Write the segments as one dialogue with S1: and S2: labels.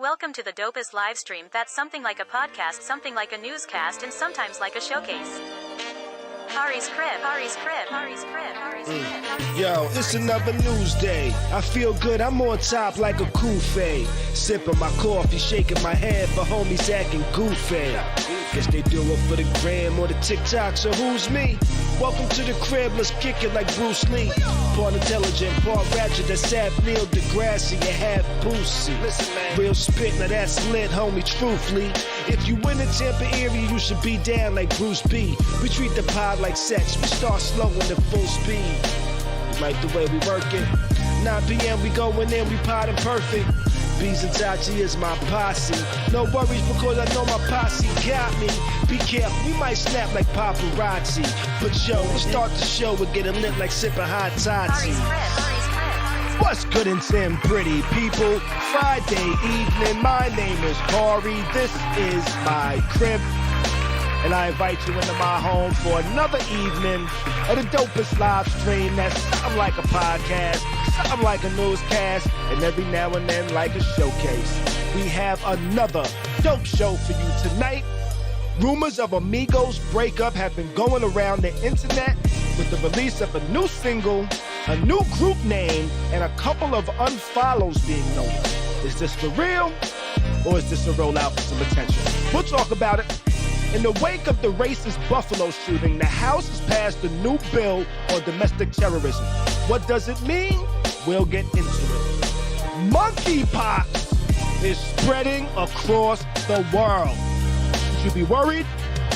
S1: Welcome to the dopest live stream that's something like a podcast, something like a newscast, and sometimes like a showcase. Khari's crib, Khari's crib, Khari's crib, Khari's crib.
S2: Yo, it's another news day. I feel good, I'm on top like a kufe. Sipping my coffee, shaking my head for homies acting goofy. Guess they do it for the gram or the TikTok, so who's me? Welcome to the crib, let's kick it like Bruce Lee. Part intelligent, part ratchet, that's Sap Neil deGrasse, and half Boosie. Listen, man. Real spit, now that's lit, homie, truthfully. If you in the Tampa area, you should be down like Bruce B. We treat the pod like sex, we start slow and at full speed. You like the way we work it? 9 p.m. we going in, we podding perfect. Beez and Tati is my posse. No worries because I know my posse got me. Be careful, we might snap like paparazzi. But yo, we'll start the show and get it lit like sipping hot Tati. What's good and Tim, pretty people? Friday evening, my name is Khary. This is my crib. And I invite you into my home for another evening of the dopest live stream that's something like a podcast, something like a newscast, and every now and then like a showcase. We have another dope show for you tonight. Rumors of a Migos breakup have been going around the internet with the release of a new single, a new group name, and a couple of unfollows being noticed. Is this for real, or is this a rollout for some attention? We'll talk about it. In the wake of the racist Buffalo shooting, the House has passed a new bill on domestic terrorism. What does it mean? We'll get into it. Monkeypox is spreading across the world. Should you be worried?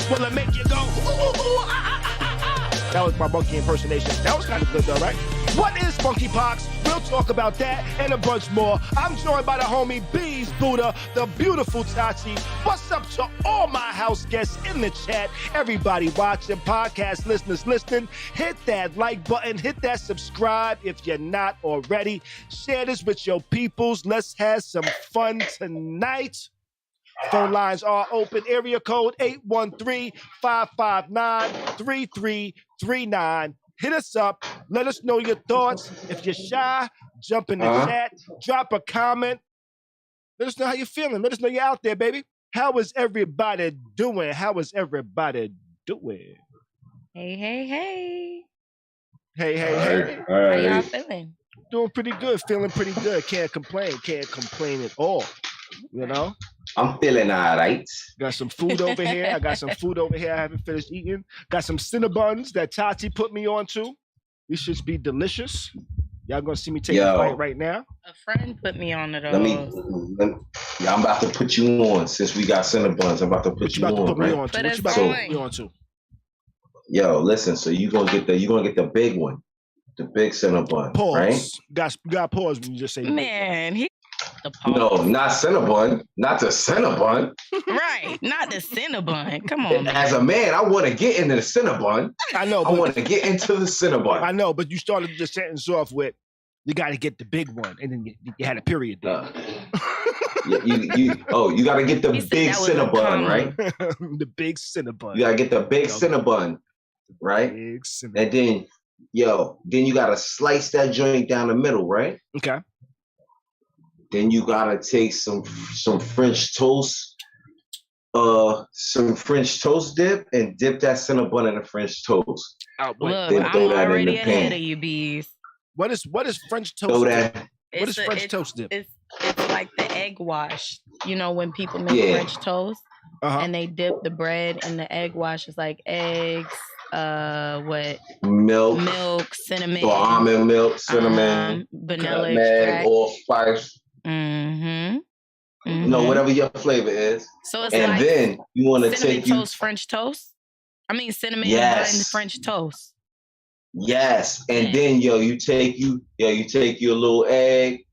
S2: Will it make you go, ooh, ooh, ah, ah, ah, ah? That was my monkey impersonation. That was kind of good though, right? What is monkeypox? We'll talk about that and a bunch more. I'm joined by the homie Beez, Buddha, the beautiful Tati. What's up to all my house guests in the chat? Everybody watching, podcast listeners listening, hit that like button, hit that subscribe if you're not already. Share this with your peoples. Let's have some fun tonight. Phone lines are open. Area code 813-559-3339. Hit us up. Let us know your thoughts. If you're shy, jump in the chat. Drop a comment. Let us know how you're feeling. Let us know you're out there, baby. How is everybody doing? How is everybody doing?
S3: Hey, hey, hey.
S2: Hey, hey, hey.
S3: How y'all feeling?
S2: Doing pretty good. Feeling pretty good. Can't complain. Can't complain at all. You know?
S4: I'm feeling all right.
S2: Got some food over here. I got some food over here I haven't finished eating. Got some Cinnabons that Tati put me on to. These should be delicious. Y'all gonna see me take a bite right now.
S3: A friend put me on it.
S4: Yeah, I'm about to put you on since we got Cinnabons. I'm about to put you on. What you about to put me on to? Yo, listen. So you gonna get the big one, the big Cinnabon,
S2: pause.
S4: Right?
S2: You got pause when you just say.
S3: Man,
S4: no, not Cinnabon, not the Cinnabon.
S3: Right, not the Cinnabon. Come on.
S4: As a man, I want to get into the Cinnabon.
S2: I know.
S4: I want to get into the Cinnabon.
S2: I know, but you started the sentence off with, "You got to get the big one," and then you had a period there.
S4: You got to get the big Cinnabon, right?
S2: The big Cinnabon.
S4: You got to get the big Cinnabon, right?
S2: Big Cinnabon.
S4: And then, then you got to slice that joint down the middle, right?
S2: Okay.
S4: Then you gotta take some French toast, some French toast dip, and dip that Cinnabon in the French toast.
S3: Look, I'm already ahead of you, Beez.
S2: What is French toast dip? What is French toast dip?
S3: It's like the egg wash. You know when people make French toast and they dip the bread in the egg wash. It's like eggs, milk, cinnamon,
S4: almond milk, cinnamon,
S3: vanilla
S4: extract, allspice.
S3: Mm-hmm.
S4: Whatever your flavor is.
S3: So it's
S4: and
S3: like
S4: then you want to take
S3: toast, French toast. I mean cinnamon and French toast.
S4: Yes, and then you take your little egg,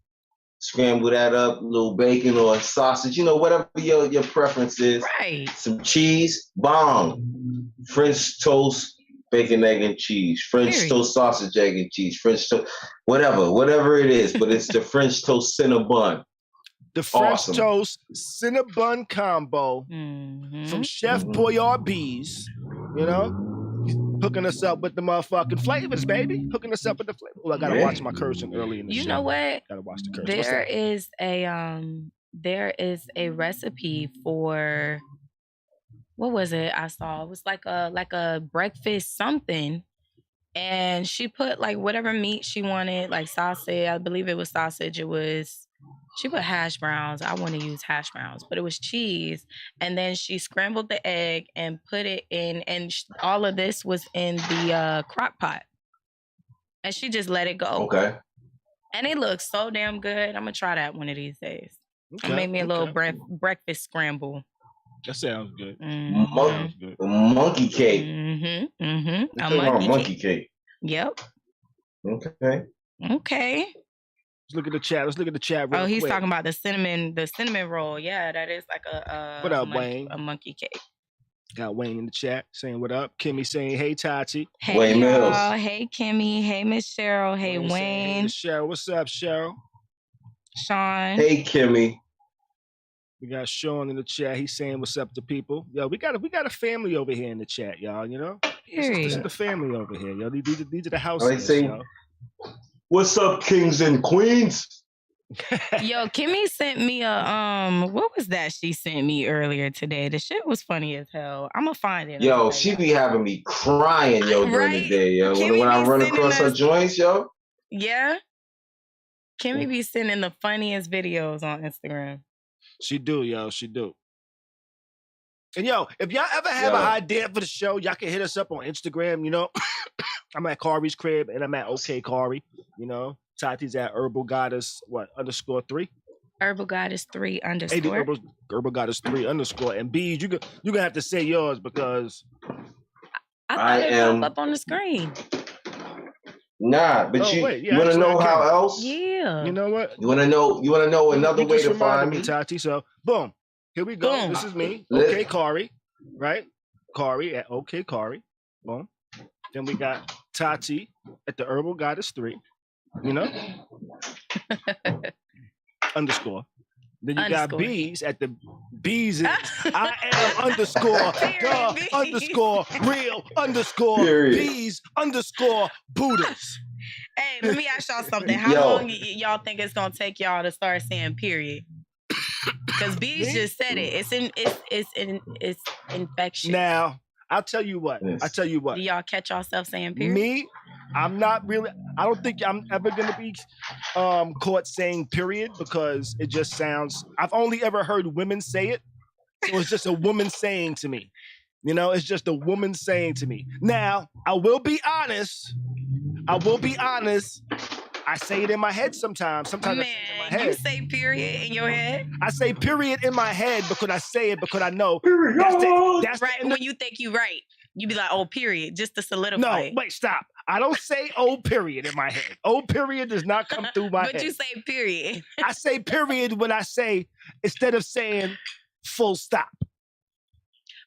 S4: scramble that up, a little bacon or sausage, whatever your preference is.
S3: Right.
S4: Some cheese, bomb. French toast, bacon, egg, and cheese. French toast, sausage, egg, and cheese. French toast, whatever it is, but it's the French toast Cinnabon.
S2: The French toast Cinnabon combo from Chef Boyard Beez. Hooking us up with the motherfucking flavors, baby. Hooking us up with the flavors. Oh, I gotta watch my cursing early in the show.
S3: You know what?
S2: Gotta watch the cursing.
S3: There is a there is a recipe for, what was it I saw? It was like a breakfast something. And she put like whatever meat she wanted, like sausage. I believe it was sausage. She put hash browns. I want to use hash browns, but it was cheese. And then she scrambled the egg and put it in, and all of this was in the crock pot. And she just let it go.
S4: Okay.
S3: And it looks so damn good. I'm going to try that one of these days. Okay, I made me a little breakfast scramble.
S2: That sounds good.
S4: Mm-hmm. Monkey cake.
S3: Mm-hmm. Mm-hmm.
S4: Monkey cake.
S3: Yep.
S4: Okay.
S2: Let's look at the chat. Real quick.
S3: He's talking about the cinnamon roll. Yeah, that is like
S2: what up, Wayne?
S3: A monkey cake.
S2: Got Wayne in the chat saying what up. Kimmy saying hey Tati.
S3: Hey
S4: Wayne Mills.
S3: Hey Kimmy. Hey Miss Cheryl. Hey Wayne.
S2: Hey Cheryl. What's up, Cheryl?
S3: Sean.
S4: Hey Kimmy.
S2: We got Sean in the chat. He's saying what's up to people. Yo, we got a family over here in the chat, y'all. You know, this is the family over here, yo. These are the house.
S4: What's up, kings and queens?
S3: Yo, Kimmy sent me a what was that she sent me earlier today? The shit was funny as hell. I'ma find it.
S4: Yo, she be having me crying, yo, during the day, yo. When I run across her joints, yo.
S3: Yeah. Kimmy be sending the funniest videos on Instagram.
S2: She do, yo. She do. And yo, if y'all ever have an idea for the show, y'all can hit us up on Instagram, you know. I'm at Khary's crib and I'm at OK Khary, you know. Tati's at Herbal Goddess, _3?
S3: Herbal Goddess 3 _.
S2: Hey, Herbal Goddess 3 _ And Beez, you're gonna have to say yours because
S3: I am up on the screen.
S4: Nah, but you want to know how else?
S3: Yeah.
S2: You know what?
S4: You want to know another way to find me,
S2: Tati. So boom, here we go. Boom. This is me, OK Khary, right? Khary at OK Khary. Boom. Then we got Tati at the Herbal Goddess 3. You know, _ Then you got Beez at the Beez. I am _ real _ Beez _ Buddhas.
S3: Hey, let me ask y'all something. How long y'all think it's gonna take y'all to start saying period? Because Beez just said it. It's infectious.
S2: Now I'll tell you what.
S3: Do y'all catch yourself saying period?
S2: Me, I'm not really. I don't think I'm ever gonna be caught saying period because it just sounds. I've only ever heard women say it, so it's just a woman saying to me. You know, it's just a woman saying to me. Now, I will be honest. I say it in my head sometimes. Sometimes I say it in my head.
S3: You say period in your head?
S2: I say period in my head because I say it because I know.
S3: That's right. When you think you right, you be like, oh, period, just to solidify it.
S2: No, wait, stop. I don't say oh, period in my head. Oh, period does not come through my head.
S3: But you say period.
S2: I say period when I say, instead of saying full stop.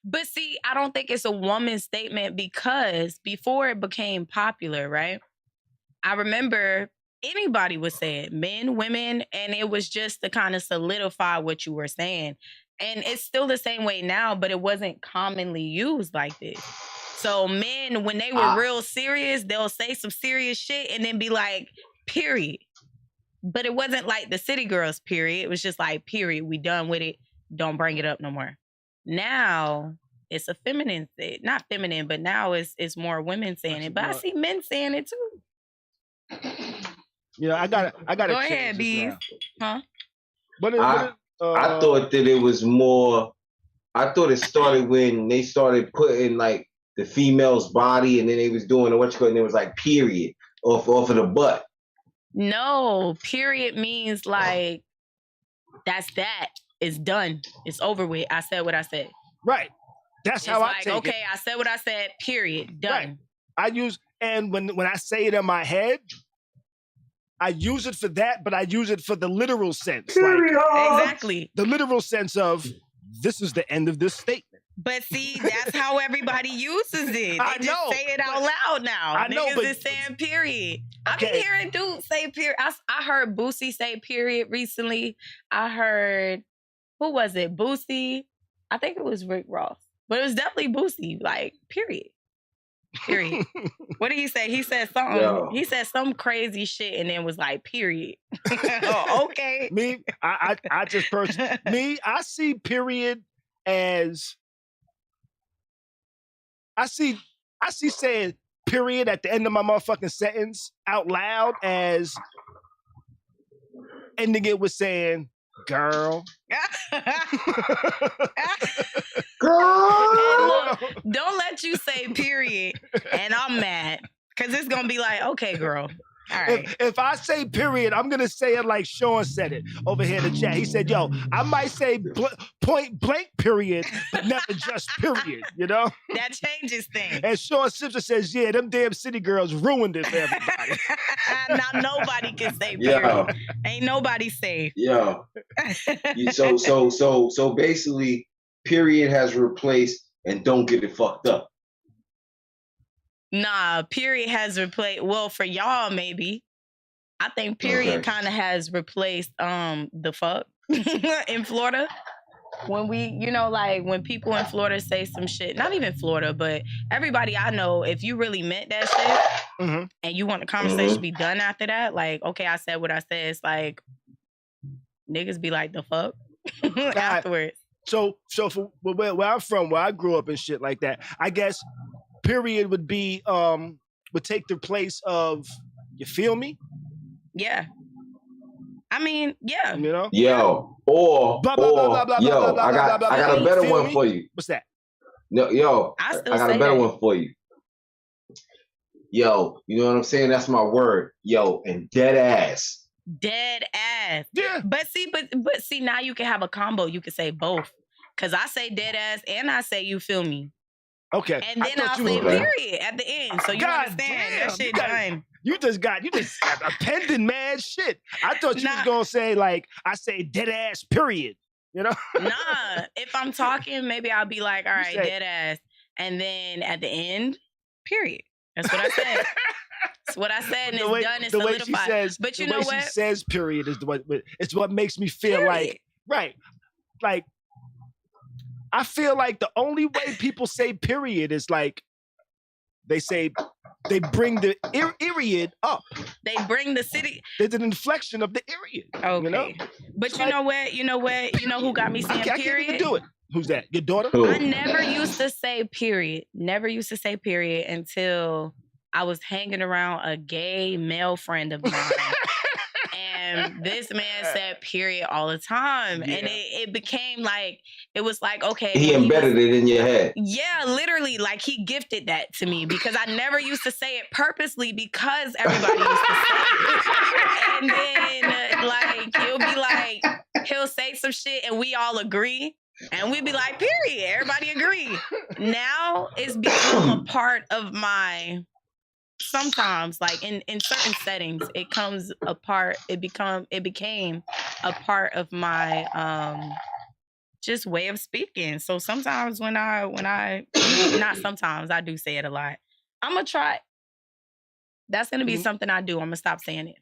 S3: But see, I don't think it's a woman's statement because before it became popular, right? I remember anybody would say it, men, women, and it was just to kind of solidify what you were saying. And it's still the same way now, but it wasn't commonly used like this. So men, when they were real serious, they'll say some serious shit and then be like, period. But it wasn't like the city girls, period. It was just like, period, we done with it. Don't bring it up no more. Now it's a feminine thing. Not feminine, but now it's more women saying it. But I see men saying it too.
S2: You know, I got
S3: Go ahead, Beez. Huh?
S4: I thought that it was more. I thought it started when they started putting like the female's body, and then they was doing and it was like period off of the butt.
S3: No, period means like that's that. It's done. It's over with. I said what I said.
S2: Right. That's how I take it.
S3: Okay, I said what I said. Period. Done.
S2: Right. And when I say it in my head, I use it for that, but I use it for the literal sense. Like,
S3: exactly.
S2: The literal sense of this is the end of this statement.
S3: But see, that's how everybody uses it. They just say it out loud now.
S2: I know,
S3: Niggas is saying period.
S2: Okay.
S3: I be hearing dudes say period. I heard Boosie say period recently. I heard, who was it? Boosie. I think it was Rick Ross. But it was definitely Boosie, like, period. Period. What did he say? He said something.
S4: Yo.
S3: He said some crazy shit and then was like, period. Oh, okay.
S2: I just personally, I see period as I see saying period at the end of my motherfucking sentence out loud as ending it with saying girl.
S4: Girl.
S3: And look, don't let you say period and I'm mad. Cause it's gonna be like, okay, girl. All right.
S2: If I say period, I'm gonna say it like Sean said it over here in the chat. He said, yo, I might say point blank period, but never just period, you know?
S3: That changes things.
S2: And Sean Simpson says, yeah, them damn city girls ruined it for everybody.
S3: Now nobody can say period.
S4: Yo.
S3: Ain't nobody safe.
S4: Yo. So basically, period has replaced and don't get it fucked up.
S3: Nah, period has replaced, well, for y'all, maybe. I think period kind of has replaced the fuck in Florida. When we, you know, like when people in Florida say some shit, not even Florida, but everybody I know, if you really meant that shit and you want the conversation to be done after that, like, okay, I said what I said, it's like, niggas be like, the fuck? Afterwards.
S2: So for where I'm from, where I grew up and shit like that, I guess period would be would take the place of, you feel me?
S3: Yeah. I mean, yeah.
S2: You know?
S4: Yo, I got a better one for you.
S2: What's that?
S4: No, I got a better one for you. Yo, you know what I'm saying? That's my word. Yo, and dead ass.
S3: Dead ass.
S2: Yeah.
S3: But see, now you can have a combo. You can say both. Cause I say dead ass and I say you feel me.
S2: Okay.
S3: And then I'll say period at the end. So you understand that shit done.
S2: You just appended mad shit. I thought you was gonna say like, I say dead ass period. You know?
S3: Nah. If I'm talking, maybe I'll be like, all right, dead ass. And then at the end, period. That's what I said. That's what I said, and it's done, it's solidified. But you know what?
S2: She says period is it's what makes me feel like, right. Like, I feel like the only way people say period is like, they bring the iriad up.
S3: They bring the city.
S2: There's an inflection of the iriad.
S3: Okay.
S2: You know?
S3: But you know what? You know who got me saying period? I can't even
S2: do it. Who's that? Your daughter?
S4: Who?
S3: I never used to say period. Never used to say period until I was hanging around a gay male friend of mine. And this man said period all the time. Yeah. And it became like, it was like, okay.
S4: He embedded it in your head.
S3: Yeah, literally. Like he gifted that to me because I never used to say it purposely because everybody used to say it. And then he'll say some shit and we all agree. And we'd be like, period. Everybody agree. Now it's become a part of my... Sometimes, like in certain settings, it became a part of my just way of speaking. So sometimes I do say it a lot. I'm gonna try. That's gonna be something I do. I'm gonna stop saying it.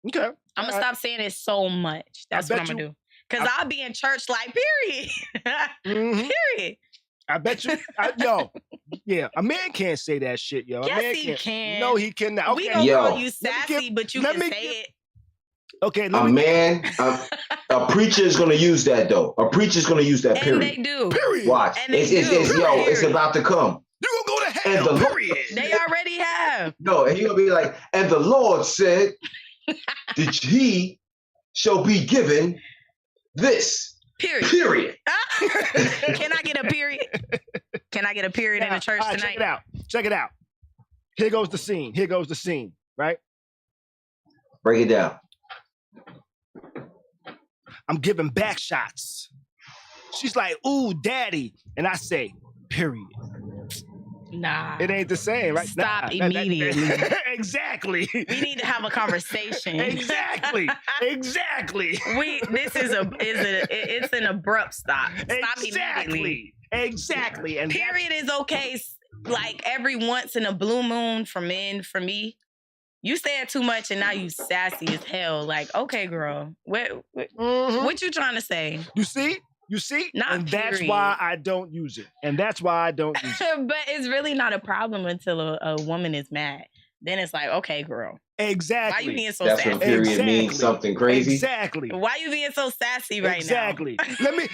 S2: Okay.
S3: I'm gonna stop saying it so much. That's what I'm gonna do. Cause I'll be in church like period. Period.
S2: I bet you, yeah, a man can't say that shit, yo.
S3: Yes, he can.
S2: No, he cannot. Okay.
S3: We don't call you sassy, but you can say it.
S2: Okay,
S4: a preacher is gonna use that though. A preacher's gonna use that. Period.
S3: And they do.
S2: Period.
S4: Watch. It's about to come.
S2: You gonna go to hell. Period.
S3: They already have.
S4: No, and he gonna be like, and the Lord said that he shall be given this. Period.
S3: Can I get a period? Can I get a period in the church tonight?
S2: Check it out. Here goes the scene. Right?
S4: Break it down.
S2: I'm giving back shots. She's like, ooh, daddy. And I say, period.
S3: Nah.
S2: It ain't the same, right?
S3: Stop immediately.
S2: Exactly.
S3: We need to have a conversation.
S2: Exactly.
S3: It's an abrupt stop. Stop immediately.
S2: Exactly. And
S3: period is okay, like every once in a blue moon for men, for me. You say it too much and now you sassy as hell. Like, okay, girl, what you trying to say?
S2: You see? You see?
S3: Not
S2: and
S3: period.
S2: That's why I don't use it.
S3: But it's really not a problem until a woman is mad. Then it's like, okay, girl.
S2: Exactly.
S3: Why you being so
S4: That's
S3: sassy?
S4: when period means something crazy.
S2: Exactly.
S3: Why you being so sassy right now?
S2: Let me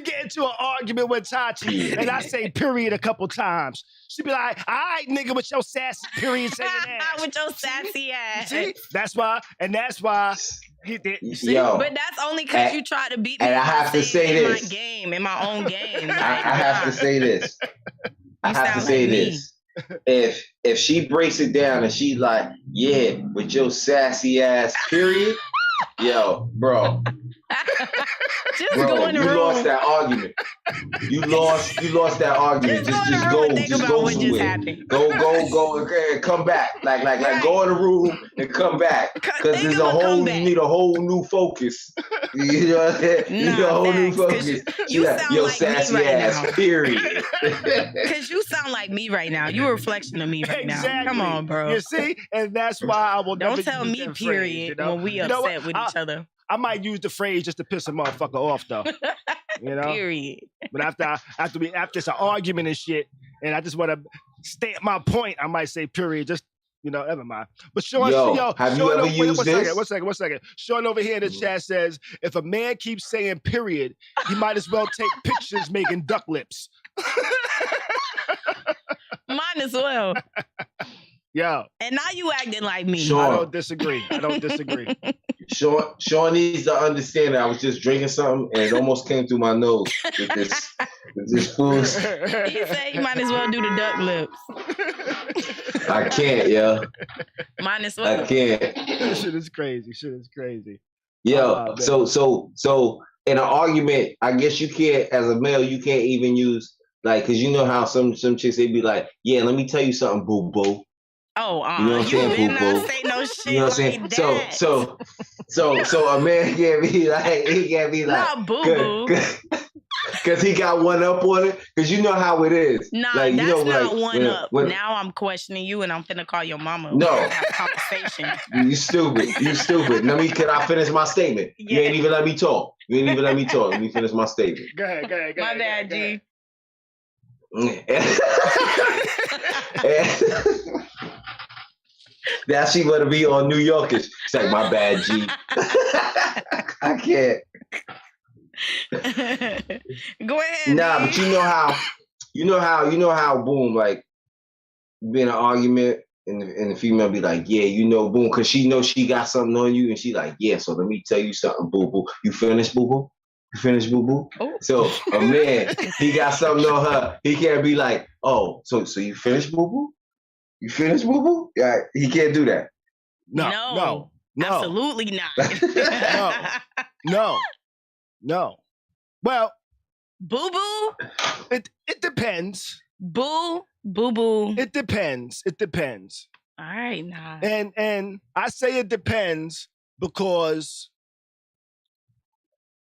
S2: get into an argument with Tati, and I say period a couple times. She be like, "All right, nigga, with your sassy period saying ass."
S3: With your sassy ass.
S2: See? That's why.
S4: Yo,
S3: but that's only because you try to beat me.
S4: And I have to say this.
S3: In my own game. Like,
S4: I have to say this. If she breaks it down and she like, yeah, with your sassy ass period, yo, bro. You lost that argument. You lost that argument. Just go somewhere. Go and come back. Like go in the room and come back. Because there's you need a whole new focus. You know what I'm saying? You need a whole new focus.
S3: You sound
S4: your
S3: like
S4: sassy
S3: me right
S4: ass,
S3: now.
S4: period.
S3: Because you sound like me right now. You're a reflection of me right now. Come on, bro.
S2: You see? And that's why I will
S3: Don't
S2: never
S3: tell
S2: use
S3: me
S2: that
S3: period
S2: phrase,
S3: when we upset with each other.
S2: I might use the phrase just to piss a motherfucker off, though. You know?
S3: Period.
S2: But after it's an argument and shit, and I just want to state my point, I might say period. Just, never mind. But Sean,
S4: have you ever used this?
S2: One second. Sean over here in the chat says, if a man keeps saying period, he might as well take pictures making duck lips.
S3: Mine as well.
S2: Yo.
S3: And now you acting like me.
S2: Sean. I don't disagree.
S4: Sean needs to understand that I was just drinking something and it almost came through my nose with this food.
S3: He said you might as well do the duck lips.
S4: I can't, yo.
S3: Mine as well.
S4: I can't.
S2: This shit is crazy.
S4: Yo, so in an argument, I guess you can't, as a male, you can't even use, like, because you know how some chicks, they be like, yeah, let me tell you something, boo-boo.
S3: Oh,
S4: you know what I'm saying,
S3: better not say no shit. You know what I'm saying?
S4: Like so a man can't be like,
S3: not boo-boo.
S4: Because he got one up on it. Because you know how it is.
S3: Nah,
S4: like,
S3: that's not
S4: like,
S3: one up. Now I'm questioning you, and I'm finna call your mama.
S4: No,
S3: have a conversation.
S4: You stupid. Can I finish my statement? Yeah. You ain't even let me talk. Let me finish my statement.
S2: Go ahead.
S3: My bad, G.
S4: Now she want to be on New Yorkish. It's like, my bad, G. I can't.
S3: Go ahead.
S4: Nah, but you know how, boom, like, be in an argument and the female be like, yeah, boom, because she knows she got something on you, and she like, yeah, so let me tell you something, boo-boo. You finished, boo-boo? Oh. So a man, he got something on her. He can't be like, oh, so you finished, boo-boo? You finished, boo-boo? Yeah, he can't do that.
S2: No.
S3: Absolutely not.
S2: No. Well,
S3: boo-boo?
S2: It depends.
S3: Boo-boo.
S2: It depends.
S3: All right, nah.
S2: And I say it depends because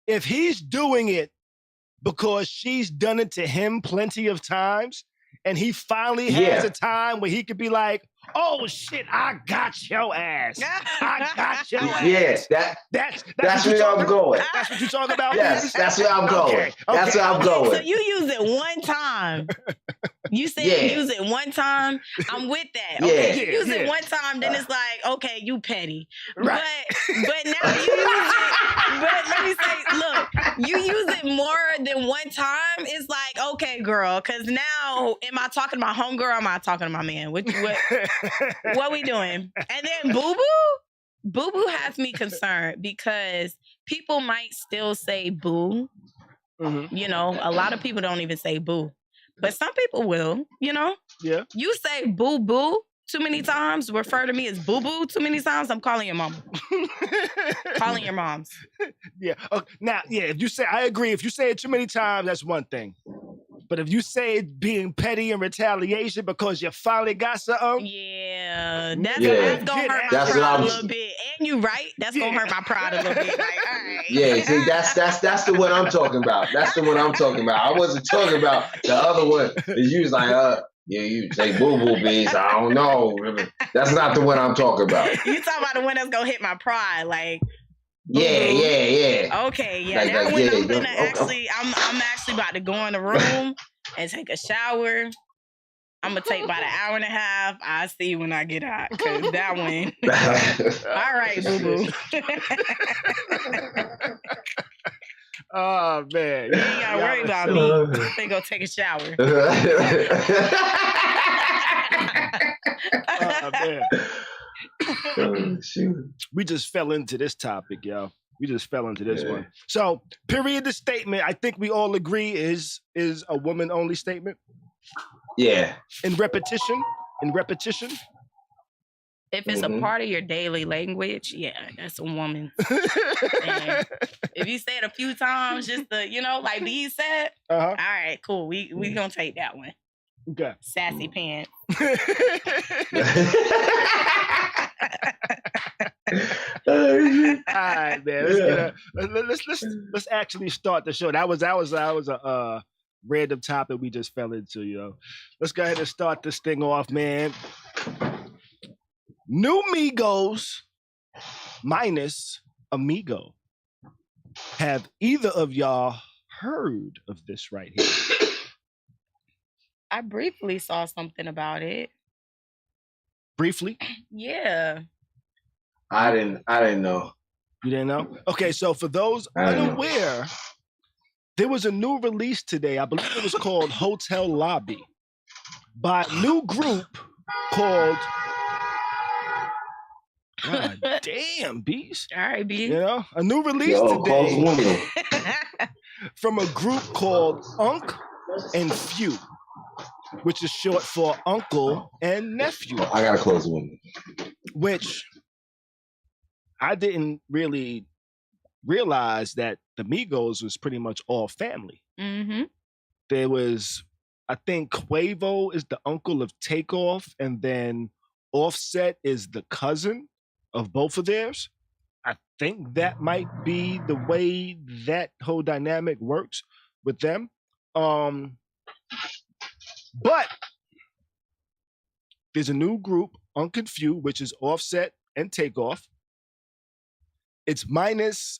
S2: if he's doing it because she's done it to him plenty of times, and he finally has a time where he could be like, oh shit, I got your ass. I got your ass.
S4: Yeah, that's where I'm going.
S2: That's what you talking about?
S4: Yes, that's where I'm going. Okay. That's where I'm going.
S3: So you use it one time. You said use it one time. I'm with that. Okay, you use it one time, then it's like, okay, you petty. Right. But now you use it. But let me say, look, you use it more than one time. It's like, okay, girl, because now, am I talking to my homegirl or am I talking to my man? What we doing? And then boo-boo has me concerned because people might still say boo. Mm-hmm. A lot of people don't even say boo. But some people will, Yeah. You say boo-boo too many times, refer to me as boo-boo too many times, I'm calling your mama. Calling your moms.
S2: Yeah. Now, if you say, I agree, if you say it too many times, that's one thing. But if you say it being petty and retaliation because you finally got something.
S3: Yeah. That's going to hurt my pride a little bit. And you right. That's going to hurt my pride a little bit. Like, all right.
S4: Yeah, see, that's the one I'm talking about. That's the one I'm talking about. I wasn't talking about the other one. You was like, you say boo-boo, Beez. I don't know. That's not the one I'm talking about.
S3: You talking about the one that's going to hit my pride. Like,
S4: Yeah.
S3: Okay, yeah. Like, that one I'm gonna actually, I'm actually about to go in the room and take a shower. I'm gonna take about an hour and a half. I'll see you when I get out, cause that one. All right, boo boo.
S2: Oh man,
S3: you ain't gotta worry about me. They go take a shower.
S2: Oh man. We just fell into this topic, yo. We just fell into this one. So, period. The statement, I think we all agree, is a woman-only statement.
S4: Yeah.
S2: In repetition.
S3: If it's a part of your daily language, yeah, that's a woman. If you say it a few times, just to, like Beez said, all right, cool. We gonna take that one.
S2: Okay.
S3: Sassy pants.
S2: All right, man. Let's actually start the show. That was a random topic we just fell into, yo. Let's go ahead and start this thing off, man. New Migos minus Amigo. Have either of y'all heard of this right here?
S3: I briefly saw something about it.
S2: Briefly?
S3: Yeah.
S4: I didn't know.
S2: You didn't know? Okay, so for those unaware, there was a new release today. I believe it was called Hotel Lobby by a new group called... God damn, Beez.
S3: All right, Beez.
S2: A new release today from a group called Unc and Few, which is short for Uncle and Nephew.
S4: I gotta close the window.
S2: Which I didn't really realize that the Migos was pretty much all family.
S3: Mm-hmm.
S2: There was, I think Quavo is the uncle of Takeoff, and then Offset is the cousin of both of theirs. I think that might be the way that whole dynamic works with them. But there's a new group, Unc and Few, which is Offset and Takeoff. It's minus,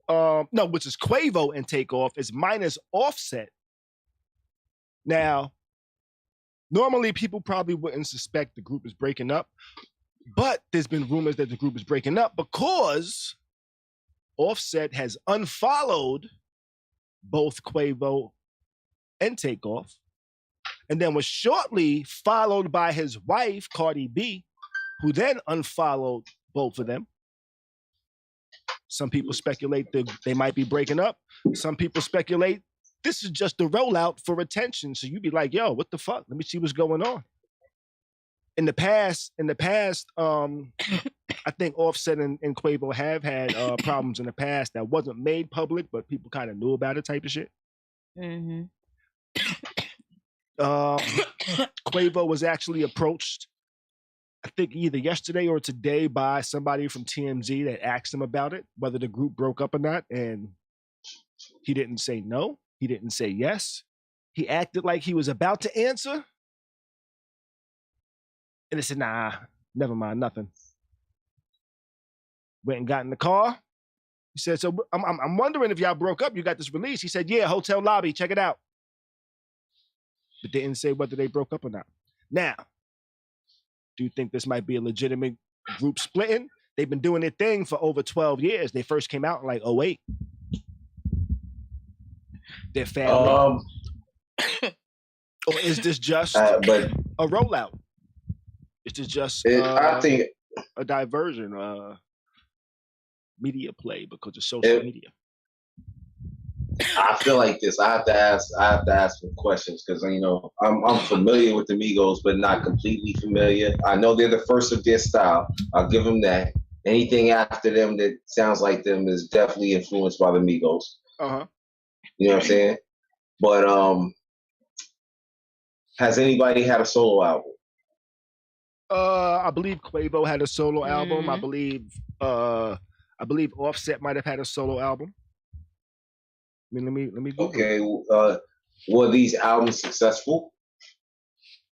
S2: which is Quavo and Takeoff. It's minus Offset. Now, normally people probably wouldn't suspect the group is breaking up, but there's been rumors that the group is breaking up because Offset has unfollowed both Quavo and Takeoff, and then was shortly followed by his wife, Cardi B, who then unfollowed both of them. Some people speculate that they might be breaking up. Some people speculate this is just a rollout for attention. So you'd be like, yo, what the fuck? Let me see what's going on. In the past, I think Offset and Quavo have had problems in the past that wasn't made public, but people kind of knew about it type of shit.
S3: Mm-hmm.
S2: Quavo was actually approached, I think either yesterday or today, by somebody from TMZ that asked him about it, whether the group broke up or not, and he didn't say no. He didn't say yes. He acted like he was about to answer, and he said, nah, never mind, nothing. Went and got in the car. He said, so I'm wondering if y'all broke up. You got this release. He said, yeah, Hotel Lobby, check it out. But didn't say whether they broke up or not. Now, do you think this might be a legitimate group splitting? They've been doing their thing for over 12 years. They first came out in like 2008. Their family. Or is this just a rollout? Is this just
S4: I think
S2: a diversion, media play because of social media?
S4: I feel like this. I have to ask some questions because I'm familiar with the Migos, but not completely familiar. I know they're the first of their style. I'll give them that. Anything after them that sounds like them is definitely influenced by the Migos. You know what I'm saying? But has anybody had a solo album?
S2: I believe Quavo had a solo album. I believe Offset might have had a solo album. I mean, let me Google.
S4: Okay, were these albums successful?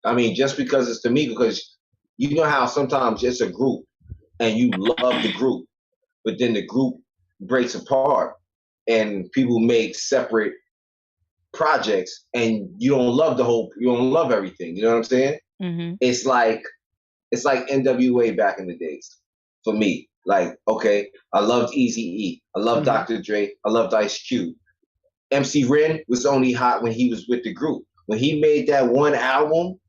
S4: I mean, just because it's the Migos, because you know how sometimes it's a group and you love the group, but then the group breaks apart and people make separate projects, and you don't love everything. You know what I'm saying?
S3: Mm-hmm.
S4: It's like NWA back in the days for me. Like, okay, I loved Eazy-E, I loved Dr. Dre, I loved Ice Cube. MC Ren was only hot when he was with the group. When he made that one album,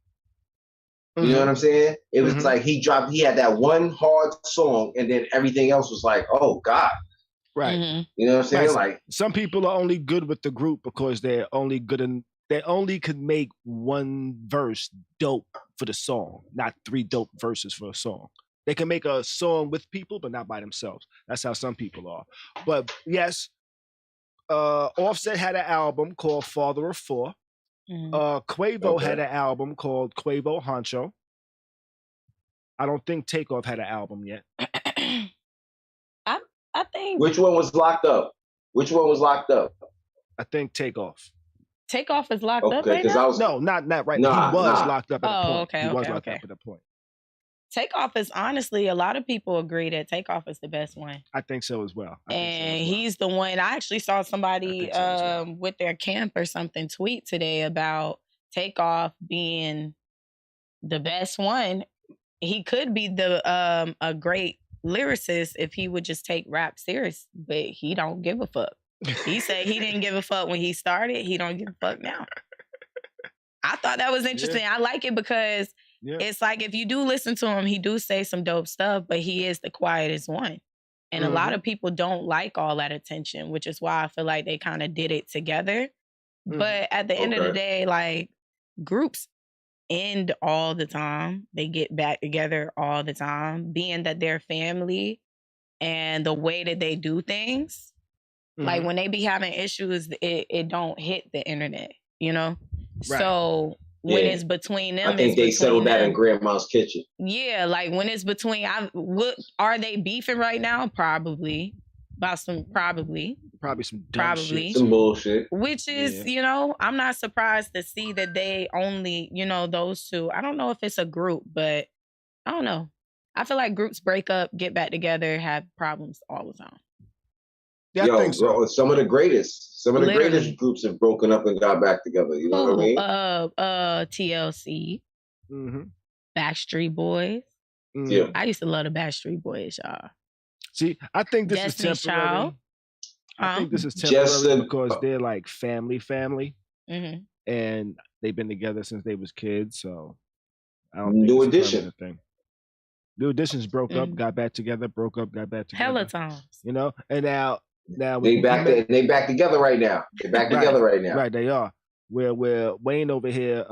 S4: you know what I'm saying? It was like he had that one hard song, and then everything else was like, oh God.
S2: Right.
S3: Mm-hmm.
S4: You know what I'm saying?
S2: Right.
S4: Like,
S2: some people are only good with the group because they only could make one verse dope for the song, not 3 dope verses for a song. They can make a song with people, but not by themselves. That's how some people are. But yes, Offset had an album called Father of Four. Quavo had an album called Quavo Honcho. I don't think Takeoff had an album yet.
S3: I think.
S4: Which one was locked up?
S2: I think Takeoff.
S3: Takeoff is locked up right
S2: now? No, not right now. He was locked up at a point.
S3: Okay,
S2: he was locked up at a point.
S3: Takeoff is honestly, a lot of people agree that Takeoff is the best one.
S2: I think so as well.
S3: He's the one. I actually saw somebody with their camp or something tweet today about Takeoff being the best one. He could be a great lyricist if he would just take rap serious, but he don't give a fuck. He said he didn't give a fuck when he started. He don't give a fuck now. I thought that was interesting. I like it because it's like if you do listen to him, he do say some dope stuff, but he is the quietest one. And a lot of people don't like all that attention, which is why I feel like they kind of did it together. But at the end of the day, like, groups end all the time. They get back together all the time, being that they're family and the way that they do things. Like when they be having issues, it don't hit the internet, you know? Right. So when it's between them,
S4: I think they settled that in Grandma's kitchen.
S3: Yeah, like when it's between, are they beefing right now? Probably. Probably some dumb shit.
S4: Some bullshit.
S3: Which is, you know, I'm not surprised to see that they only, you know, those two. I don't know if it's a group, but I don't know. I feel like groups break up, get back together, have problems all the time.
S2: Yeah, I think so.
S4: Bro, some of the greatest groups have broken up and got back together. You know what I mean?
S3: TLC, Backstreet Boys.
S4: Yeah,
S3: I used to love the Backstreet Boys, y'all.
S2: See, I think this is temporary.
S3: Child.
S2: I think this is temporary because they're like family, and they've been together since they was kids. So I don't think
S4: New Edition.
S2: New Editions broke up, got back together, broke up, got back together.
S3: Hella times.
S2: You know, and now
S4: they back together right now. They're back together right now.
S2: Right, they are. Where Wayne over here,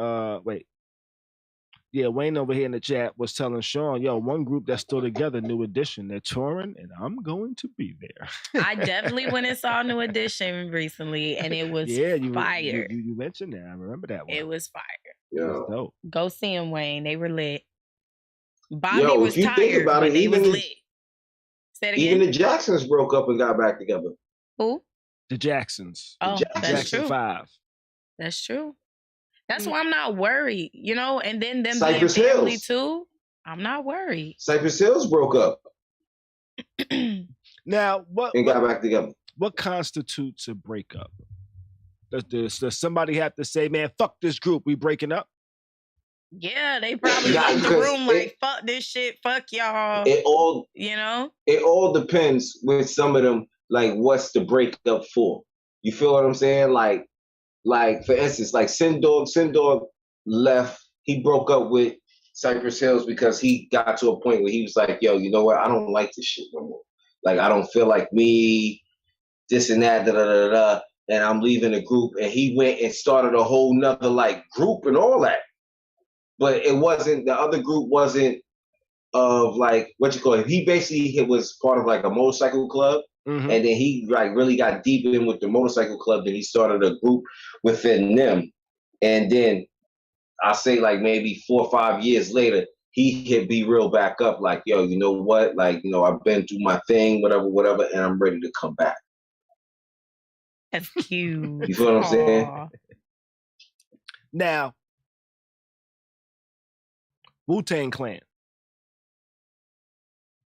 S2: Wayne over here in the chat was telling Sean, one group that's still together, New Edition, they're touring, and I'm going to be there.
S3: I definitely went and saw New Edition recently, and it was fire.
S2: You mentioned that. I remember that one.
S3: It was fire.
S2: Yeah. It was dope.
S3: Go see them, Wayne. They were lit. Bobby was
S4: if you
S3: tired,
S4: think about it,
S3: but he was lit. Say it again.
S4: Even the Jacksons broke up and got back together.
S3: Who?
S2: The Jacksons.
S3: Oh, that's
S2: Jackson
S3: true.
S2: 5.
S3: That's true. That's why I'm not worried, you know. And then them
S4: Cypress
S3: being family
S4: Hills.
S3: too, I'm not worried.
S4: Cypress Hills broke up.
S2: Now,
S4: and got back together.
S2: What constitutes a breakup? Does somebody have to say, "Man, fuck this group, we breaking up"?
S3: Yeah, they probably in the room like, fuck this shit, fuck y'all.
S4: It all,
S3: you know?
S4: It all depends with some of them, like what's the breakup for? You feel what I'm saying? Like for instance, like Sin Dog left, he broke up with Cypress Hills because he got to a point where he was like, yo, you know what? I don't like this shit no more. Like, I don't feel like me, this and that, da-da-da-da, and I'm leaving the group. And he went and started a whole nother like group and all that. But it wasn't, the other group wasn't of like, what you call it? He basically was part of like a motorcycle club. And then he like really got deep in with the motorcycle club. Then he started a group within them. And then I say like maybe 4 or 5 years later, he hit Be Real back up like, yo, you know what? Like, you know, I've been through my thing, whatever, and I'm ready to come back.
S3: That's cute.
S4: You feel what I'm saying?
S2: Now, Wu-Tang Clan.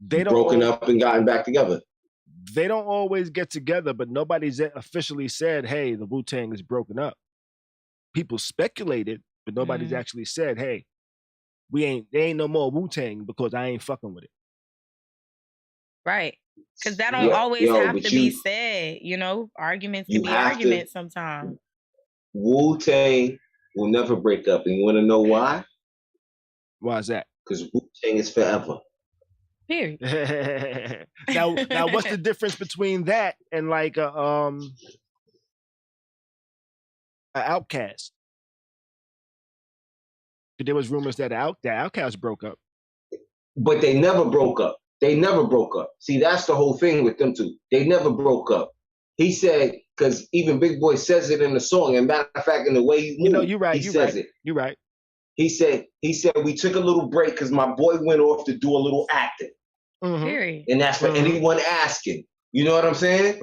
S2: They don't
S4: broken up and gotten back together.
S2: they don't always get together, but nobody's officially said, hey, the Wu-Tang is broken up. People speculated, but nobody's actually said, hey, there ain't no more Wu-Tang because I ain't fucking with it.
S3: Right. Because that don't always have to be said, you know? Arguments can be arguments sometimes.
S4: Wu-Tang will never break up. And you want to know why?
S2: Why is that?
S4: Because Wu-Tang is forever.
S3: Period.
S2: now, what's the difference between that and like a Outcast? There was rumors that the Outcast broke up,
S4: but they never broke up. They never broke up. See, that's the whole thing with them two. They never broke up. He said, because even Big Boy says it in the song. And matter of fact, in the way he moved,
S2: you're right.
S4: He says it.
S2: You're right.
S4: He said we took a little break because my boy went off to do a little acting.
S3: Period.
S4: And that's for anyone asking. You know what I'm saying?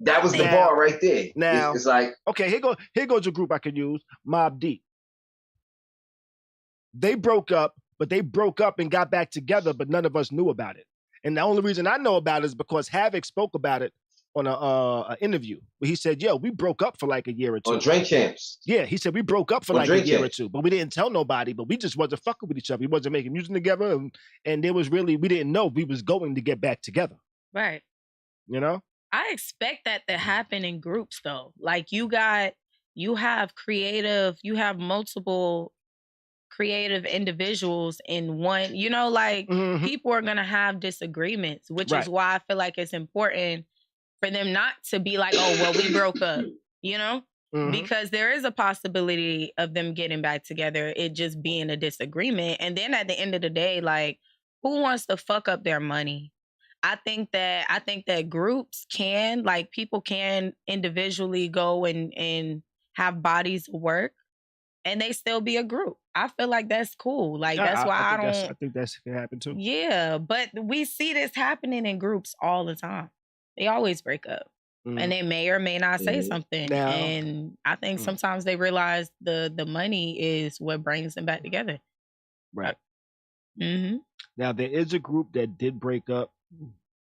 S4: That was the bar right there.
S2: Now
S4: it's like,
S2: okay, here goes a group I could use. Mobb Deep. They broke up, but they broke up and got back together, but none of us knew about it. And the only reason I know about it is because Havoc spoke about it on an interview where he said, we broke up for like a year or two.
S4: On Drink Champs.
S2: Yeah, he said we broke up for like a year or two, but we didn't tell nobody, but we just wasn't fucking with each other. We wasn't making music together, and there was really, we didn't know we was going to get back together.
S3: Right.
S2: You know?
S3: I expect that to happen in groups though. Like you have multiple creative individuals in one, you know, like people are going to have disagreements, which is why I feel like it's important for them not to be like, oh, well, we broke up, you know, because there is a possibility of them getting back together. It just being a disagreement. And then at the end of the day, like, who wants to fuck up their money? I think that groups can, like, people can individually go and have bodies of work and they still be a group. I feel like that's cool. Like, that's why I
S2: think that can happen too.
S3: Yeah, but we see this happening in groups all the time. They always break up. And they may or may not say something. Now, and I think sometimes they realize the money is what brings them back together.
S2: Right. Now, there is a group that did break up,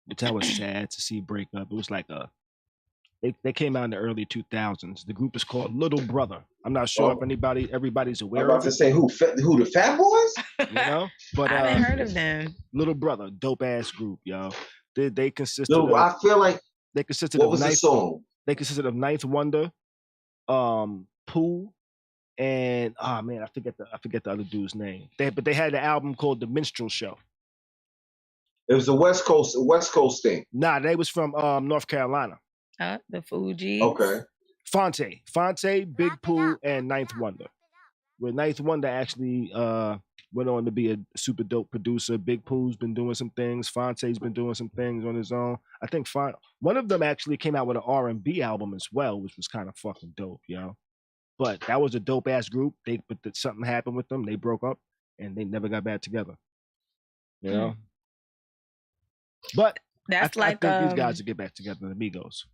S2: which I was sad to see break up. It was like they came out in the early 2000s. The group is called Little Brother. I'm not sure if everybody's aware of it.
S4: I'm about to say, who the Fat Boys?
S2: You know? But
S3: I haven't heard of them.
S2: Little Brother, dope ass group, yo. They consisted
S4: I feel like
S2: they consisted
S4: what
S2: of
S4: was the song?
S2: They consisted of Ninth Wonder, Pooh, and I forget the other dude's name. They had an album called The Minstrel Show.
S4: It was a West Coast thing.
S2: Nah, they was from North Carolina.
S3: The Fugees.
S4: Okay.
S2: Fonte, Big Pooh, and Ninth Wonder. Where Ninth Wonder actually went on to be a super dope producer. Big Pooh's been doing some things. Fonte's been doing some things on his own. I think one of them actually came out with an R&B album as well, which was kind of fucking dope, yo. But that was a dope ass group. But something happened with them. They broke up and they never got back together. You know. But I think these guys will get back together. The Migos.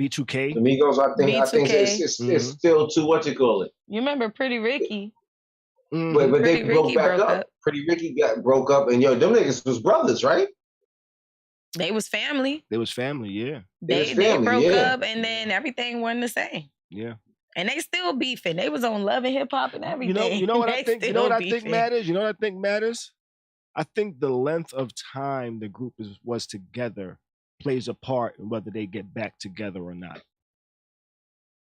S2: B2K.
S4: The Migos, I think it's still too, what you call it?
S3: You remember Pretty Ricky?
S4: But they broke back up. Pretty Ricky broke up, and them niggas was brothers, right?
S3: They was family.
S2: They was family, yeah.
S3: They broke up, and then everything wasn't the same.
S2: Yeah.
S3: And they still beefing. They was on Love and Hip Hop and everything.
S2: You know what I think? You know what I think matters? You know what I think matters? I think the length of time the group was together plays a part in whether they get back together or not.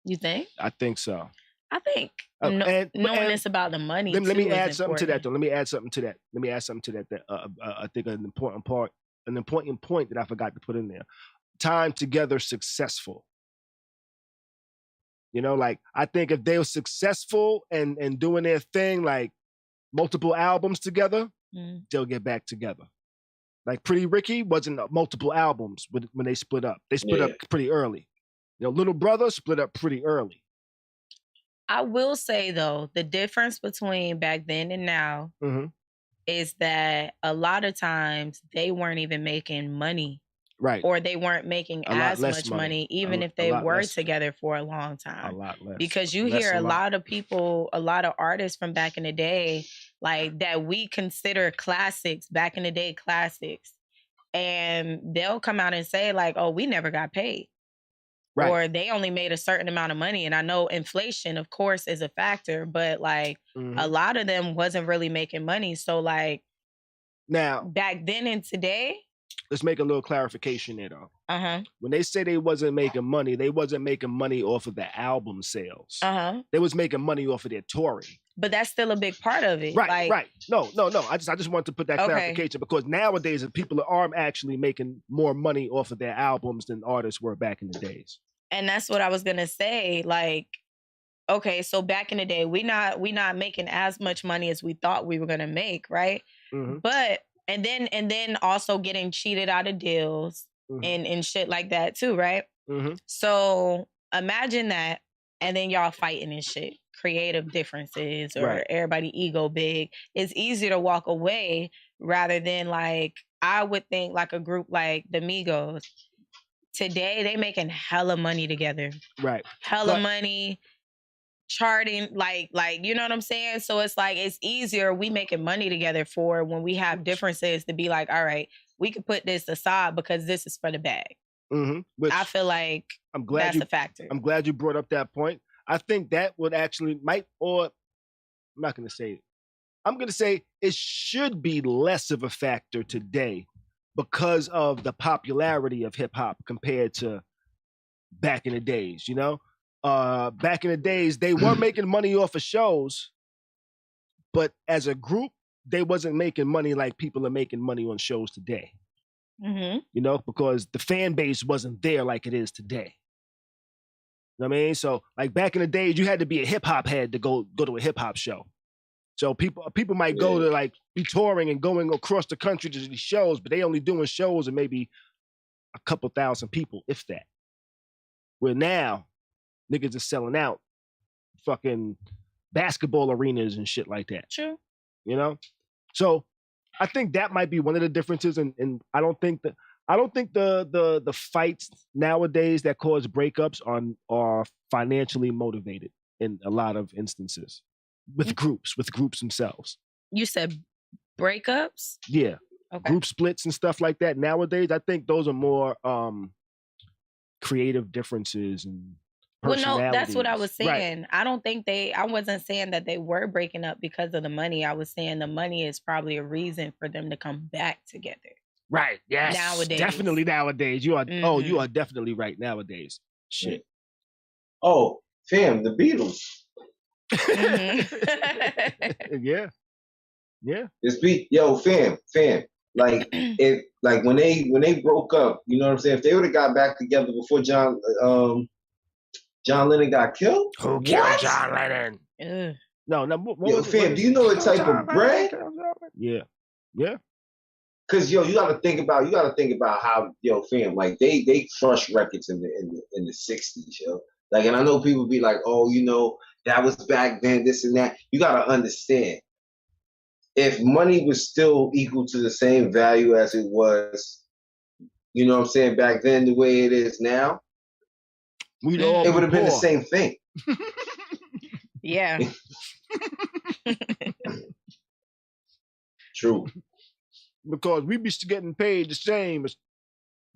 S3: You think?
S2: I think so.
S3: I think knowing this about the money.
S2: Let me add something to that, though. Let me add something to that. That I think an important point that I forgot to put in there. Time together, successful. You know, like I think if they were successful and doing their thing, like multiple albums together, they'll get back together. Like Pretty Ricky wasn't multiple albums when they split up. They split up pretty early. You know, Little Brother split up pretty early.
S3: I will say, though, the difference between back then and now is that a lot of times they weren't even making money.
S2: Right.
S3: Or they weren't making as much money, even if they were together for a long time.
S2: A lot less.
S3: Because you hear a lot of people, a lot of artists from back in the day, like that we consider classics, back in the day classics. and they'll come out and say like, oh, we never got paid. Right. Or they only made a certain amount of money. And I know inflation, of course, is a factor, but like a lot of them wasn't really making money. So like
S2: now
S3: back then and today.
S2: Let's make a little clarification there though. When they say they wasn't making money, they wasn't making money off of the album sales. They was making money off of their touring.
S3: But that's still a big part of it.
S2: Right,
S3: like,
S2: right. No. I just want to put that clarification because nowadays people are actually making more money off of their albums than artists were back in the days.
S3: And that's what I was gonna say. Like, okay, so back in the day, we not making as much money as we thought we were gonna make, right? But and then also getting cheated out of deals and shit like that too, right? So imagine that, and then y'all fighting and shit. Creative differences or everybody ego big. It's easier to walk away rather than like I would think like a group like the Migos. Today they making hella money together.
S2: Right.
S3: Hella money, charting, like you know what I'm saying? So it's like it's easier we making money together for when we have differences to be like, all right, we could put this aside because this is for the bag. Which I feel like that's a factor.
S2: I'm glad you brought up that point. I think that would actually I'm not going to say it. I'm going to say it should be less of a factor today because of the popularity of hip hop compared to back in the days, you know? Back in the days, they were making money off of shows, but as a group, they wasn't making money like people are making money on shows today. You know, because the fan base wasn't there like it is today. You know what I mean? So like back in the days, you had to be a hip hop head to go to a hip hop show. So people might go to like be touring and going across the country to these shows, but they only doing shows of maybe a couple thousand people, if that. Where now, niggas are selling out fucking basketball arenas and shit like that.
S3: True.
S2: You know? So I think that might be one of the differences, and I don't think the fights nowadays that cause breakups are financially motivated in a lot of instances with groups themselves.
S3: You said breakups?
S2: Yeah. Okay. Group splits and stuff like that. Nowadays, I think those are more creative differences and personalities.
S3: Well, no, that's what I was saying. Right. I wasn't saying that they were breaking up because of the money. I was saying the money is probably a reason for them to come back together.
S2: Right. Yes.
S3: Nowadays.
S2: Definitely nowadays. You are you are definitely right nowadays. Shit.
S4: Oh, fam, the Beatles.
S2: Yeah.
S4: Fam. Like when they broke up, you know what I'm saying? If they would have got back together before John Lennon got killed?
S2: Who killed John Lennon? No,
S4: yo, fam, do you know what type of bread?
S2: Yeah.
S4: Cause you gotta think about how fam, like they crushed records in the 60s, yo. Like, and I know people be like, oh, that was back then, this and that. You gotta understand, if money was still equal to the same value as it was, you know what I'm saying, back then the way it is now, it would have been the same thing.
S3: Yeah.
S4: True.
S2: Because we be getting paid the same as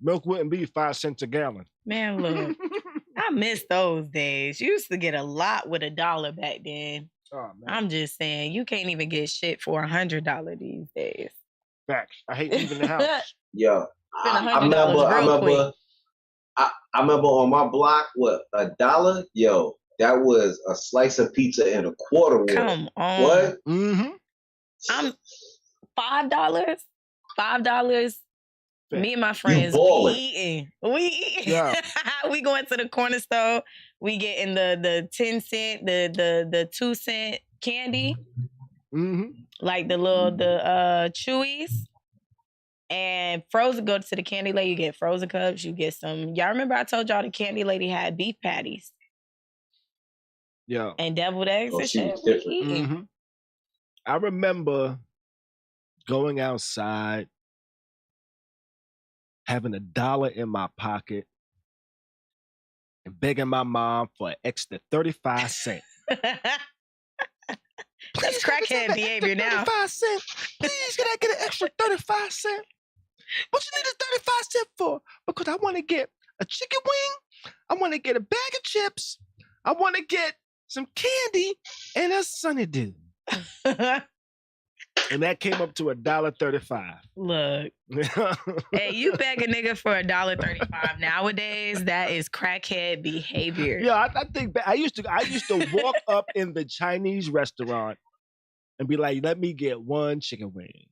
S2: milk wouldn't be 5 cents a gallon.
S3: Man, look, I miss those days. You used to get a lot with $1 back then.
S2: Oh, man.
S3: I'm just saying, you can't even get shit for $100 these days.
S2: Facts. I hate leaving the house.
S4: Yo, I remember on my block, $1? Yo, that was a slice of pizza and a quarter.
S3: Come on.
S4: What?
S3: I'm $5. $5. Me and my friends, we eating. Yeah. We going to the corner store. We getting the 10 cent, the 2 cent candy, like the chewies, and frozen. Go to the candy lady. You get frozen cups. You get some. Y'all remember I told y'all the candy lady had beef patties.
S2: Yeah.
S3: And deviled eggs and shit.
S2: I remember going outside, having $1 in my pocket, and begging my mom for an extra 35 cents.
S3: That's crackhead behavior now.
S2: 35 cents. Please, can I get an extra 35 cents? What you need a 35 cent for? Because I want to get a chicken wing. I want to get a bag of chips. I want to get some candy and a Sunny Dew. And that came up to $1.35.
S3: Look, hey, you beg a nigga for $1.35 nowadays? That is crackhead behavior.
S2: Yeah, I think I used to walk up in the Chinese restaurant and be like, "Let me get one chicken wing."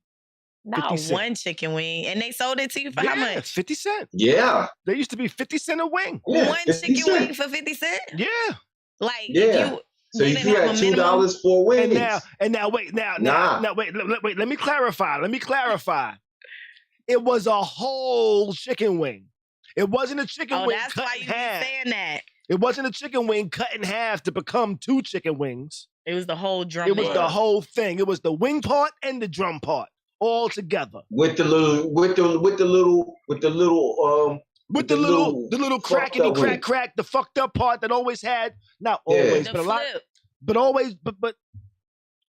S3: Not one chicken wing, and they sold it to you for how much?
S2: 50 cents.
S4: Yeah,
S2: they used to be 50 cents a wing.
S4: Yeah,
S3: one chicken wing for 50 cents.
S2: Yeah,
S3: like
S4: yeah. So you had $2 for wings.
S2: And now wait, let me clarify. It was a whole chicken wing. It wasn't a chicken wing cut in half. That's why you saying that. It wasn't a chicken wing cut in half to become 2 chicken wings.
S3: It was the whole drum.
S2: It was the whole thing. It was the wing part and the drum part all together.
S4: With the little
S2: crackety crack, the fucked up part that always had, not always, but a lot, but always, but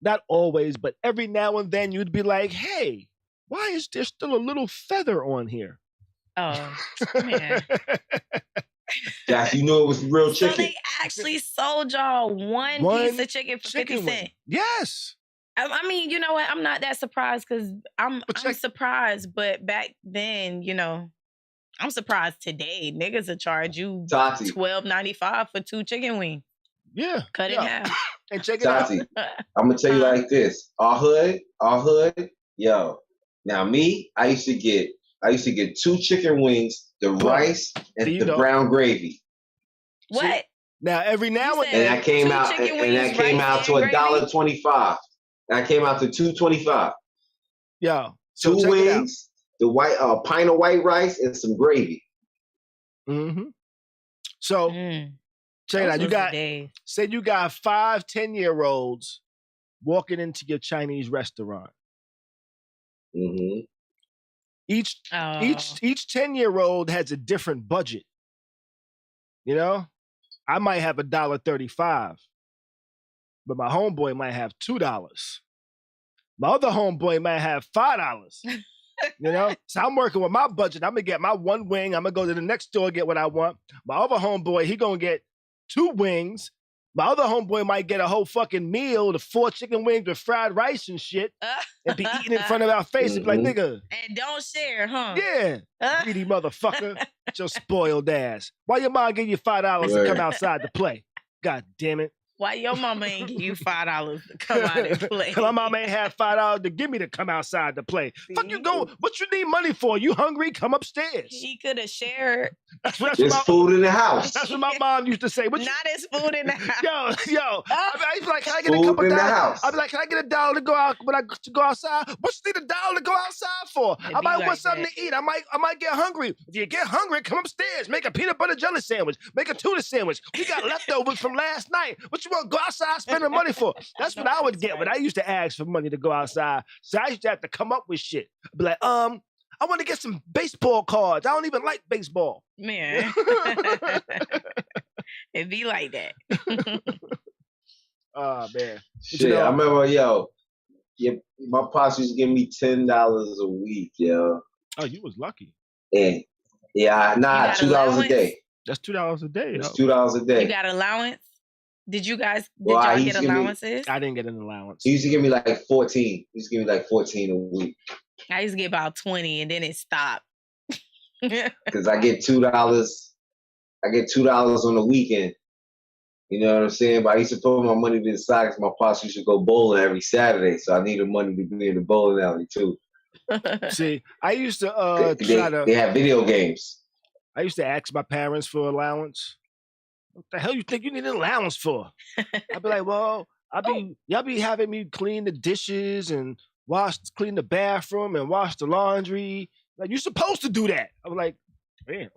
S2: not always, but every now and then you'd be like, hey, why is there still a little feather on here?
S3: Oh, man.
S4: Yes, you know it was real chicken.
S3: So they actually sold y'all one piece of chicken for 50 cents.
S2: Yes.
S3: I mean, you know what? I'm not that surprised because I'm surprised, but back then, you know, I'm surprised today. Niggas will charge you $12.95 for 2 chicken wings.
S2: Yeah.
S3: Cut in half.
S2: And check it
S4: Tati,
S2: out.
S4: I'm gonna tell you like this. Our hood, yo. Now me, I used to get 2 chicken wings, the rice and the brown gravy.
S3: What?
S2: See? Now every now and then,
S4: and that came out to $1.25. That came out to $2.25.
S2: Yo,
S4: 2 wings, the white pint of white rice, and some gravy.
S2: Mm-hmm. So, check it out. Say you got 5 10-year-olds walking into your Chinese restaurant.
S4: Mm-hmm.
S2: Each 10-year-old has a different budget. You know, I might have $1.35. But my homeboy might have $2. My other homeboy might have $5. You know? So I'm working with my budget. I'm going to get my 1 wing. I'm going to go to the next store, get what I want. My other homeboy, he going to get 2 wings. My other homeboy might get a whole fucking meal, the 4 chicken wings with fried rice and shit, and be eating in front of our face and be like, nigga.
S3: And don't share, huh?
S2: Yeah. Greedy motherfucker. Your spoiled ass. Why your mom give you $5 to come outside to play? God damn it.
S3: Why your mama ain't give you $5 to come out and play?
S2: My mama ain't have $5 to give me to come outside to play. See? Fuck you go. What you need money for? You hungry? Come upstairs.
S3: He could have shared.
S4: There's food in the house.
S2: That's what my mom used to say.
S3: Not as food in the house.
S2: Yo. I'd be like, can I get a couple dollars? I'd be like, can I get $1 to go out when I go outside? What you need $1 to go outside for? I might want something to eat. I might get hungry. If you get hungry, come upstairs. Make a peanut butter jelly sandwich. Make a tuna sandwich. We got leftovers from last night. What you want to go outside spending money for? That's what I would get when I used to ask for money to go outside. So I used to have to come up with shit. I'd be like, I want to get some baseball cards. I don't even like baseball.
S3: Man. It be like that.
S2: Oh, man.
S4: Shit, I remember, my pops used to give me $10 a week, yo.
S2: Oh, you was lucky.
S4: And $2 a day.
S2: That's $2 a day.
S4: It's $2 a day.
S3: You got allowance? Did y'all get allowances?
S2: I didn't get an allowance.
S4: He used to give me like 14. He used to give me like 14 a week.
S3: I used to get about 20 and then it stopped.
S4: Because I get $2. I get $2 on the weekend. You know what I'm saying? But I used to put my money to the side because my pops used to go bowling every Saturday. So I needed money to be in the bowling alley too.
S2: See, I used to
S4: they have video games.
S2: I used to ask my parents for allowance. What the hell you think you need an allowance for? I'd be like, well, y'all be having me clean the dishes and clean the bathroom and wash the laundry. Like, you're supposed to do that. I was like, damn.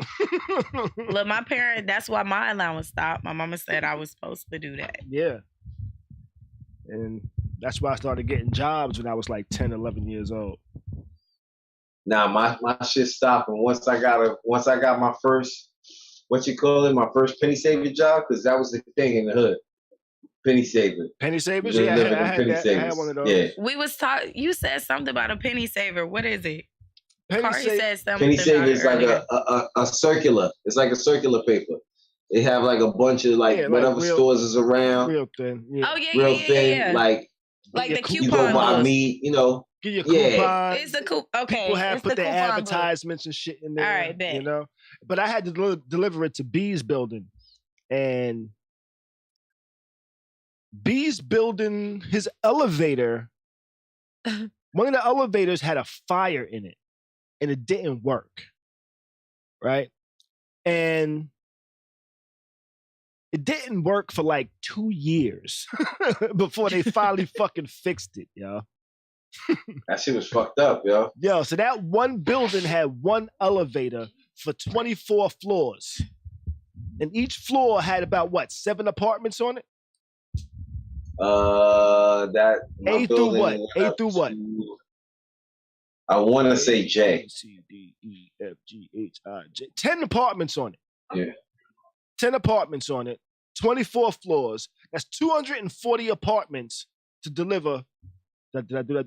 S3: Look, my parent, that's why my allowance stopped. My mama said I was supposed to do that.
S2: Yeah. And that's why I started getting jobs when I was like 10, 11 years old.
S4: Nah, my shit stopped. And once I got my first, my first penny saver job, because that was the thing in the hood. Penny saver.
S2: Penny savers? Yeah, I had one of those.
S4: Yeah.
S3: We was you said something about a penny saver. What is it? Khary said something.
S4: Penny Saver is like
S3: earlier.
S4: a circular. It's like a circular paper. They have like a bunch of whatever real, stores is around.
S2: Real thin. Yeah.
S3: Oh, yeah,
S4: real thin.
S3: Yeah.
S4: Like
S3: the coupon.
S4: You go buy meat,
S2: Get your coupon.
S3: It's the coupon. Okay.
S2: People have put their advertisements and shit in there.
S3: All right, bet.
S2: But I had to deliver it to Beez building. And Beez building, his elevator, one of the elevators had a fire in it. And it didn't work. Right? And it didn't work for like 2 years before they finally fucking fixed it, yo.
S4: That shit was fucked up, yo.
S2: Yo, so that one building had one elevator for 24 floors. And each floor had about 7 apartments on it?
S4: That
S2: A through what? A through what?
S4: I want to say J.
S2: C, D, E, F, G, H, I, J. 10 apartments on it.
S4: Yeah.
S2: 10 apartments on it. 24 floors. That's 240 apartments to deliver. Did I do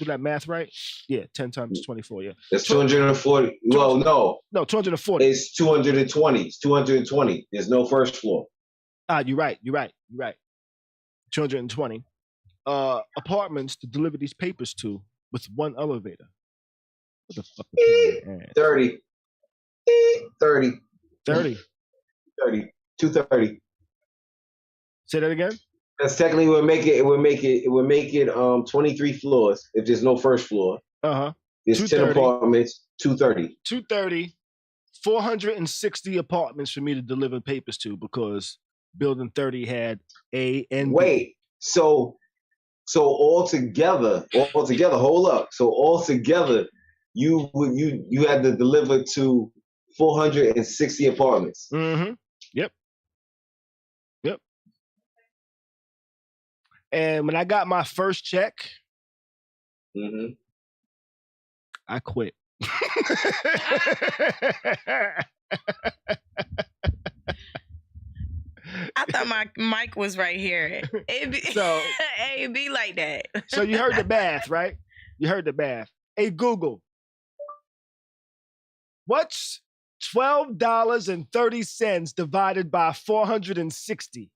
S2: that math right? Yeah, 10 times 24, yeah.
S4: That's 240. Well, no.
S2: No, 240.
S4: It's 220. It's 220. There's no first floor.
S2: You're right. 220 apartments to deliver these papers to with one elevator. What the fuck?
S4: 30. 30.
S2: 30.
S4: 30. 230.
S2: Say that again?
S4: Because technically it would make it 23 floors if there's no first floor. There's 10 apartments, 230. 230,
S2: 460 apartments for me to deliver papers to because building 30 had A and B.
S4: Wait, so altogether, hold up. So altogether, you had to deliver to 460 apartments.
S2: Mm-hmm. Yep. And when I got my first check, I quit.
S3: I thought my mic was right here. It'd be like that.
S2: So you heard the math, right? You heard the math. Hey, Google. What's $12.30 divided by 460?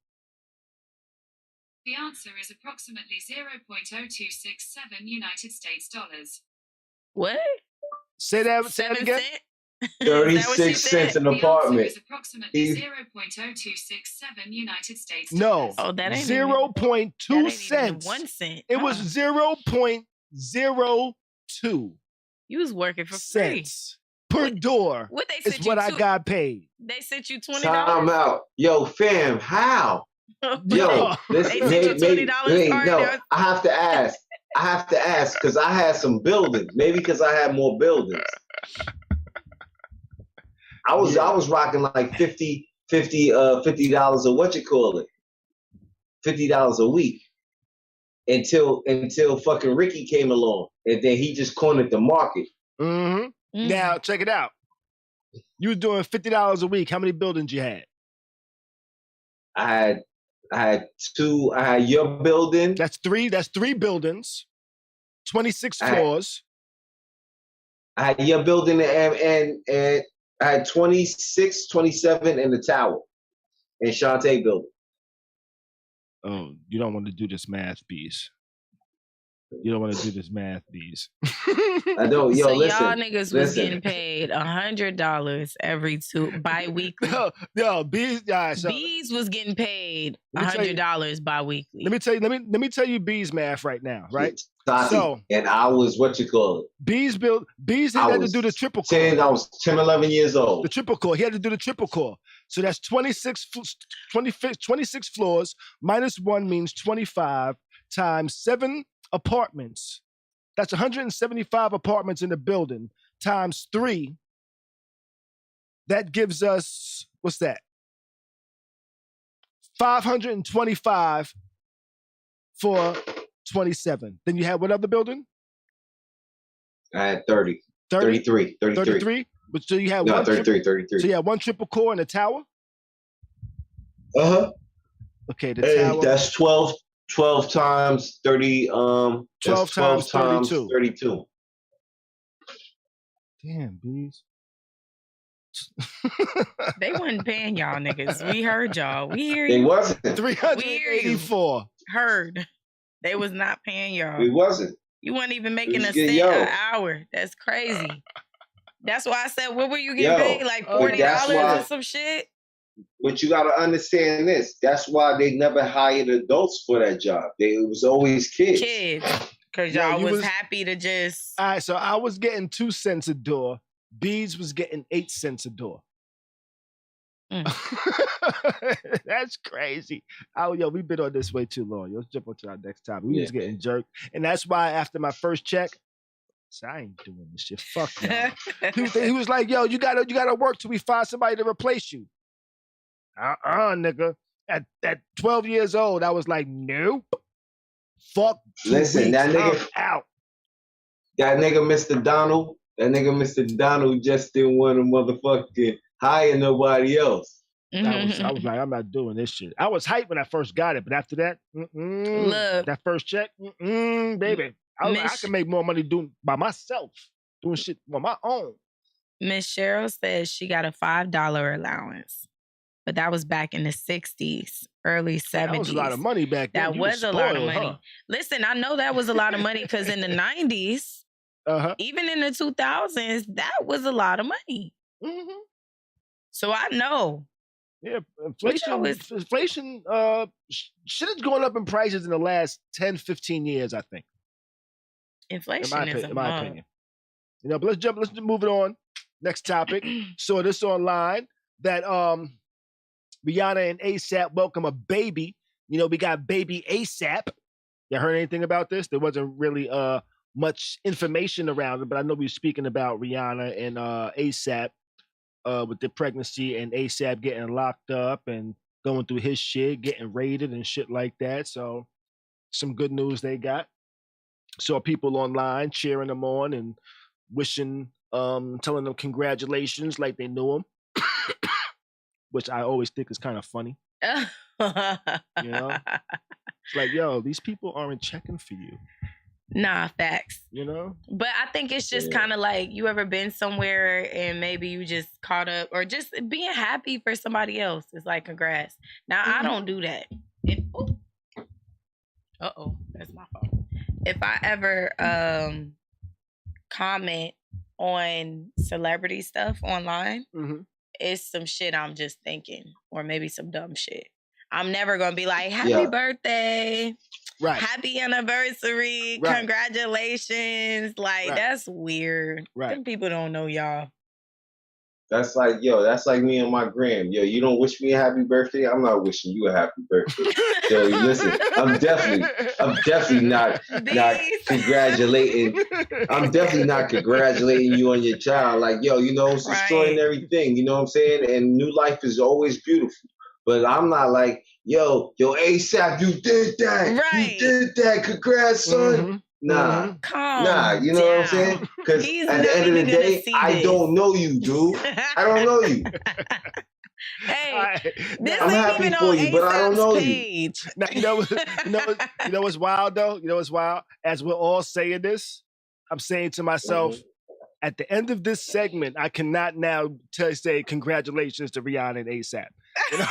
S5: The answer is approximately 0.0267 United States dollars.
S3: What?
S2: Say that again.
S4: 36 cents an apartment.
S5: The answer is approximately 0.0267 United States
S2: dollars.
S3: No. Oh, that ain't
S2: 0.2 cents.
S3: 1 cent.
S2: It was 0.02.
S3: You was working for
S2: cents per door.
S3: What they
S2: is what I got paid.
S3: They sent you $20.
S4: Time out. Yo, fam, how? Yo, listen, no, I have to ask because I had some buildings. Maybe because I had more buildings. I was rocking like $50 or what you call it, $50 a week until fucking Ricky came along and then he just cornered the market.
S2: Mm-hmm. Now check it out. You were doing $50 a week. How many buildings you had?
S4: I had 2. I had your building.
S2: That's 3. That's 3 buildings. 26 floors.
S4: I had your building and I had 26, 27 in the tower. And Shantae building.
S2: Oh, you don't want to do this math, Beez. You don't want to do this math, Beez.
S4: I don't. Yo,
S3: so
S4: listen.
S3: Y'all niggas was getting paid $100 every bi-weekly.
S2: Yo, Beez.
S3: Beez was getting paid $100 bi-weekly.
S2: Let me tell you Beez math right now, right?
S4: Tati, and I was what you call it.
S2: Beez had to do the triple core.
S4: I was 10, 11 years old.
S2: The triple core. He had to do the triple core. So that's 26 floors minus 1 means 25 times 7 apartments. That's 175 apartments in the building times 3. That gives us, what's that? 525 for 27. Then you had what other building?
S4: I had 30. 33.
S2: But so you had
S4: 33.
S2: So you had 1 triple core in the tower?
S4: Uh-huh.
S2: Okay, the tower.
S4: That's 12 times 30.
S2: 12 times 32. Damn, Beez.
S3: They wasn't paying y'all niggas. We heard y'all. We hear
S4: They
S3: you.
S4: wasn't.
S2: 384.
S3: Heard. They was not paying y'all.
S4: It wasn't.
S3: You weren't even making a
S4: getting
S3: cent an hour. That's crazy. That's why I said, what were you getting paid? Like $40 or some shit?
S4: But you got to understand this. That's why they never hired adults for that job. It was always kids.
S3: Because y'all was happy to just...
S2: All right, so I was getting 2 cents a door. Beez was getting 8 cents a door. That's crazy. We've been on this way too long. Let's jump on to our next topic. We was getting jerked. And that's why after my first check, I ain't doing this shit. Fuck y'all. He was like, yo, you gotta work till we find somebody to replace you. Nigga. At 12 years old, I was like, nope. Fuck.
S4: Listen, that nigga
S2: out.
S4: That nigga Mr. Donald just didn't want to motherfucking hire nobody else.
S2: I was like, I'm not doing this shit. I was hyped when I first got it, but after that, that first check, baby, I can make more money doing by myself, doing shit on my own.
S3: Miss Cheryl says she got a $5 allowance, but that was back in the 60s, early 70s. That was
S2: a lot of money back then.
S3: That was a lot of money. Huh? Listen, I know that was a lot of money because in the 90s, even in the 2000s, that was a lot of money. Mm-hmm. So I know.
S2: Yeah, inflation shit is going up in prices in the last 10, 15 years, I think.
S3: Inflation is
S2: in my opinion. You know, but let's move it on. Next topic. Saw this online that Rhianna and Asap welcome a baby. You know, we got baby Asap. You heard anything about this? There wasn't really much information around it, but I know we were speaking about Rhianna and Asap with the pregnancy and Asap getting locked up and going through his shit, getting raided and shit like that. So some good news they got. Saw people online cheering them on and wishing, telling them congratulations like they knew him, which I always think is kind of funny. You know? It's like, yo, these people aren't checking for you.
S3: Nah, facts.
S2: You know?
S3: But I think it's just kind of like, you ever been somewhere and maybe you just caught up or just being happy for somebody else. It's like, congrats. Now, I don't do that. That's my fault. If I ever comment on celebrity stuff online, it's some shit I'm just thinking or maybe some dumb shit. I'm never going to be like, happy birthday.
S2: Right.
S3: Happy anniversary. Right. Congratulations. Like, that's weird.
S2: Right.
S3: Them people don't know y'all.
S4: That's like me and my gram. Yo, you don't wish me a happy birthday? I'm not wishing you a happy birthday. Yo, listen, I'm definitely not congratulating. I'm definitely not congratulating you on your child. Like, yo, you know, it's destroying everything. You know what I'm saying? And new life is always beautiful. But I'm not like, yo, Asap, you did that. Right. You did that. Congrats, son. Nah. You know what I'm saying? Because at the end of the day, I don't know you, dude. I don't know you.
S3: Hey,
S4: I'm happy for you, but I don't know you.
S2: Now, you know what's wild though? You know what's wild? As we're all saying this, I'm saying to myself, at the end of this segment, I cannot now say congratulations to Rhianna and Asap. You know?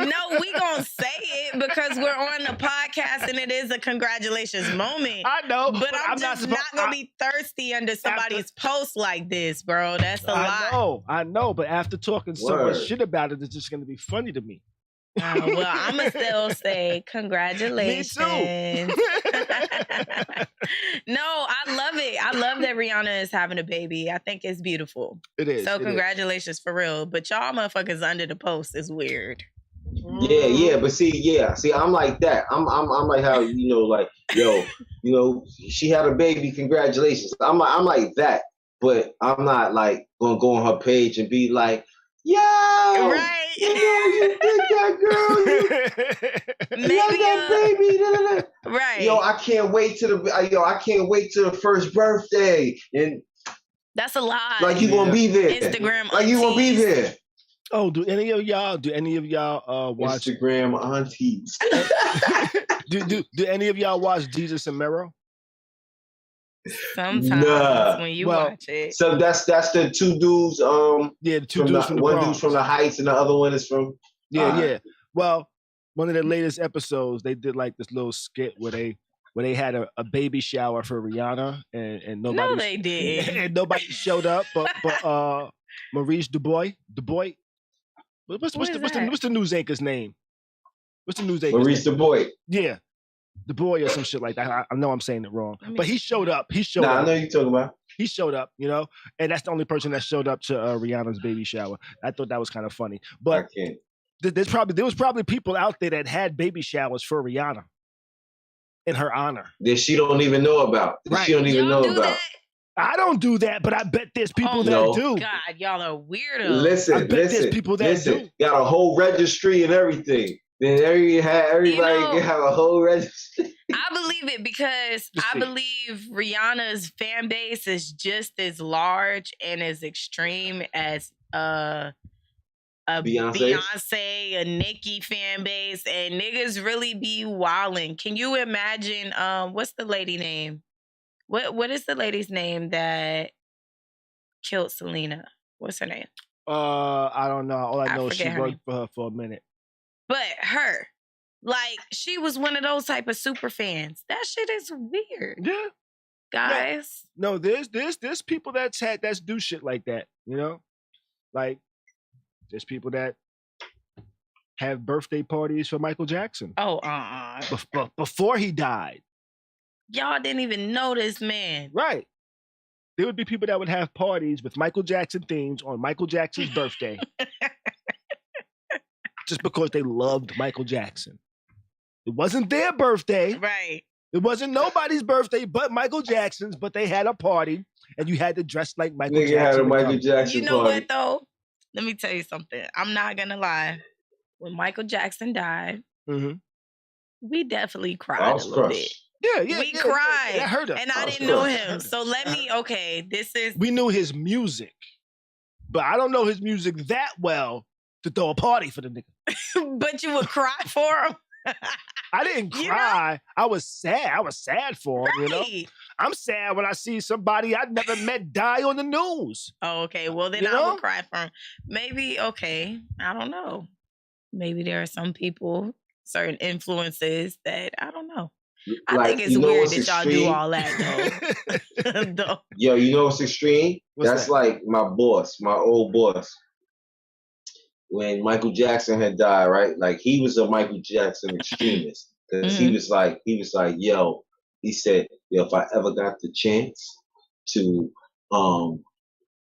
S3: No, we gonna say it because we're on the podcast and it is a congratulations moment.
S2: I know,
S3: but I'm just not gonna be thirsty under somebody's post like this, bro. That's a lot.
S2: I know, but after talking so much shit about it, it's just gonna be funny to me.
S3: Well, I'm gonna still say congratulations.
S2: Me too.
S3: No, I love it. I love that Rhianna is having a baby. I think it's beautiful.
S2: It is.
S3: So congratulations for real. But y'all motherfuckers under the post is weird.
S4: Yeah, but see, I'm like that. I'm like how, you know, like, yo, you know, she had a baby, congratulations. I'm like that, but I'm not like gonna go on her page and be like, yo,
S3: right.
S4: You know, you did that, girl. You love that baby.
S3: Right.
S4: Yo, I can't wait to the first birthday. And
S3: that's a lot.
S4: Like you gonna be there.
S3: Instagram
S4: like you gonna be there.
S2: Oh, do any of y'all watch
S4: Instagram aunties?
S2: do any of y'all watch Jesus and Mero?
S3: Sometimes when you watch it.
S4: So that's the two dudes.
S2: The two dudes from the
S4: one
S2: Bronx.
S4: dude's from the Heights and the other one is from.
S2: Yeah. Well, one of the latest episodes, they did like this little skit where they had a baby shower for Rhianna and nobody.
S3: No, they didn't.
S2: And nobody showed up, but Maurice Dubois. What's the news anchor's name? What's the news anchor's
S4: Maurice Dubois.
S2: Yeah. Dubois or some shit like that. I know I'm saying it wrong. But he showed up.
S4: I know what you're talking about.
S2: He showed up, and that's the only person that showed up to Rihanna's baby shower. I thought that was kind of funny. But there was probably people out there that had baby showers for Rihanna in her honor.
S4: That she don't even know about.
S2: Right.
S4: She don't even know about.
S3: That?
S2: I don't do that, but I bet there's people that do.
S3: God, y'all are weirdos.
S4: Listen,
S2: there's people that do.
S4: Got a whole registry and everything. Then everybody have a whole registry.
S3: I believe it because I believe Rihanna's fan base is just as large and as extreme as a Beyonce, a Nicki fan base, and niggas really be wildin'. Can you imagine? What's the lady name? What is the lady's name that killed Selena? What's her name?
S2: I don't know. All I know is she worked for her for a minute.
S3: But her, like, she was one of those type of super fans. That shit is weird.
S2: Yeah,
S3: guys.
S2: No, there's people that's do shit like that. Like there's people that have birthday parties for Michael Jackson.
S3: Oh,
S2: before he died.
S3: Y'all didn't even know this man.
S2: Right. There would be people that would have parties with Michael Jackson themes on Michael Jackson's birthday. Just because they loved Michael Jackson. It wasn't their birthday.
S3: Right.
S2: It wasn't nobody's birthday but Michael Jackson's, but they had a party and you had to dress like Michael Jackson.
S4: Had a Michael Jackson
S3: You know
S4: party.
S3: what, though? Let me tell you something. I'm not going to lie. When Michael Jackson died, we definitely cried a little bit.
S2: Yeah.
S3: We cried.
S2: I heard it.
S3: And I didn't know him. So
S2: We knew his music, but I don't know his music that well to throw a party for the nigga.
S3: But you would cry for him?
S2: I didn't cry. I was sad. I was sad for him,
S3: Right.
S2: I'm sad when I see somebody I never met die on the news.
S3: Oh, okay. Well, then I would cry for him. Maybe, okay. I don't know. Maybe there are some people, certain influences that, I don't know. I think it's weird that y'all do all that, though.
S4: Yo, you know what's extreme?
S2: That's
S4: like my old boss. When Michael Jackson had died, right? Like he was a Michael Jackson extremist. Because he was like, yo, he said, yo, if I ever got the chance to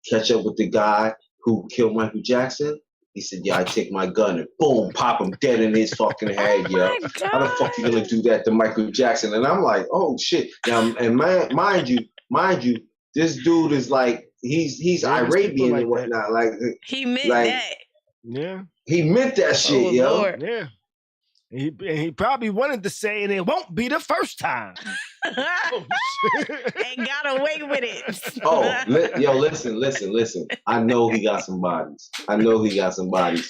S4: catch up with the guy who killed Michael Jackson, he said, yeah, I take my gun and boom, pop him dead in his fucking head, yo. How the fuck you gonna do that to Michael Jackson? And I'm like, oh shit. Now, and mind you, this dude is like, he's Arabian and whatnot. Like
S3: he meant that.
S2: Yeah.
S4: He meant that shit, yo.
S3: Lord.
S2: Yeah. And he probably wanted to say, and it won't be the first time.
S3: And got away with it.
S4: Yo, listen. I know he got some bodies.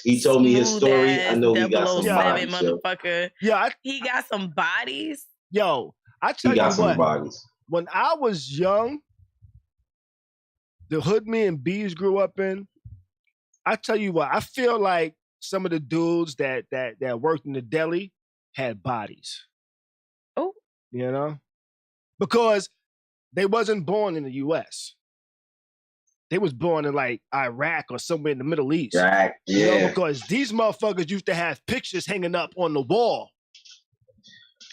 S4: He told me his story. I know he got some bodies.
S3: Motherfucker.
S2: Yeah,
S3: he got some bodies.
S2: Yo, I tell you what.
S4: Bodies.
S2: When I was young, the hood me and Beez grew up in, I tell you what, I feel like some of the dudes that worked in the deli had bodies.
S3: Oh.
S2: Because they wasn't born in the U.S. They was born in like Iraq or somewhere in the Middle East.
S4: Right, yeah.
S2: Because these motherfuckers used to have pictures hanging up on the wall.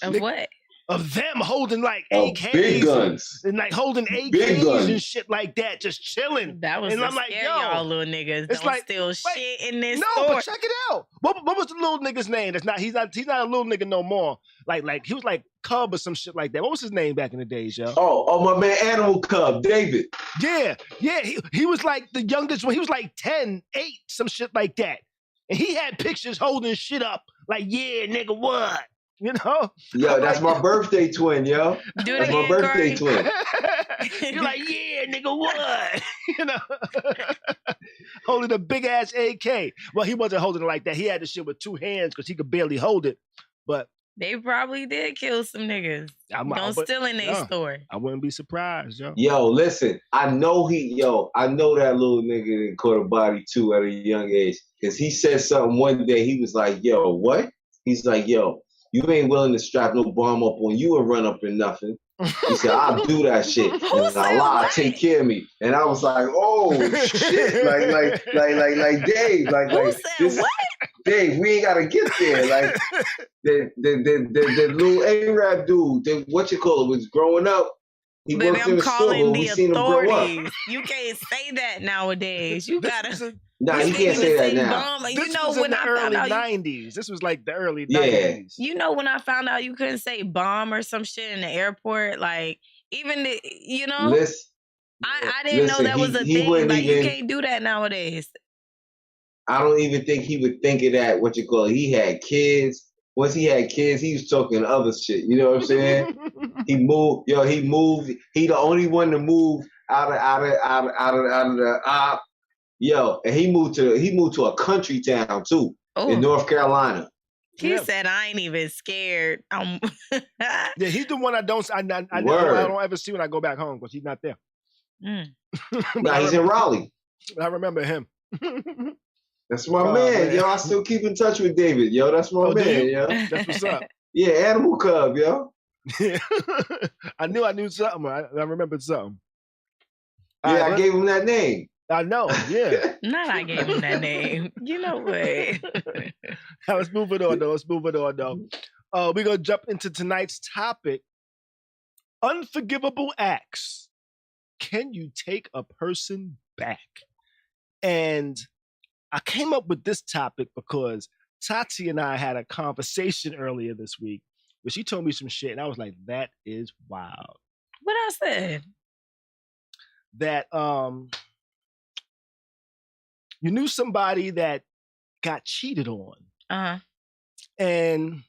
S3: Of what?
S2: Of them holding like AKs.
S4: Big guns.
S2: And like holding AKs and shit like that, just chilling.
S3: That was
S2: and I'm like, yo,
S3: y'all little niggas.
S2: It's
S3: don't
S2: like,
S3: steal shit in this
S2: No,
S3: store.
S2: but check it out. What was the little nigga's name? He's not a little nigga no more. Like he was like Cub or some shit like that. What was his name back in the days, yo?
S4: Oh, my man, Animal Cub, David.
S2: Yeah. He was like the youngest one. He was like 10, 8, some shit like that. And he had pictures holding shit up. Like, yeah, nigga, what? Yo,
S4: that's my birthday twin, yo. That's my birthday twin.
S2: You're like, yeah, nigga, what? Holding a big ass AK. Well, he wasn't holding it like that. He had the shit with two hands because he could barely hold it. But
S3: They probably did kill some niggas. Don't steal in their store.
S2: I wouldn't be surprised, yo.
S4: Yo, listen, I know that little nigga that caught a body too at a young age. Because he said something one day, he was like, yo, what? He's like, yo, you ain't willing to strap no bomb up on you and run up in nothing. He said, I'll do that shit. And Allah take care of me. And I was like, oh shit. Like Dave.
S3: Who said
S4: this,
S3: what?
S4: Dave, we ain't gotta get there. Like the little Arab dude, what you call it, was growing up. He worked in the store, but we seen him grow up.
S3: You can't say that nowadays. You gotta.
S4: Nah, you can't say that now.
S3: You know, when I found out,
S2: 90s. This was like the early 90s.
S3: You know, when I found out you couldn't say bomb or some shit in the airport, like even I didn't know that was a thing. Like you can't do that nowadays.
S4: I don't even think he would think of that. What you call it? He had kids. Once he had kids, he was talking other shit. You know what I'm saying? He moved. He the only one to move out of the. Yo, and he moved to a country town too in North Carolina.
S3: He said, "I ain't even scared."
S2: Yeah, he's the one I don't ever see when I go back home because he's not there.
S4: Nah, he's in Raleigh.
S2: I remember him.
S4: That's my man, yo. I still keep in touch with David, yo. That's my man, yo.
S2: That's what's up.
S4: Yeah, Animal Cub, yo.
S2: I knew something. I remembered something.
S4: Yeah, I gave him that name.
S2: I know, yeah.
S3: Not I gave him that name. You know what?
S2: Let's move it on, though. We're going to jump into tonight's topic. Unforgivable acts. Can you take a person back? And I came up with this topic because Tati and I had a conversation earlier this week where she told me some shit, and I was like, that is wild.
S3: What I said?
S2: That, you knew somebody that got cheated on.
S3: Uh-huh.
S2: And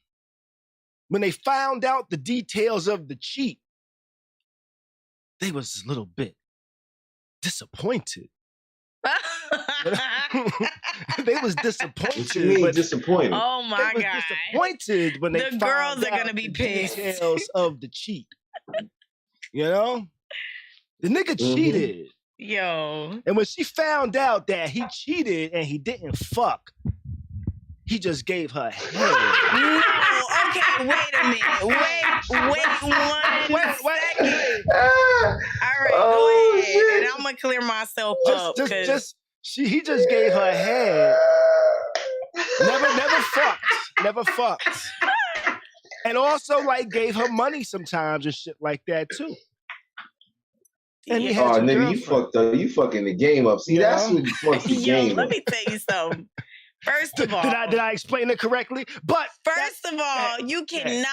S2: when they found out the details of the cheat, they was a little bit disappointed. They was disappointed.
S4: What you mean disappointed?
S3: Oh my God.
S2: Disappointed when they
S3: the
S2: found
S3: girls are
S2: out
S3: gonna be
S2: the
S3: pissed.
S2: details of the cheat. You know? The nigga cheated.
S3: Yo.
S2: And when she found out that he cheated and he didn't fuck, he just gave her head.
S3: No, okay, wait a minute. Wait 1 second. All right, go ahead. Shit. And I'm gonna clear myself up.
S2: He just gave her head. Never fucked. And also like gave her money sometimes and shit like that too. And
S4: nigga, you fucked up. You fucking the game up. See, that's what you fucked the game up.
S3: Let me tell you something. First of all,
S2: did I explain it correctly? But
S3: first of all, you cannot.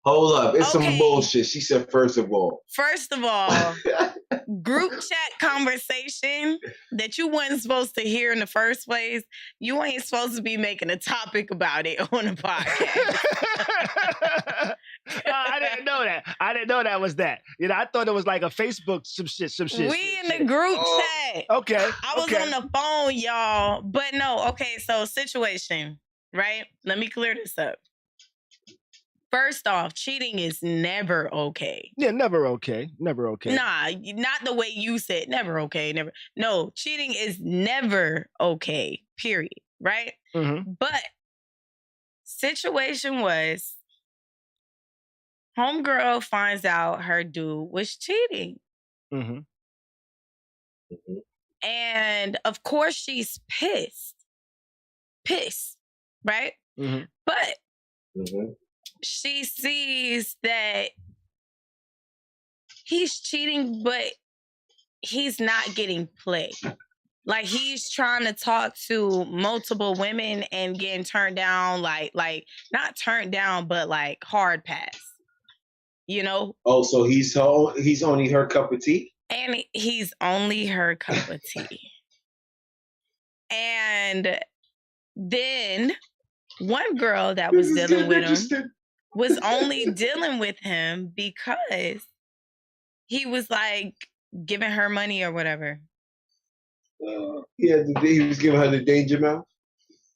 S4: Hold up, it's some bullshit. She said, first of all.
S3: First of all, group chat conversation that you wasn't supposed to hear in the first place. You ain't supposed to be making a topic about it on a podcast.
S2: I didn't know that. I didn't know that was that. You know, I thought it was like a Facebook some shit.
S3: We in the group chat.
S2: Okay.
S3: I was on the phone, y'all. But no, okay, so situation, right? Let me clear this up. First off, cheating is never okay.
S2: Yeah, never okay. Never okay.
S3: Nah, not the way you said. Never okay. Never. No, cheating is never okay. Period. Right?
S2: Mm-hmm.
S3: But situation was, homegirl finds out her dude was cheating.
S2: Mm-hmm.
S3: And of course she's pissed. Right?
S2: Mm-hmm.
S3: But she sees that he's cheating, but he's not getting play. Like he's trying to talk to multiple women and getting turned down, like not turned down, but like hard pass. You know?
S4: Oh, so he's only her cup of tea?
S3: And he's only her cup of tea. And then one girl that was dealing with him was only dealing with him because he was like giving her money or whatever.
S4: He was giving her the danger mouth.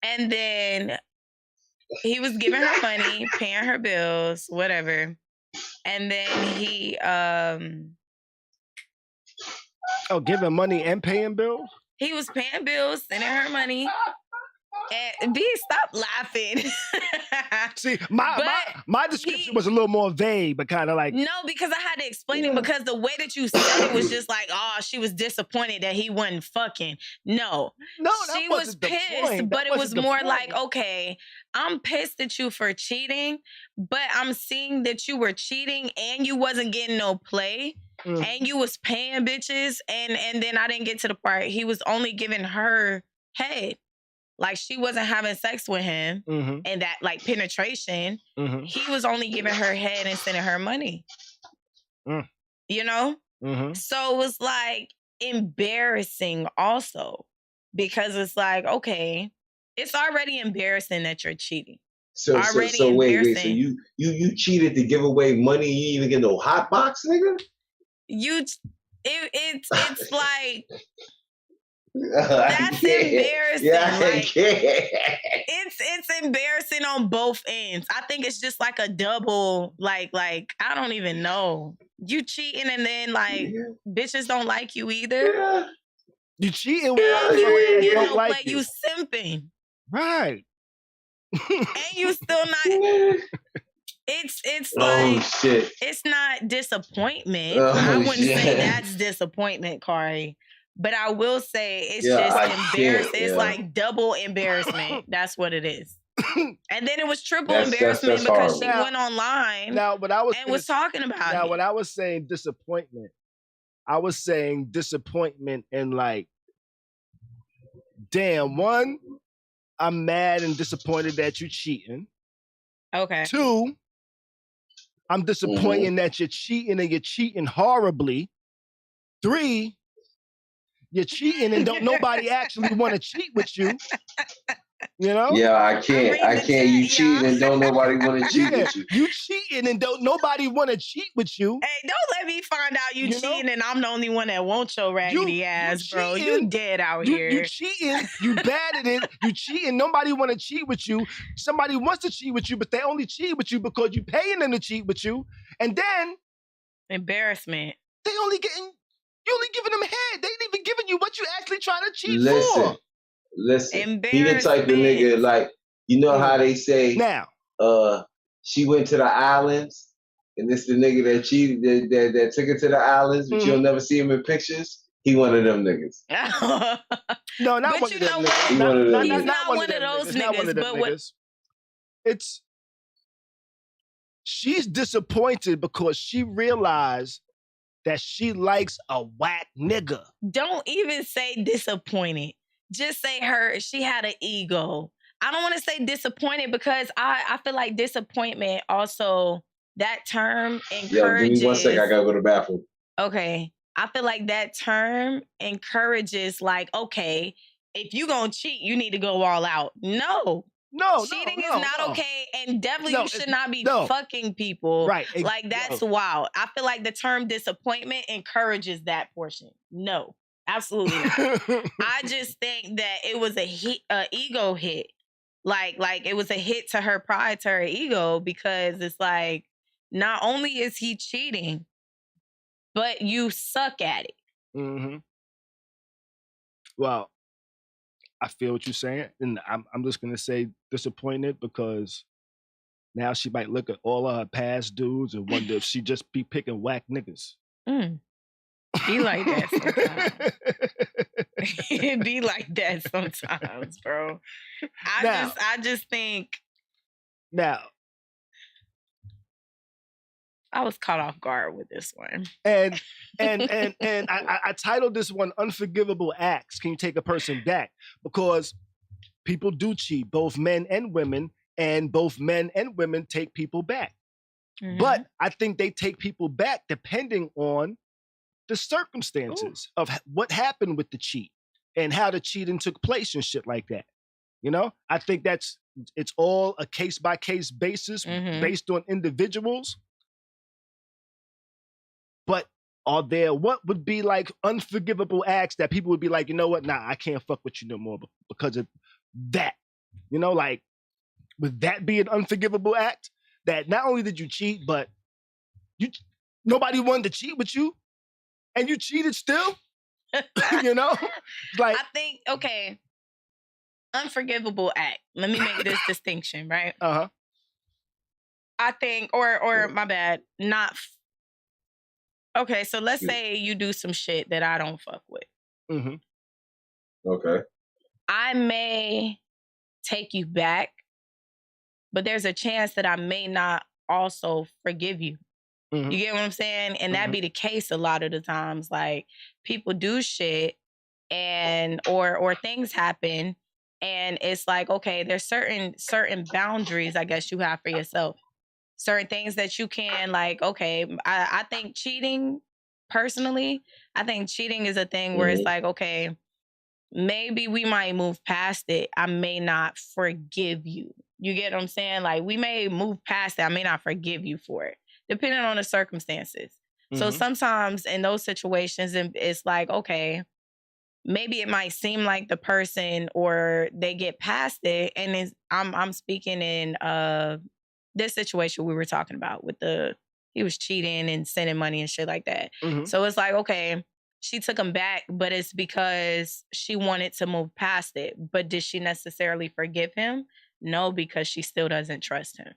S3: And then he was giving her money, paying her bills, whatever. And then he
S2: giving money and paying bills?
S3: He was paying bills, sending her money. And Beez, stop laughing.
S2: See, my description was a little more vague, but kind of like...
S3: No, because I had to explain it because the way that you said it was just like, oh, she was disappointed that he wasn't fucking. No, she was pissed, but it was more like, okay, I'm pissed at you for cheating, but I'm seeing that you were cheating and you wasn't getting no play. And you was paying bitches, and then I didn't get to the part. He was only giving her head. Like, she wasn't having sex with him, and that, like, penetration. He was only giving her head and sending her money. You know? So it was, like, embarrassing also. Because it's like, okay, it's already embarrassing that you're cheating.
S4: So wait. So you cheated to give away money, you even get no hot box, nigga?
S3: It's like... That's embarrassing.
S4: Yeah,
S3: like, it's embarrassing on both ends. I think it's just like a double, like I don't even know. You cheating and then like bitches don't like you either.
S2: You cheating
S3: with
S2: you don't like
S3: you simping.
S2: Right.
S3: And you still not. It's like
S4: shit.
S3: It's not disappointment. I wouldn't say that's disappointment, Khary. But I will say it's just embarrassing. It's like double embarrassment. That's what it is. And then it was triple embarrassment because she went online was talking about it.
S2: Now, when I was saying disappointment, I was saying disappointment in like, damn, one, I'm mad and disappointed that you're cheating.
S3: Okay.
S2: Two, I'm disappointed that you're cheating and you're cheating horribly. Three, you're cheating and don't nobody actually want to cheat with you. You know?
S4: Yeah, I can't. You cheating and don't nobody want to cheat with you.
S2: You cheating and don't nobody want to cheat with you.
S3: Hey, don't let me find out you cheating and I'm the only one that wants your raggedy ass, bro. You dead out here.
S2: You cheating. You bad at it. You cheating. Nobody want to cheat with you. Somebody wants to cheat with you, but they only cheat with you because you paying them to cheat with you. And then
S3: embarrassment.
S2: You only giving them head. They ain't even giving you what you actually trying to cheat for.
S4: Listen, he the type of nigga, like, you know how they say,
S2: now,
S4: she went to the islands, and this the nigga that cheated, that took her to the islands, but you'll never see him in pictures. He one of them niggas.
S2: No, not
S3: but
S2: one
S3: you
S2: of them
S3: know
S2: niggas.
S3: What? He's not one of those niggas.
S2: But what? It's she's disappointed because she realized that she likes a whack nigga.
S3: Don't even say disappointed. Just say she had an ego. I don't want to say disappointed because I feel like disappointment also, that term encourages...
S4: Yo, give me 1 second, I gotta go to the bathroom.
S3: Okay. I feel like that term encourages like, okay, if you gonna cheat, you need to go all out. No. Cheating is not okay, and definitely you should not be fucking people.
S2: Right.
S3: Like, that's wild. I feel like the term disappointment encourages that portion. No, absolutely not. I just think that it was a ego hit. Like it was a hit to her pride, to her ego, because it's like, not only is he cheating, but you suck at it.
S2: Mm-hmm. Well, I feel what you're saying, and I'm just gonna say disappointed because now she might look at all of her past dudes and wonder if she just be picking whack niggas.
S3: Be like that sometimes. It be like that sometimes, bro. I just think.
S2: Now,
S3: I was caught off guard with this one.
S2: And I titled this one Unforgivable Acts. Can you take a person back? Because people do cheat, both men and women, and both men and women take people back. Mm-hmm. But I think they take people back depending on the circumstances of what happened with the cheat and how the cheating took place and shit like that. You know, I think it's all a case-by-case basis based on individuals. But are there, what would be like unforgivable acts that people would be like, you know what, nah, I can't fuck with you no more because of that. You know, like, would that be an unforgivable act? That not only did you cheat, but nobody wanted to cheat with you, and you cheated still? You know? Like,
S3: I think, okay, unforgivable act. Let me make this distinction, right?
S2: Uh-huh.
S3: I think, or my bad, not... Okay, so let's say you do some shit that I don't fuck with.
S2: Mm-hmm.
S4: Okay.
S3: I may take you back, but there's a chance that I may not also forgive you. Mm-hmm. You get what I'm saying? And that be the case a lot of the times. Like, people do shit and or things happen, and it's like, okay, there's certain boundaries, I guess, you have for yourself. Certain things that you can, like, okay, I think cheating, personally, I think cheating is a thing where it's like, okay, maybe we might move past it. I may not forgive you. You get what I'm saying? Like, we may move past it. I may not forgive you for it, depending on the circumstances. Mm-hmm. So sometimes in those situations, it's like, okay, maybe it might seem like the person or they get past it. And I'm speaking in this situation we were talking about with he was cheating and sending money and shit like that. Mm-hmm. So it's like, okay, she took him back, but it's because she wanted to move past it. But did she necessarily forgive him? No, because she still doesn't trust him.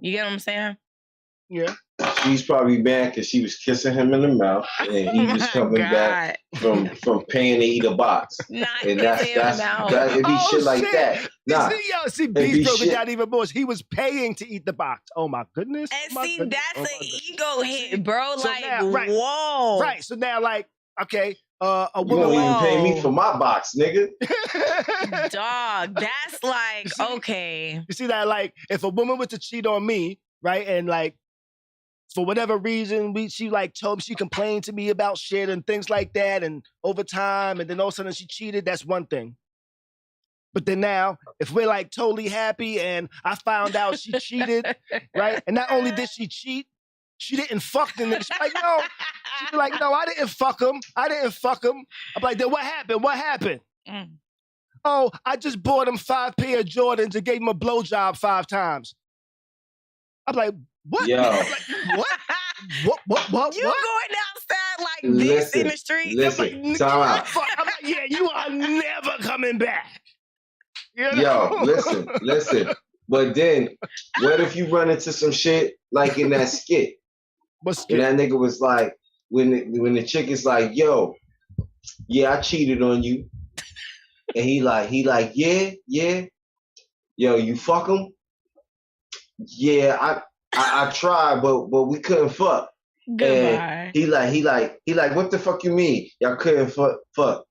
S3: You get what I'm saying?
S2: Yeah.
S4: She's probably mad because she was kissing him in the mouth and he was coming back from paying to eat a box.
S3: Not and that's
S4: it'd be shit like that. Nah.
S2: See, Beez broke it down even more. He was paying to eat the box. Oh my goodness.
S3: And that's an ego hit, bro. So like, now, whoa.
S2: Right. So now, like, okay, a woman.
S4: You won't even pay me for my box, nigga.
S3: Dog, that's like, okay.
S2: You see that, like, if a woman was to cheat on me, right, and like, for whatever reason, she like told me, she complained to me about shit and things like that, and over time, and then all of a sudden she cheated, that's one thing. But then now, if we're like totally happy and I found out she cheated, right, and not only did she cheat, she didn't fuck the nigga. She's like, no. She'd be like, no, I didn't fuck him. I'm like, then what happened? Mm. Oh, I just bought him 5 pair of Jordans and gave him a blowjob 5 times. I'm like, what?
S4: Yo.
S2: Like, what?
S3: You going outside like this in the street?
S4: Listen,
S2: I'm like, yeah, you are never coming back. You know?
S4: Yo, listen. But then, what if you run into some shit like in that skit?
S2: What skit?
S4: And that nigga was like, when the chick is like, yo, yeah, I cheated on you. And he like, yeah. Yo, you fuck him? Yeah, I tried, but we couldn't fuck.
S3: Goodbye.
S4: And he like, what the fuck you mean? Y'all couldn't fuck.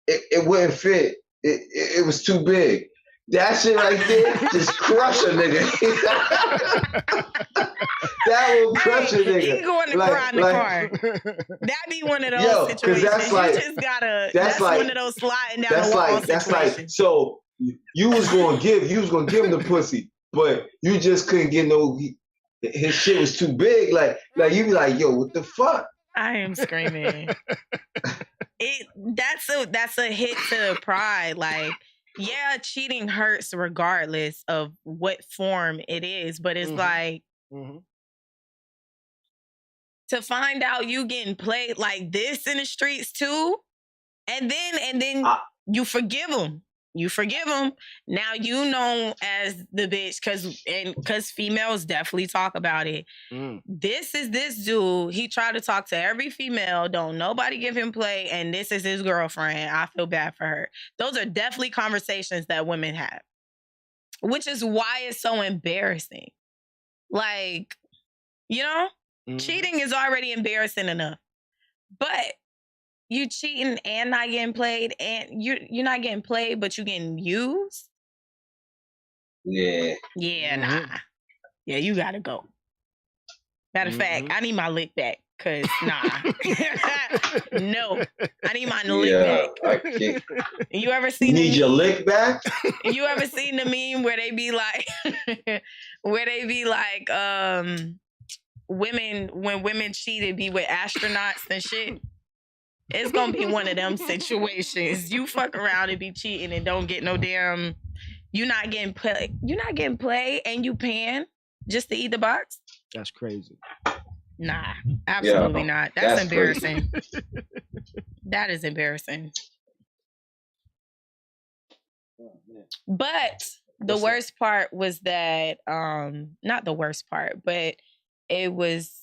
S4: It wouldn't fit. It was too big. That shit right there just crush a nigga. That will crush a nigga.
S3: He going to cry in the car. That be one of those situations.
S4: That's like,
S3: you just gotta. That's like, one of those sliding down the wall situations.
S4: That's like. So you was gonna give him the pussy, but you just couldn't get no. His shit was too big. Like you be like, yo, what the fuck?
S3: I am screaming. That's a hit to pride. Like, yeah, cheating hurts regardless of what form it is, but it's like to find out you getting played like this in the streets too, and then you forgive them. You forgive them. Now you know as the bitch, because females definitely talk about it. This is this dude. He tried to talk to every female. Don't nobody give him play. And this is his girlfriend. I feel bad for her. Those are definitely conversations that women have, which is why it's so embarrassing. Like, you know, cheating is already embarrassing enough, but you cheating and not getting played, and you're not getting played, but you getting used?
S4: Yeah.
S3: Yeah, nah. Yeah, you gotta go. Matter of fact, I need my lick back, cause nah. No. I need my lick back.
S4: I can't.
S3: You ever seen
S4: You need your lick back?
S3: You ever seen the meme where they be like women, when women cheat, it be with astronauts and shit? It's gonna be one of them situations. You fuck around and be cheating and don't get no damn You're not getting play and you paying just to eat the box?
S2: That's crazy.
S3: Nah, absolutely not. That's embarrassing. That is embarrassing. But the worst part was that, not the worst part, but it was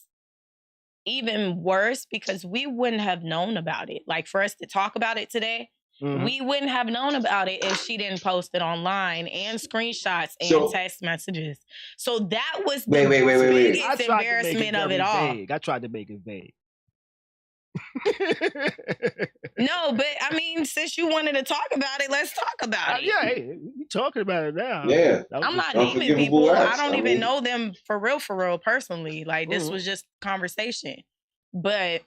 S3: even worse because we wouldn't have known about it. Like, for us to talk about it today, we wouldn't have known about it if she didn't post it online and screenshots and text messages. So that was the biggest embarrassment of it all.
S2: I tried to make it vague.
S1: No, but I mean, since you wanted to talk about it, let's talk about it.
S2: Yeah, hey, we talking about it now.
S4: Yeah.
S3: I'm not naming people. I don't even know them for real, personally. Like, this was just conversation. But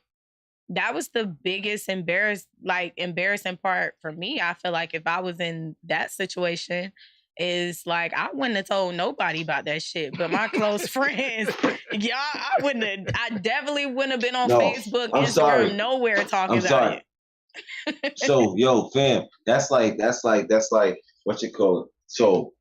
S3: that was the biggest embarrassing part for me. I feel like if I was in that situation, is like, I wouldn't have told nobody about that shit. But my close friends, I definitely wouldn't have been on Facebook, Instagram, nowhere talking about it.
S4: So, yo, fam, that's like what you call it. So,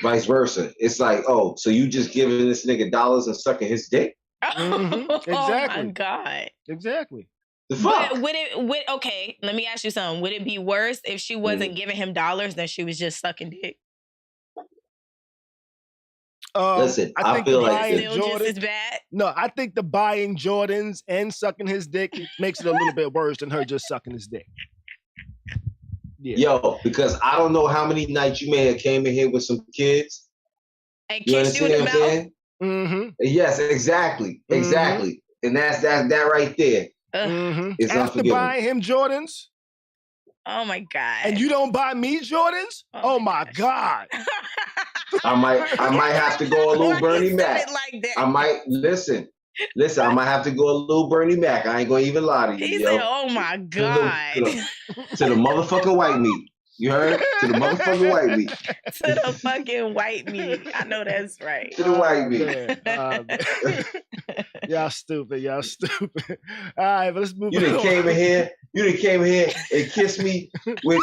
S4: vice versa. It's like, oh, so you just giving this nigga dollars and sucking his dick?
S2: Exactly.
S3: Oh my God.
S2: Exactly.
S4: The fuck?
S3: But okay, let me ask you something. Would it be worse if she wasn't giving him dollars than she was just sucking dick?
S4: Listen, I feel like
S3: still just as bad.
S2: No, I think the buying Jordans and sucking his dick makes it a little bit worse than her just sucking his dick. Yeah.
S4: Yo, because I don't know how many nights you may have came in here with some kids.
S3: And kissed you in the mouth?
S2: Mm-hmm.
S4: Yes, exactly. Exactly. And that's that right there. It's
S2: After buying him Jordans?
S3: Oh my God.
S2: And you don't buy me Jordans? Oh my God.
S4: I might have to go a little Bernie Mac.
S3: Like that.
S4: I might listen, I might have to go a little Bernie Mac. I ain't gonna even lie to you.
S3: He said, oh my God.
S4: To the motherfucking white meat. You heard? To the motherfucking white meat.
S3: To the fucking white meat. I know that's right.
S4: To the white meat.
S2: Y'all stupid. All right, but let's move on.
S4: You done came in here and kissed me with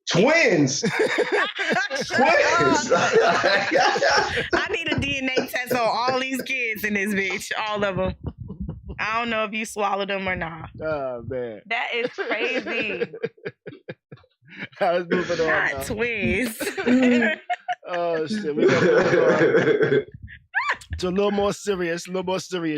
S4: twins. Twins.
S3: I need a DNA test on all these kids in this bitch. All of them. I don't know if you swallowed them or not.
S2: Oh, man.
S3: That is crazy.
S2: I was moving on.
S3: Not twins.
S2: Oh, shit. We gotta move on to a little more serious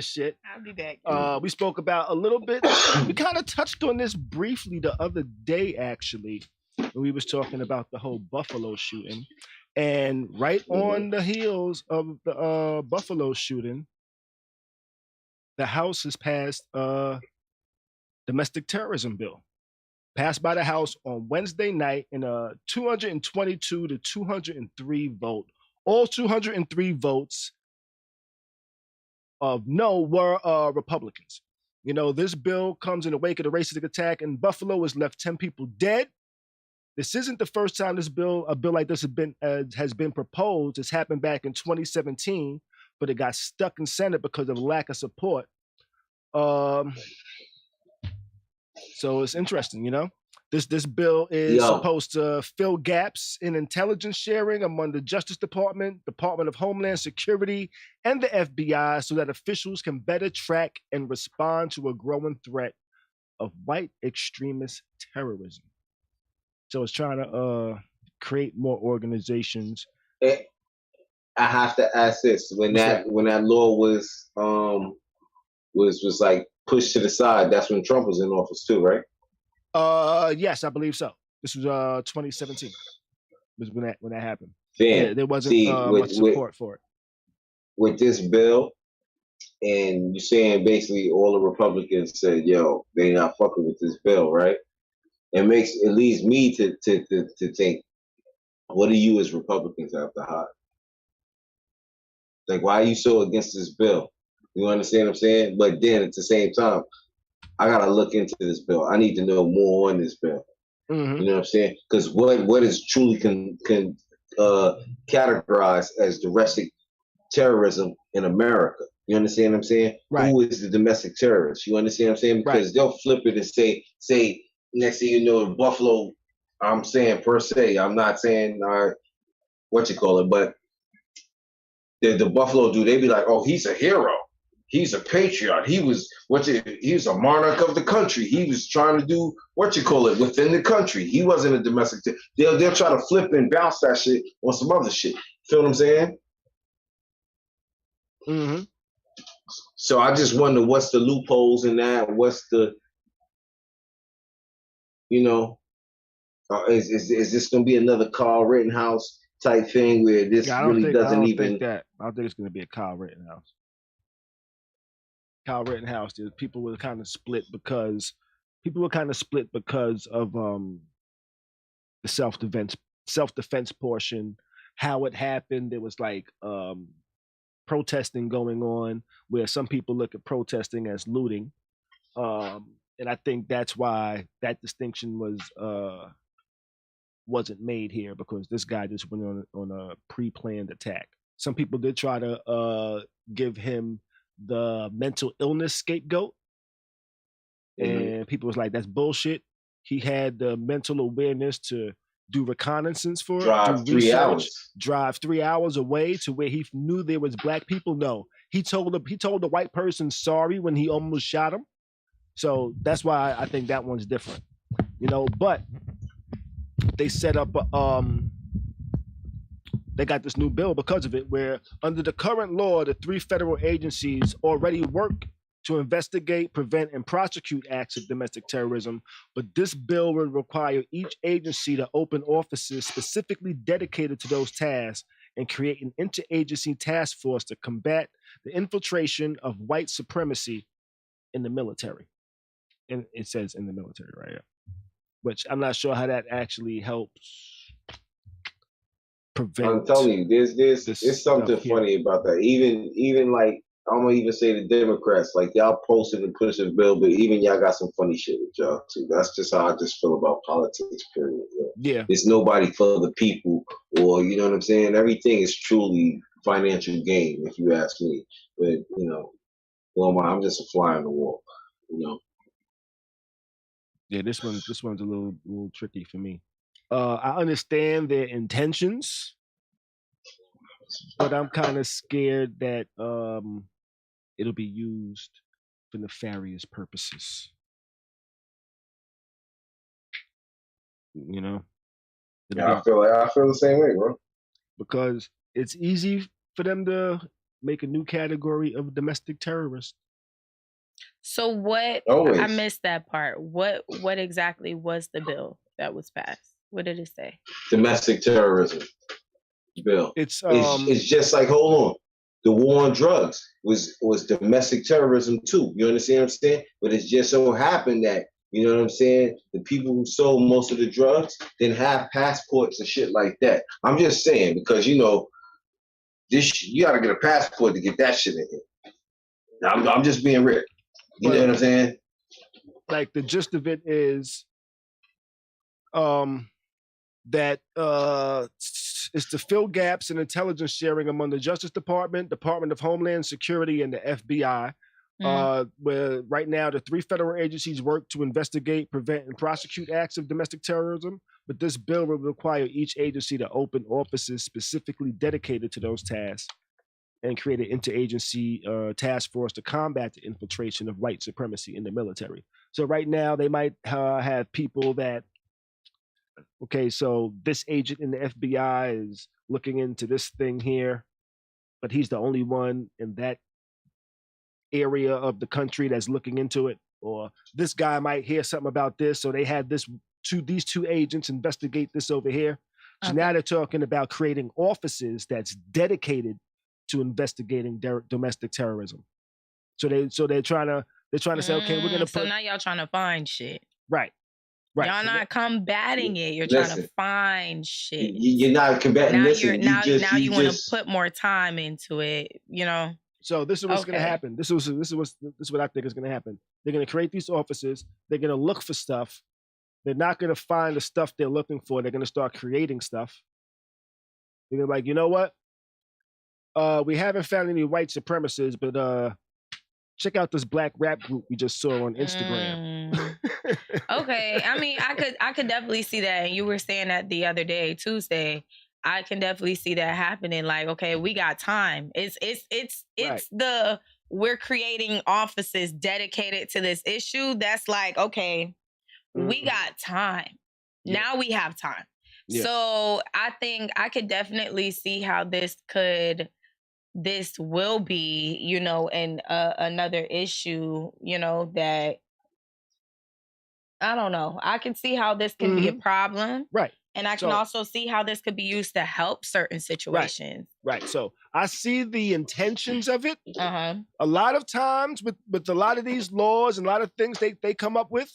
S2: shit.
S3: I'll be back.
S2: We spoke about a little bit. We kind of touched on this briefly the other day, actually, when we was talking about the whole Buffalo shooting. And right on the heels of the Buffalo shooting, the House has passed a domestic terrorism bill. Passed by the House on Wednesday night in a 222 to 203 vote. All 203 votes of no were Republicans. You know, this bill comes in the wake of the racist attack in Buffalo, has left 10 people dead. This isn't the first time a bill like this has been proposed. It's happened back in 2017, but it got stuck in Senate because of lack of support. So it's interesting, you know. This bill is supposed to fill gaps in intelligence sharing among the Justice Department, Department of Homeland Security, and the FBI so that officials can better track and respond to a growing threat of white extremist terrorism. So it's trying to create more organizations.
S4: I have to ask this: when that law was like pushed to the side, that's when Trump was in office too, right?
S2: Yes, I believe so. This was 2017. Was when that happened.
S4: Yeah,
S2: there wasn't much support for it.
S4: With this bill, and you're saying basically all the Republicans said, "Yo, they not fucking with this bill," right? It leads me to think, what do you as Republicans have to hide? Like, why are you so against this bill? You understand what I'm saying? But then at the same time, I gotta look into this bill. I need to know more on this bill. You know what I'm saying? Because what is truly categorized as domestic terrorism in America? You understand what I'm saying?
S2: Right.
S4: Who is the domestic terrorist? You understand what I'm saying? Because they'll flip it and say next thing you know, in Buffalo, I'm saying per se. I'm not saying what you call it, but the Buffalo dude, they be like, oh, he's a hero. He's a patriot. He was a monarch of the country. He was trying to do within the country. He wasn't a domestic. They'll try to flip and bounce that shit on some other shit. Feel what I'm saying?
S2: Mm-hmm.
S4: So I just wonder what's the loopholes in that. What's the, is this gonna be another Kyle Rittenhouse type thing where this
S2: I don't think it's gonna be a Kyle Rittenhouse. Kyle Rittenhouse, people were kind of split because of the self-defense portion, how it happened. There was like protesting going on where some people look at protesting as looting, and I think that's why that distinction wasn't made here, because this guy just went on a pre-planned attack. Some people did try to give him the mental illness scapegoat, and people was like, that's bullshit. He had the mental awareness to do reconnaissance for
S4: drive 3 hours,
S2: drive 3 hours away to where he knew there was black people. No, he told the white person sorry when he almost shot him. So that's why I think that one's different, but they set up they got this new bill because of it, where under the current law, the 3 federal agencies already work to investigate, prevent, and prosecute acts of domestic terrorism. But this bill would require each agency to open offices specifically dedicated to those tasks and create an interagency task force to combat the infiltration of white supremacy in the military. And it says in the military right here, which I'm not sure how that actually helps prevent.
S4: I'm telling you, there's something funny about that. Even like, I'm gonna even say the Democrats, like, y'all posted and pushed the bill, but even y'all got some funny shit with y'all too. That's just how I just feel about politics, period.
S2: Yeah.
S4: It's nobody for the people, or you know what I'm saying? Everything is truly financial gain, if you ask me. But I'm just a fly on the wall,
S2: Yeah, this one's a little tricky for me. I understand their intentions, but I'm kind of scared that it'll be used for nefarious purposes.
S4: Yeah, I feel the same way, bro.
S2: Because it's easy for them to make a new category of domestic terrorist.
S3: So what? Always. I missed that part. What exactly was the bill that was passed? What did it say?
S4: Domestic terrorism bill. It's just like, hold on, the war on drugs was domestic terrorism too. You understand what I'm saying? But it's just so happened that, you know what I'm saying, the people who sold most of the drugs didn't have passports and shit like that. I'm just saying, because you gotta get a passport to get that shit in here. I'm just being real. You know what I'm saying?
S2: Like, the gist of it is that it's to fill gaps in intelligence sharing among the Justice Department, Department of Homeland Security, and the FBI, where right now the 3 federal agencies work to investigate, prevent, and prosecute acts of domestic terrorism. But this bill will require each agency to open offices specifically dedicated to those tasks and create an interagency task force to combat the infiltration of white supremacy in the military. So right now they might have people that, okay, so this agent in the FBI is looking into this thing here, but he's the only one in that area of the country that's looking into it. Or this guy might hear something about this, so they had these 2 agents investigate this over here. So now they're talking about creating offices that's dedicated to investigating domestic terrorism. So they're trying to say, okay, we're gonna put.
S3: So now y'all trying to find shit.
S2: Right.
S3: Y'all not combating it. You're trying to find shit.
S4: You're not combating.
S3: Now you want to put more time into it.
S2: So this is what's going to happen. This is what I think is going to happen. They're going to create these offices. They're going to look for stuff. They're not going to find the stuff they're looking for. They're going to start creating stuff. They're going to be like, you know what? We haven't found any white supremacists, but check out this black rap group we just saw on Instagram.
S3: Okay, I mean, I could definitely see that. And you were saying that the other day, Tuesday. I can definitely see that happening. Like, okay, we got time. It's
S2: Right.
S3: the we're creating offices dedicated to this issue. That's like, okay, we got time.
S2: Yeah.
S3: Now we have time.
S2: Yeah.
S3: So I think I could definitely see how this will be, you know, and another issue, you know, that I don't know. I can see how this can be a problem.
S2: Right.
S3: And I can also see how this could be used to help certain situations.
S2: Right. So I see the intentions of it.
S3: Uh-huh.
S2: A lot of times with a lot of these laws and a lot of things they come up with,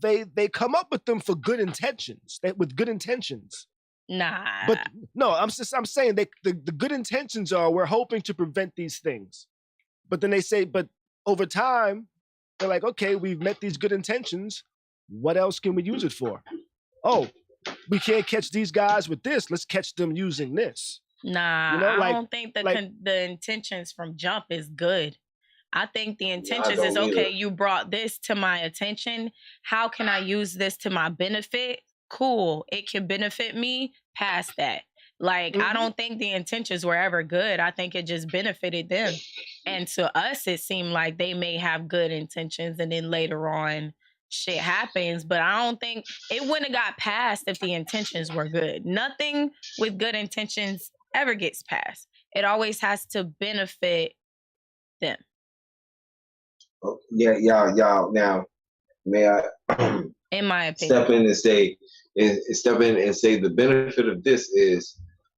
S2: they come up with them for good intentions. With good intentions.
S3: Nah.
S2: But no, I'm saying the good intentions are we're hoping to prevent these things. But then they say, but over time, they're like, okay, we've met these good intentions. What else can we use it for? Oh, we can't catch these guys with this. Let's catch them using this.
S3: Nah,
S2: you know,
S3: I don't think the intentions from jump is good. I think the intentions is, okay, you brought this to my attention. How can I use this to my benefit? Cool. It can benefit me past that. Like, I don't think the intentions were ever good. I think it just benefited them. And to us, it seemed like they may have good intentions and then later on, shit happens, but I don't think it wouldn't have got passed if the intentions were good. Nothing with good intentions ever gets passed. It always has to benefit them.
S4: Yeah. Now, may I,
S3: in my opinion,
S4: step in and say the benefit of this is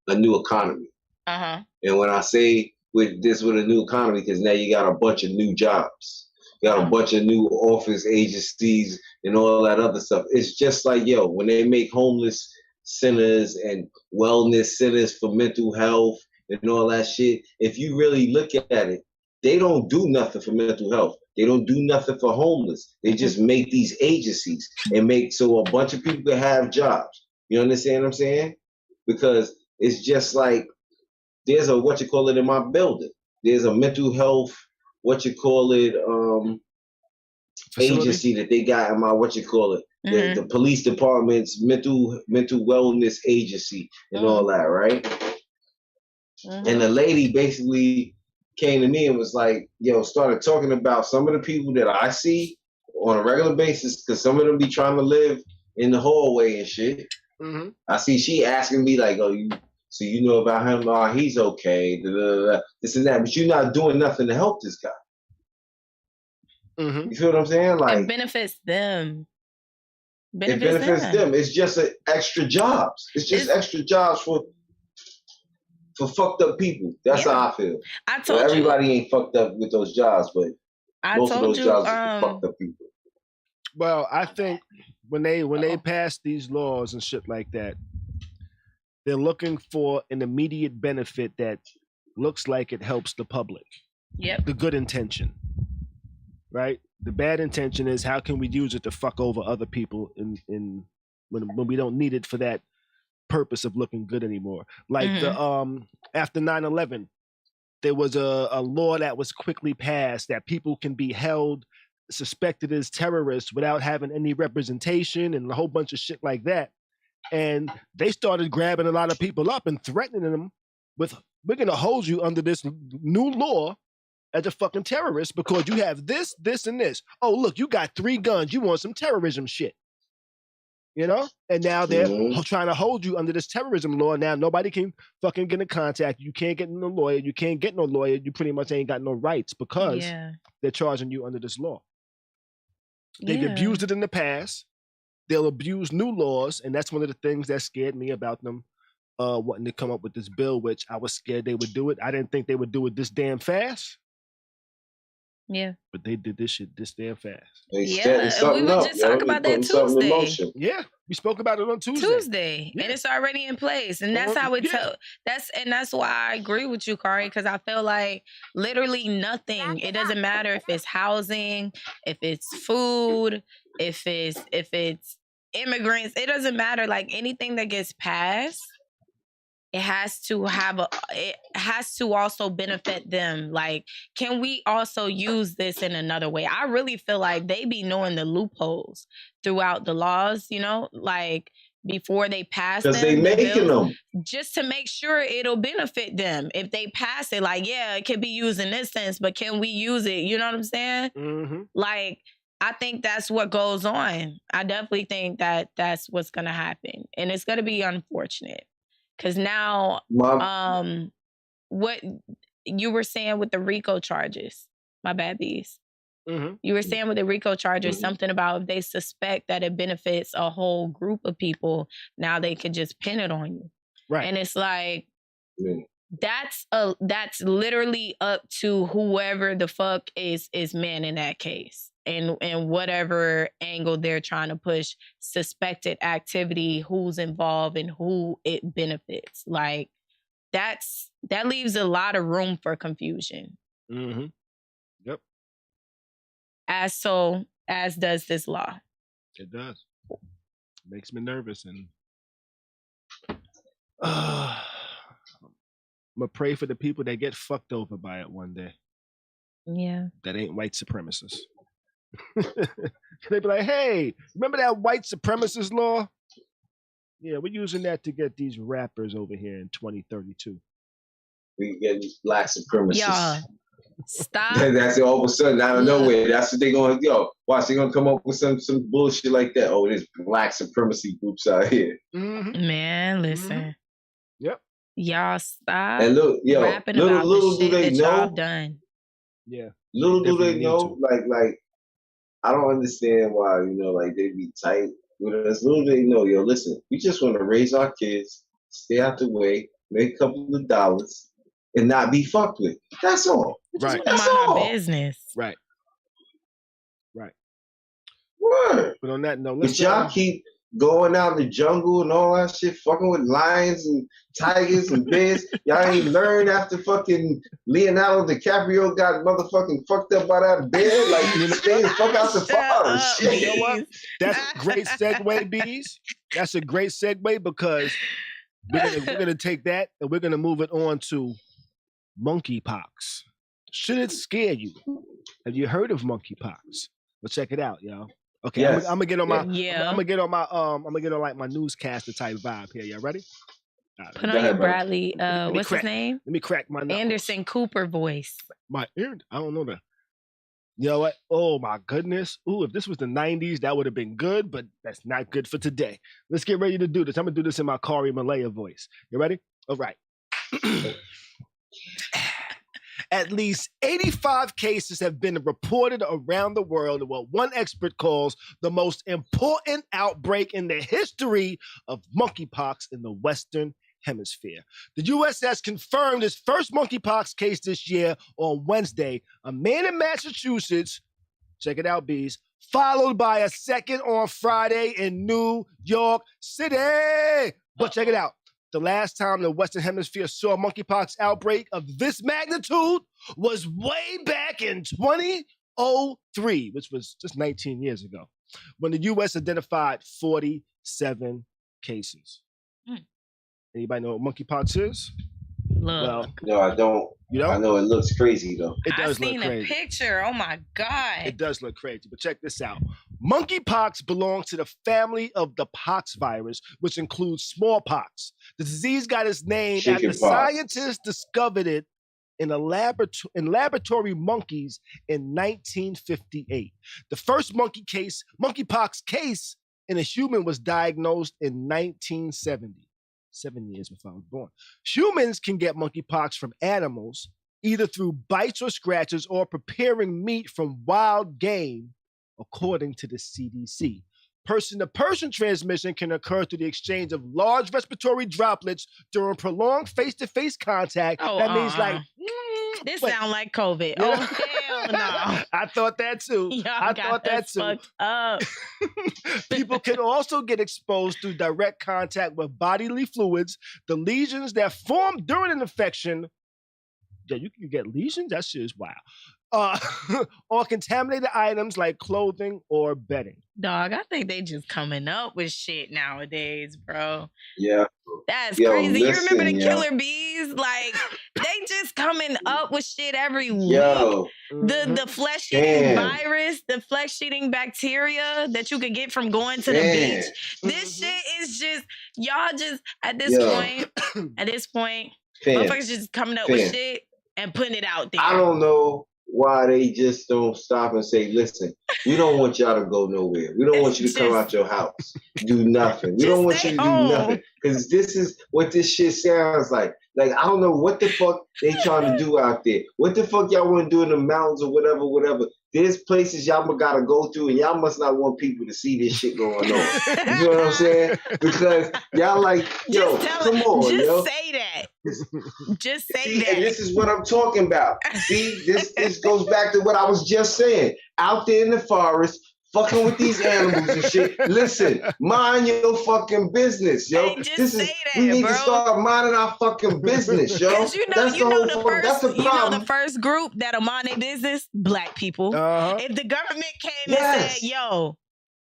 S4: a new economy.
S3: Uh-huh.
S4: And when I say with a new economy, because now you got a bunch of new jobs. You got a bunch of new office agencies and all that other stuff. It's just like, when they make homeless centers and wellness centers for mental health and all that shit, if you really look at it, they don't do nothing for mental health. They don't do nothing for homeless. They just make these agencies and make so a bunch of people can have jobs. You understand what I'm saying? Because it's just like, there's a in my building. There's a mental health agency that they got in my the police department's mental wellness agency and all that, right? And the lady basically came to me and was like, started talking about some of the people that I see on a regular basis, because some of them be trying to live in the hallway and shit. I see she asking me like, oh, so you know about him? Oh, he's okay. This and that, but you're not doing nothing to help this guy. You feel what I'm saying? Like,
S3: it benefits them.
S4: It benefits them. It's just extra jobs. It's just extra jobs for fucked up people. That's how I feel. Everybody ain't fucked up with those jobs, but most of those jobs are for fucked up people.
S2: Well, I think when they pass these laws and shit like that, they're looking for an immediate benefit that looks like it helps the public.
S3: Yep.
S2: The good intention, right? The bad intention is how can we use it to fuck over other people in when we don't need it for that purpose of looking good anymore. Like the after 9/11, there was a law that was quickly passed that people can be held suspected as terrorists without having any representation and a whole bunch of shit like that. And they started grabbing a lot of people up and threatening them with, we're going to hold you under this new law as a fucking terrorist because you have this, this, and this. Oh, look, you got 3 guns. You want some terrorism shit. You know? And now they're trying to hold you under this terrorism law. Now nobody can fucking get in contact. You can't get no lawyer. You can't get no lawyer. You pretty much ain't got no rights because they're charging you under this law. They've abused it in the past. They'll abuse new laws, and that's one of the things that scared me about them wanting to come up with this bill, which I was scared they would do it. I didn't think they would do it this damn fast.
S3: Yeah.
S2: But they did this shit this damn fast.
S3: We were just talking about that Tuesday.
S2: Yeah, we spoke about it on Tuesday.
S3: And it's already in place. And that's how it that's why I agree with you, Khary, because I feel like literally nothing. It doesn't matter if it's housing, if it's food, if it's immigrants. It doesn't matter. Like anything that gets passed it has to also benefit them. Like, can we also use this in another way? I really feel like they be knowing the loopholes throughout the laws, like before they pass them.
S4: Because they making them.
S3: Just to make sure it'll benefit them. If they pass it, like, yeah, it can be used in this sense, but can we use it? You know what I'm saying?
S2: Mm-hmm.
S3: Like, I think that's what goes on. I definitely think that that's what's going to happen. And it's going to be unfortunate. Because now, what you were saying with the RICO charges, my bad, Beez.
S2: Mm-hmm.
S3: You were saying with the RICO charges, something about if they suspect that it benefits a whole group of people, now they could just pin it on you.
S2: Right.
S3: And it's like, that's literally up to whoever the fuck is man in that case. And whatever angle they're trying to push, suspected activity, who's involved and who it benefits. Like, that leaves a lot of room for confusion.
S2: Mm-hmm. Yep.
S3: As does this law.
S2: It does. It makes me nervous, and I'm gonna pray for the people that get fucked over by it one day.
S3: Yeah.
S2: That ain't white supremacists. They be like, hey, remember that white supremacist law? Yeah, we're using that to get these rappers over here in 2032.
S4: We get these black supremacists.
S3: Yeah. Stop.
S4: That's it, all of a sudden, out of nowhere. That's what they're going to, watch, they're going to come up with some bullshit like that. Oh, there's black supremacy groups out here.
S2: Mm-hmm.
S3: Man, listen.
S2: Mm-hmm. Yep.
S3: Y'all stop.
S4: And look,
S3: rapping about the shit that y'all done.
S2: Yeah.
S4: Little do they know, like, I don't understand why, like, they be tight with us. Little do they know, listen, we just want to raise our kids, stay out the way, make a couple of dollars, and not be fucked with. That's all.
S2: Right.
S3: That's all. Our business.
S2: Right. Right.
S4: Word.
S2: But on that note,
S4: but y'all keep going out in the jungle and all that shit, fucking with lions and tigers and bears. Y'all ain't learned after fucking Leonardo DiCaprio got motherfucking fucked up by that bear. Like, stay the fuck out the forest. Shit.
S2: You know what? That's a great segue, Beez. That's a great segue because we're gonna take that and we're gonna move it on to monkeypox. Should it scare you? Have you heard of monkeypox? Well, check it out, y'all. Okay, yes. I'm gonna get on my I'm gonna get on like my newscaster type vibe here. Y'all ready? Right,
S3: put on your Bradley. What's his name?
S2: Let me crack my knuckles.
S3: Anderson Cooper voice.
S2: My ear. I don't know that. You know what? Oh my goodness. Ooh, if this was the 90s, that would have been good, but that's not good for today. Let's get ready to do this. I'm gonna do this in my Khary Malaya voice. You ready? All right. At least 85 cases have been reported around the world of what one expert calls the most important outbreak in the history of monkeypox in the Western Hemisphere. The U.S. has confirmed its first monkeypox case this year on Wednesday. A man in Massachusetts, check it out, Beez, followed by a second on Friday in New York City. But check it out. The last time the Western Hemisphere saw a monkeypox outbreak of this magnitude was way back in 2003, which was just 19 years ago, when the U.S. identified 47 cases. Anybody know what monkeypox is?
S3: Look.
S4: Well, no, I don't.
S2: You know?
S4: I know it looks crazy, though.
S2: It does look crazy.
S3: I've seen a picture. Oh, my God.
S2: It does look crazy, but check this out. Monkeypox belongs to the family of the pox virus, which includes smallpox. The disease got its name after scientists discovered it in laboratory monkeys in 1958. The first monkeypox case in a human was diagnosed in 1970. 7 years before I was born. Humans can get monkeypox from animals, either through bites or scratches or preparing meat from wild game, according to the CDC. Person-to-person transmission can occur through the exchange of large respiratory droplets during prolonged face-to-face contact. That means like...
S3: This sound like COVID. Oh, hell no.
S2: I thought that too. I thought that too.
S3: Fucked up.
S2: People can also get exposed through direct contact with bodily fluids. The lesions that form during an infection you can get lesions. That shit is wild. Or contaminated items like clothing or bedding.
S3: Dog, I think they just coming up with shit nowadays, bro.
S4: Yeah.
S3: That's crazy.
S4: Listen,
S3: you remember the killer bees? Like, they just coming up with shit every week. The flesh-eating virus, the flesh-eating bacteria that you could get from going to the beach. This shit is just, y'all just, at this point, motherfuckers just coming up with shit and putting it out there.
S4: I don't know why they just don't stop and say, listen, we don't want y'all to go nowhere. We don't want you to come out your house, do nothing. We don't want you to do nothing. Because this is what this shit sounds like. Like, I don't know what the fuck they trying to do out there. What the fuck y'all want to do in the mountains or whatever. There's places y'all gotta go through, and y'all must not want people to see this shit going on. You know what I'm saying? Because y'all like, yo, come on,
S3: just say that. Just say that.
S4: And this is what I'm talking about. See, this goes back to what I was just saying. Out there in the forest, fucking with these animals and shit. Listen, mind your fucking business, yo. We need to start minding our fucking business, yo.
S3: That's the first group that'll mind their business, Black people. If the government came and said, yo,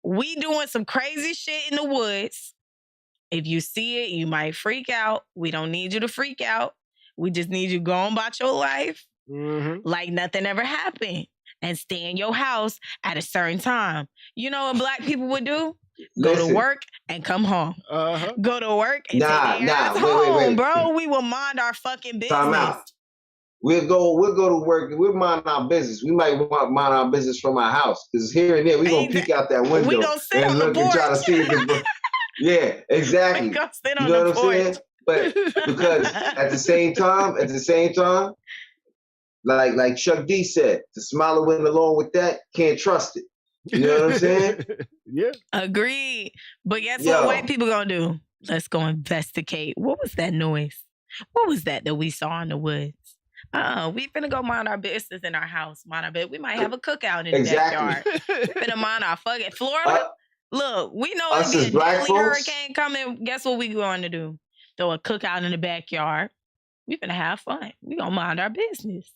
S3: we doing some crazy shit in the woods. If you see it, you might freak out. We don't need you to freak out. We just need you to go on about your life like nothing ever happened. And stay in your house at a certain time. You know what Black people would do? Go to work and come home. Go to work and take their ass home, bro. We will mind our fucking business.
S4: Time out. We'll go to work. We'll mind our business. We might mind our business from our house. Because here and there, we're going to peek out that window.
S3: We gonna sit
S4: and
S3: on
S4: look
S3: the
S4: and try to
S3: porch.
S4: see if it's... Yeah, exactly.
S3: We gonna sit on
S4: you know
S3: the
S4: what
S3: porch.
S4: I'm saying? But because at the same time, like Chuck D said, the smiler went along with that, can't trust it. You know what I'm saying?
S2: Yeah.
S3: Agreed. But guess what white people gonna do? Let's go investigate. What was that noise? What was that we saw in the woods? We finna go mind our business in our house. Mind our business. We might have a cookout in the backyard. We finna mind our fucking Florida. Look, we know it's a deadly hurricane coming. Guess what we going to do? Throw a cookout in the backyard. We finna have fun. We gonna mind our business.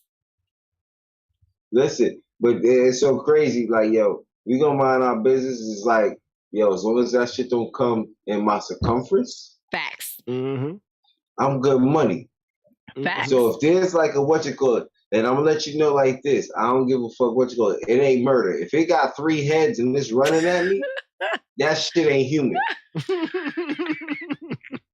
S4: Listen, but it's so crazy. Like, yo, we gonna mind our business. It's like, yo, as long as that shit don't come in my circumference.
S3: Facts.
S4: I'm good money.
S3: Facts.
S4: So if there's like a whatchamacallit, then I'm gonna let you know like this. I don't give a fuck whatchamacallit. It ain't murder. If it got 3 heads and it's running at me, that shit ain't human.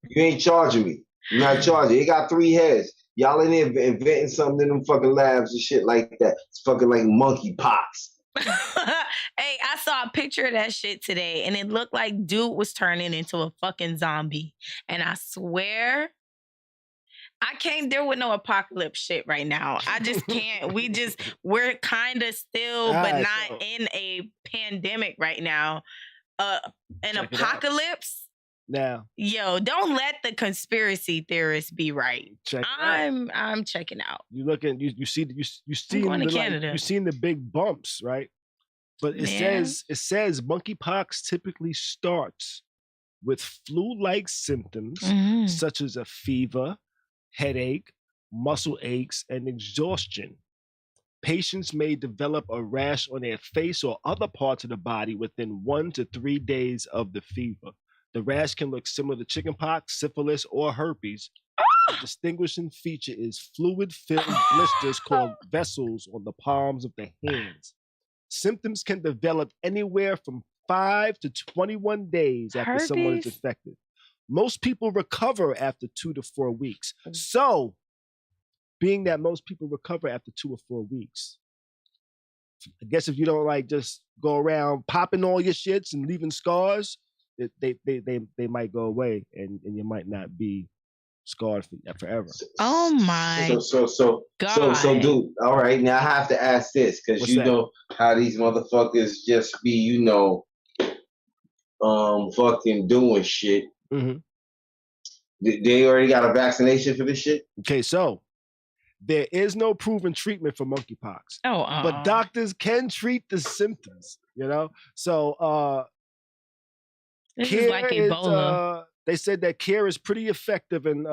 S4: You ain't charging me. You're not charging. It got 3 heads. Y'all in there inventing something in them fucking labs and shit like that. It's fucking like monkey pox.
S3: Hey, I saw a picture of that shit today, and it looked like dude was turning into a fucking zombie. And I swear, I can't deal with no apocalypse shit right now. I just can't. We're kind of still, but not in a pandemic right now. An apocalypse.
S2: Now,
S3: yo, don't let the conspiracy theorists be right. I'm checking out.
S2: You looking, you see
S3: going to Canada.
S2: Like, you seen the big bumps, right? But it says monkeypox typically starts with flu-like symptoms such as a fever, headache, muscle aches, and exhaustion. Patients may develop a rash on their face or other parts of the body within 1 to 3 days of the fever. The rash can look similar to chickenpox, syphilis, or herpes. The distinguishing feature is fluid-filled blisters called vessels on the palms of the hands. Symptoms can develop anywhere from 5 to 21 days after someone is infected. Most people recover after 2 to 4 weeks. So, being that most people recover after 2 or 4 weeks, I guess if you don't like just go around popping all your shits and leaving scars, they might go away and you might not be scarred forever.
S3: Oh my God.
S4: So dude, all right, now I have to ask this, because you know how these motherfuckers just be, you know, fucking doing shit. They already got a vaccination for this shit?
S2: Okay, so there is no proven treatment for monkeypox. But doctors can treat the symptoms, you know? So
S3: this is like Ebola.
S2: They said that care is pretty effective in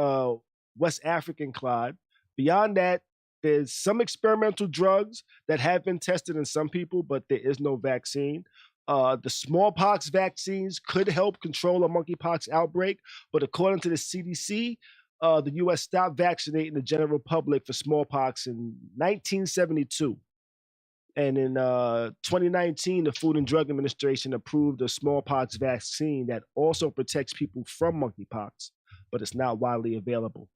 S2: West African Clyde. Beyond that, there's some experimental drugs that have been tested in some people, but there is no vaccine. The smallpox vaccines could help control a monkeypox outbreak, but according to the CDC, the U.S. stopped vaccinating the general public for smallpox in 1972. And in 2019, the Food and Drug Administration approved a smallpox vaccine that also protects people from monkeypox, but it's not widely available.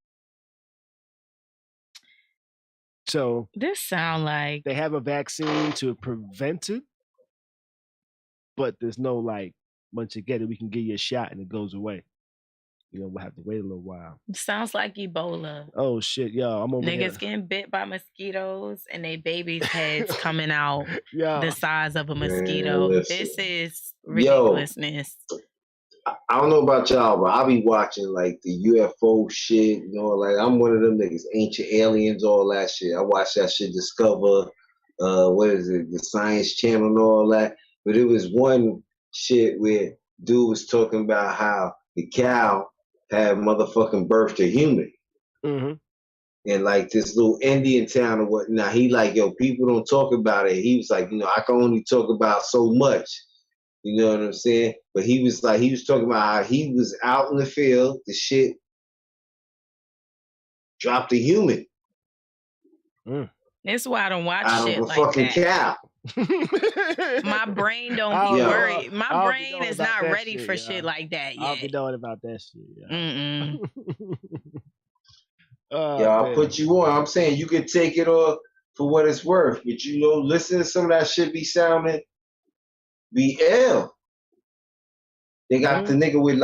S2: So
S3: this sound like
S2: they have a vaccine to prevent it, but there's no like, once you get it, we can give you a shot and it goes away. We'll have to wait a little while.
S3: Sounds like Ebola.
S2: Oh shit, yo, I'm over here.
S3: Niggas getting bit by mosquitoes and they babies' heads coming out the size of a mosquito.
S4: Man,
S3: this is ridiculousness.
S4: I don't know about y'all, but I be watching like the UFO shit, like I'm one of them niggas, ancient aliens, all that shit. I watch that shit, Discover, the Science Channel and all that. But it was one shit where dude was talking about how the cow had motherfucking birthed a human.
S2: Mm-hmm.
S4: And like this little Indian town or whatnot, he like, yo, people don't talk about it. He was like, I can only talk about so much. You know what I'm saying? But he was talking about how he was out in the field, the shit dropped a human.
S3: That's why I don't watch
S4: out
S3: shit
S4: of a
S3: like
S4: fucking
S3: that.
S4: Cow.
S3: My brain don't be worried. My brain is not ready for shit like that yet.
S2: I'll be knowing about that shit.
S4: I'll put you on. I'm saying you can take it all for what it's worth, but listen to some of that shit be ill. They got the nigga with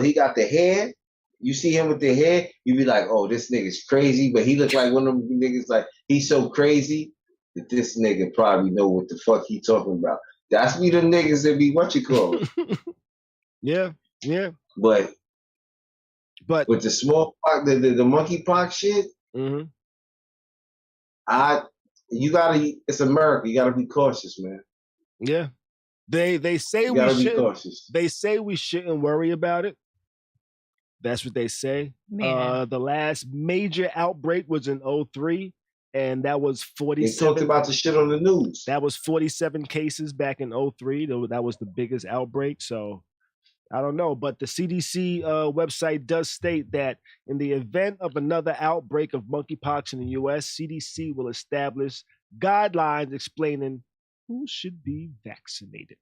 S4: he got the hair. You see him with the hair, you be like, oh, this nigga's crazy, but he look like one of them niggas like he's so crazy that this nigga probably know what the fuck he talking about. That's be the niggas that be
S2: Yeah.
S4: But with the smallpox, the monkeypox shit, it's America. You gotta be cautious, man.
S2: Yeah. They say we shouldn't worry about it. That's what they say. The last major outbreak was in 2003, and that was 47.
S4: They talked about the shit on the news.
S2: That was 47 cases back in 2003. That was the biggest outbreak. So I don't know, but the CDC website does state that in the event of another outbreak of monkeypox in the U.S., CDC will establish guidelines explaining who should be vaccinated.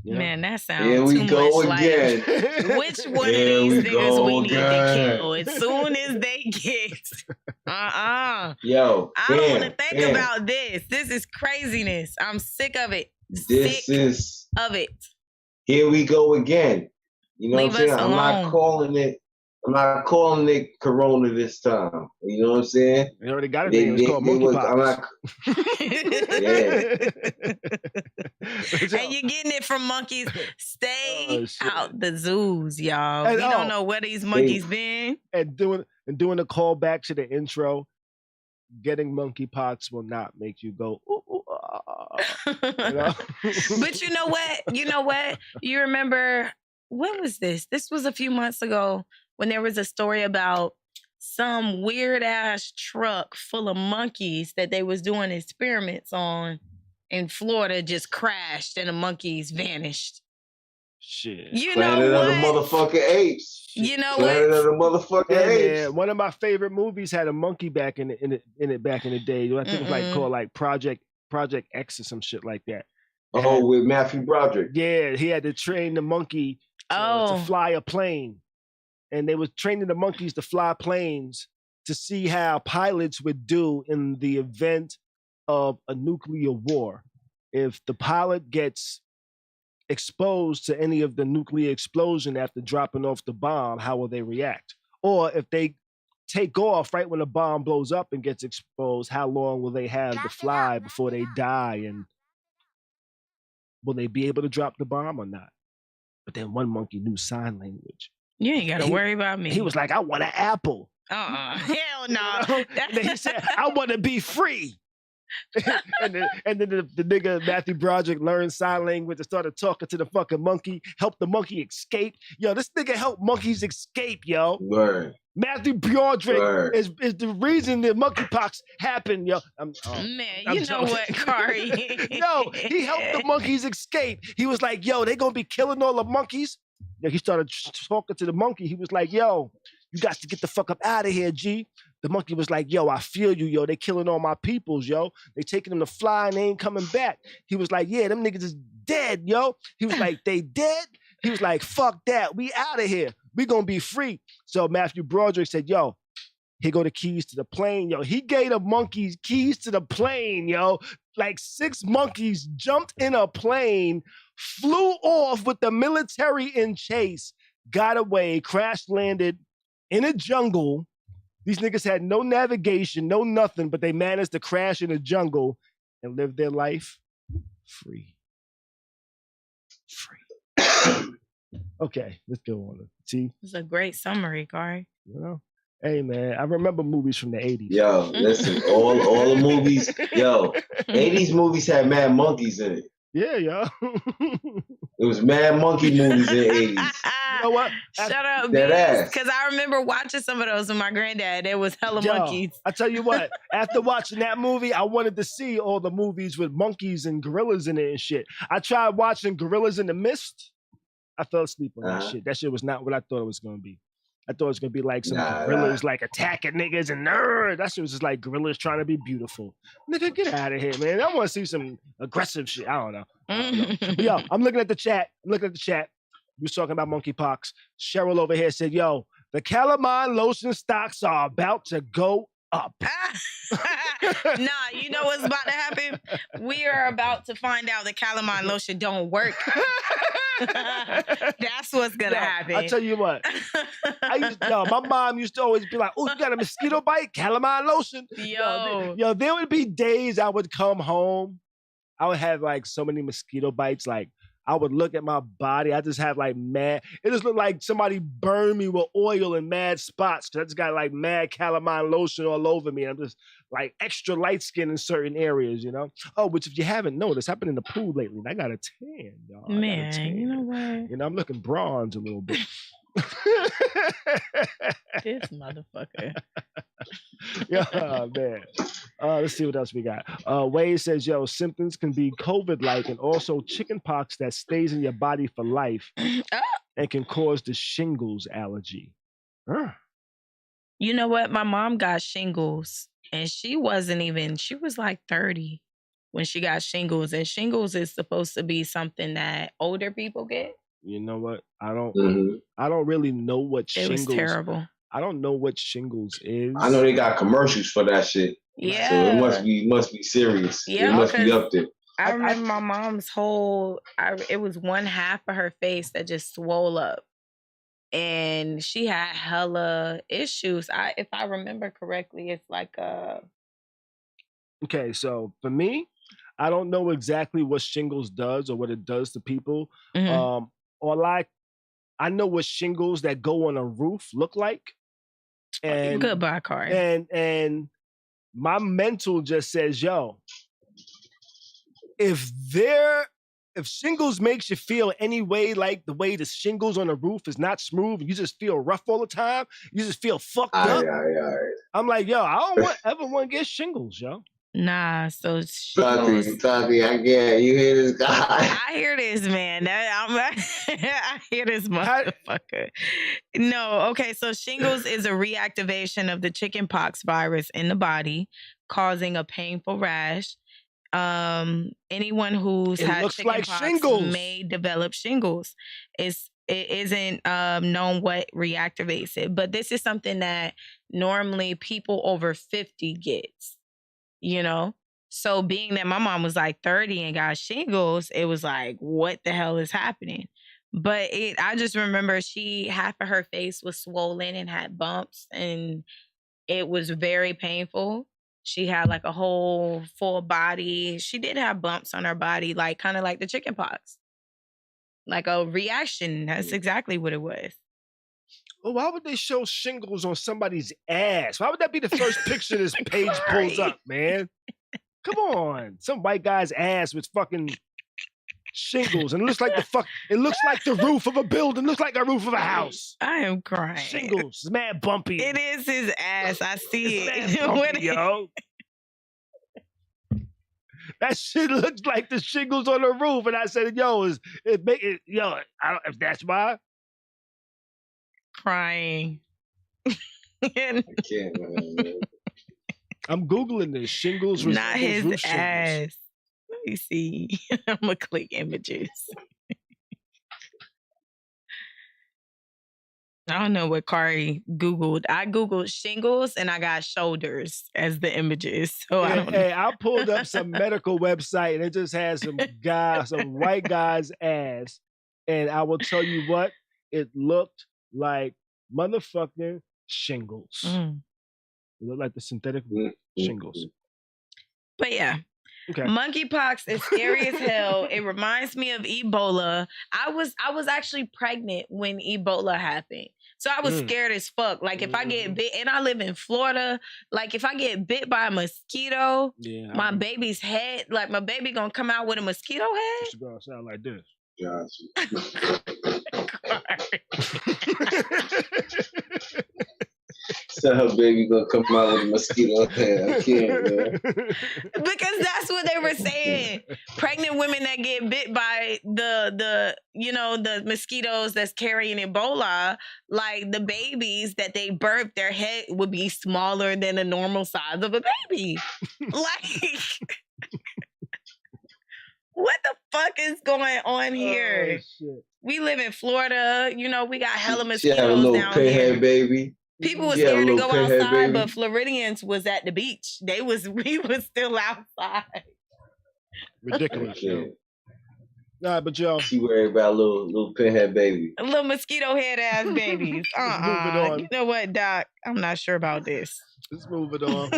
S3: Man, that sounds too much
S4: again.
S3: Like which one of these niggas we need to kill as soon as they get.
S4: Yo,
S3: I don't want to think about this. This is craziness. I'm sick of it. Sick of it.
S4: Here we go again. You know
S3: Leave
S4: what I'm saying?
S3: us alone.
S4: I'm not calling it Corona this time. You know what I'm saying?
S2: They already got it. It's called monkeypox.
S3: And you're getting it from monkeys. Stay out the zoos, y'all. We don't know where these monkeys been.
S2: And doing a call back to the intro. Getting monkeypox will not make you go.
S3: But you know what? You remember, when was this? This was a few months ago when there was a story about some weird ass truck full of monkeys that they was doing experiments on in Florida just crashed and the monkeys vanished.
S2: Shit.
S3: You
S4: Planet
S3: know what?
S4: Of the motherfucking apes.
S3: You know
S4: Planet
S3: what?
S4: Of the motherfucking apes.
S2: Man, one of my favorite movies had a monkey back in it back in the day. I think it was called Project X or some shit like that.
S4: With Matthew Broderick.
S2: Yeah, he had to train the monkey to fly a plane. And they was training the monkeys to fly planes to see how pilots would do in the event of a nuclear war. If the pilot gets exposed to any of the nuclear explosion after dropping off the bomb, how will they react? Or if they take off right when the bomb blows up and gets exposed, how long will they have to fly before they die? And will they be able to drop the bomb or not? But then one monkey knew sign language.
S3: You ain't got to worry about me.
S2: He was like, I want an apple.
S3: Hell no.
S2: And then he said, I want to be free. and then the nigga Matthew Broderick learned sign language and started talking to the fucking monkey, helped the monkey escape. Yo, this nigga helped monkeys escape, yo.
S4: Word.
S2: Matthew Broderick is the reason that monkeypox happened, yo.
S3: Man, you know what, Khary?
S2: No, he helped the monkeys escape. He was like, yo, they gonna be killing all the monkeys. Yo, he started talking to the monkey. He was like, yo, you got to get the fuck up out of here, G. The monkey was like, yo, I feel you, yo. They killing all my peoples, yo. They taking them to fly and they ain't coming back. He was like, yeah, them niggas is dead, yo. He was like, they dead? He was like, fuck that. We out of here. We gonna be free. So Matthew Broderick said, yo, here go the keys to the plane, yo. He gave the monkeys keys to the plane, yo. Like 6 monkeys jumped in a plane, flew off with the military in chase, got away, crash landed in a jungle. These niggas had no navigation, no nothing, but they managed to crash in a jungle and live their life free. Okay, let's go on. See?
S3: It's a great summary, Khary.
S2: You know? Hey, man, I remember movies from the 80s.
S4: Yo, listen, all the movies, yo, 80s movies had mad monkeys in it.
S2: Yeah, yo.
S4: It was mad monkey movies in the 80s.
S2: You know what?
S3: Shut up, Beez. Because I remember watching some of those with my granddad. There was hella monkeys.
S2: I tell you what, after watching that movie, I wanted to see all the movies with monkeys and gorillas in it and shit. I tried watching Gorillas in the Mist. I fell asleep on that shit. That shit was not what I thought it was going to be. I thought it was going to be like some gorillas like attacking niggas and that shit was just like gorillas trying to be beautiful. Nigga, get out of here, man. I want to see some aggressive shit. I don't know. But yo, I'm looking at the chat. We was talking about monkeypox. Cheryl over here said, yo, the calamine lotion stocks are about to go up.
S3: Nah, you know what's about to happen? We are about to find out that calamine lotion don't work. That's what's gonna happen.
S2: I'll tell you what. My mom used to always be like, oh, you got a mosquito bite? Calamine lotion. Yo, there would be days I would come home. I would have like so many mosquito bites. Like I would look at my body. I just have like it just looked like somebody burned me with oil in mad spots. Cause I just got like mad calamine lotion all over me. I'm just like extra light skin in certain areas, you know? Oh, which if you haven't noticed, I've been in the pool lately and I got a tan, y'all.
S3: Man, you know what?
S2: You know, I'm looking bronze a little bit.
S3: This motherfucker.
S2: Yeah, man. Let's see what else we got. Wade says, yo, symptoms can be COVID-like and also chickenpox that stays in your body for life and can cause the shingles allergy.
S3: You know what? My mom got shingles and she was like 30 when she got shingles. And shingles is supposed to be something that older people get.
S2: You know what? I don't really know what shingles. It was terrible. I don't know what shingles is.
S4: I know they got commercials for that shit.
S3: Yeah.
S4: So it must be serious.
S3: Yeah,
S4: it must be up there.
S3: I remember my mom's it was one half of her face that just swole up. And she had hella issues. If I remember correctly, it's like
S2: Okay, so for me, I don't know exactly what shingles does or what it does to people. Mm-hmm. I know what shingles that go on a roof look like. And
S3: goodbye, Khary.
S2: And my mental just says, yo, if shingles makes you feel any way like the way the shingles on the roof is not smooth, you just feel rough all the time, you just feel fucked up. I'm like, yo, I don't ever want to get shingles, yo.
S3: Nah, so
S4: Tati, I get you hear this guy.
S3: I hear this, man. I hear this motherfucker. No, okay, so shingles is a reactivation of the chickenpox virus in the body, causing a painful rash. Anyone who's had chickenpox may develop shingles. It isn't known what reactivates it, but this is something that normally people over 50 gets. You know, so being that my mom was like 30 and got shingles, it was like, what the hell is happening? But I just remember half of her face was swollen and had bumps and it was very painful. She had like a whole full body. She did have bumps on her body, like kind of like the chickenpox, like a reaction. That's exactly what it was.
S2: Well, why would they show shingles on somebody's ass? Why would that be the first picture this page pulls up, man? Come on. Some white guy's ass with fucking Shingles, and it looks like it looks like the roof of a building. It looks like a roof of a house.
S3: I am crying.
S2: Shingles. It's mad bumpy.
S3: It is his ass. I see
S2: it's
S3: it.
S2: Mad bumpy, yo. That shit looks like the shingles on the roof. And I said, yo, I don't, if that's why.
S3: Crying.
S4: I can't, man.
S2: I'm Googling this. Shingles.
S3: Not his
S2: roof
S3: ass.
S2: shingles.
S3: Let me see. I'm going to click images. I don't know what Khary Googled. I Googled shingles and I got shoulders as the images. So I don't know.
S2: Hey, I pulled up some medical website and it just has some white guy's ass. And I will tell you what, it looked like motherfucking shingles. It looked like the synthetic shingles.
S3: But yeah.
S2: Okay.
S3: Monkeypox is scary as hell. It reminds me of Ebola. I was actually pregnant when Ebola happened. So I was scared as fuck. Like if I get bit, and I live in Florida, like if I get bit by a mosquito, my baby's head, like my baby gonna come out with a mosquito head.
S2: It's gonna sound like this.
S4: So her baby gonna come out with a mosquito head. I can't, man.
S3: Because that's what they were saying. Pregnant women that get bit by the mosquitoes that's carrying Ebola, like the babies that they birth, their head would be smaller than the normal size of a baby. Like, what the fuck is going on here?
S2: Shit.
S3: We live in Florida. You know, we got hella
S4: She had a
S3: mosquitoes
S4: little
S3: down here.
S4: pinhead baby.
S3: People were
S4: Yeah,
S3: scared to
S4: little
S3: go
S4: pinhead
S3: outside,
S4: baby.
S3: but Floridians was at the beach. We was still outside.
S2: Ridiculous. Nah, but yo,
S4: She worried about little pinhead baby.
S3: A little mosquito head ass babies.
S2: Moving on.
S3: You know what, Doc? I'm not sure about this.
S2: let's move it on.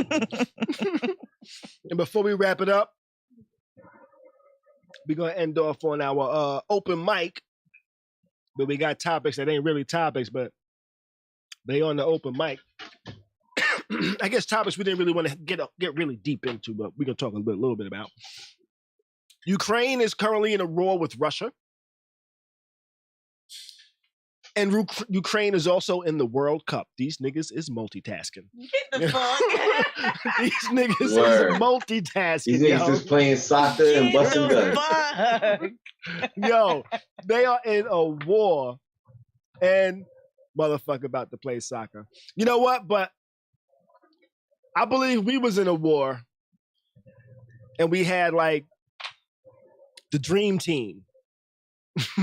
S2: And before we wrap it up, we're gonna end off on our open mic. But we got topics that ain't really topics, but they on the open mic. I guess topics we didn't really want to get really deep into, but we're gonna talk a little bit about. Ukraine is currently in a war with Russia. And Ukraine is also in the World Cup. These niggas is multitasking.
S3: Get the fuck.
S2: These niggas is multitasking.
S4: These niggas is playing soccer and busting guns.
S2: Yo, they are in a war and motherfucker about to play soccer. You know what? But I believe we was in a war and we had like the dream team.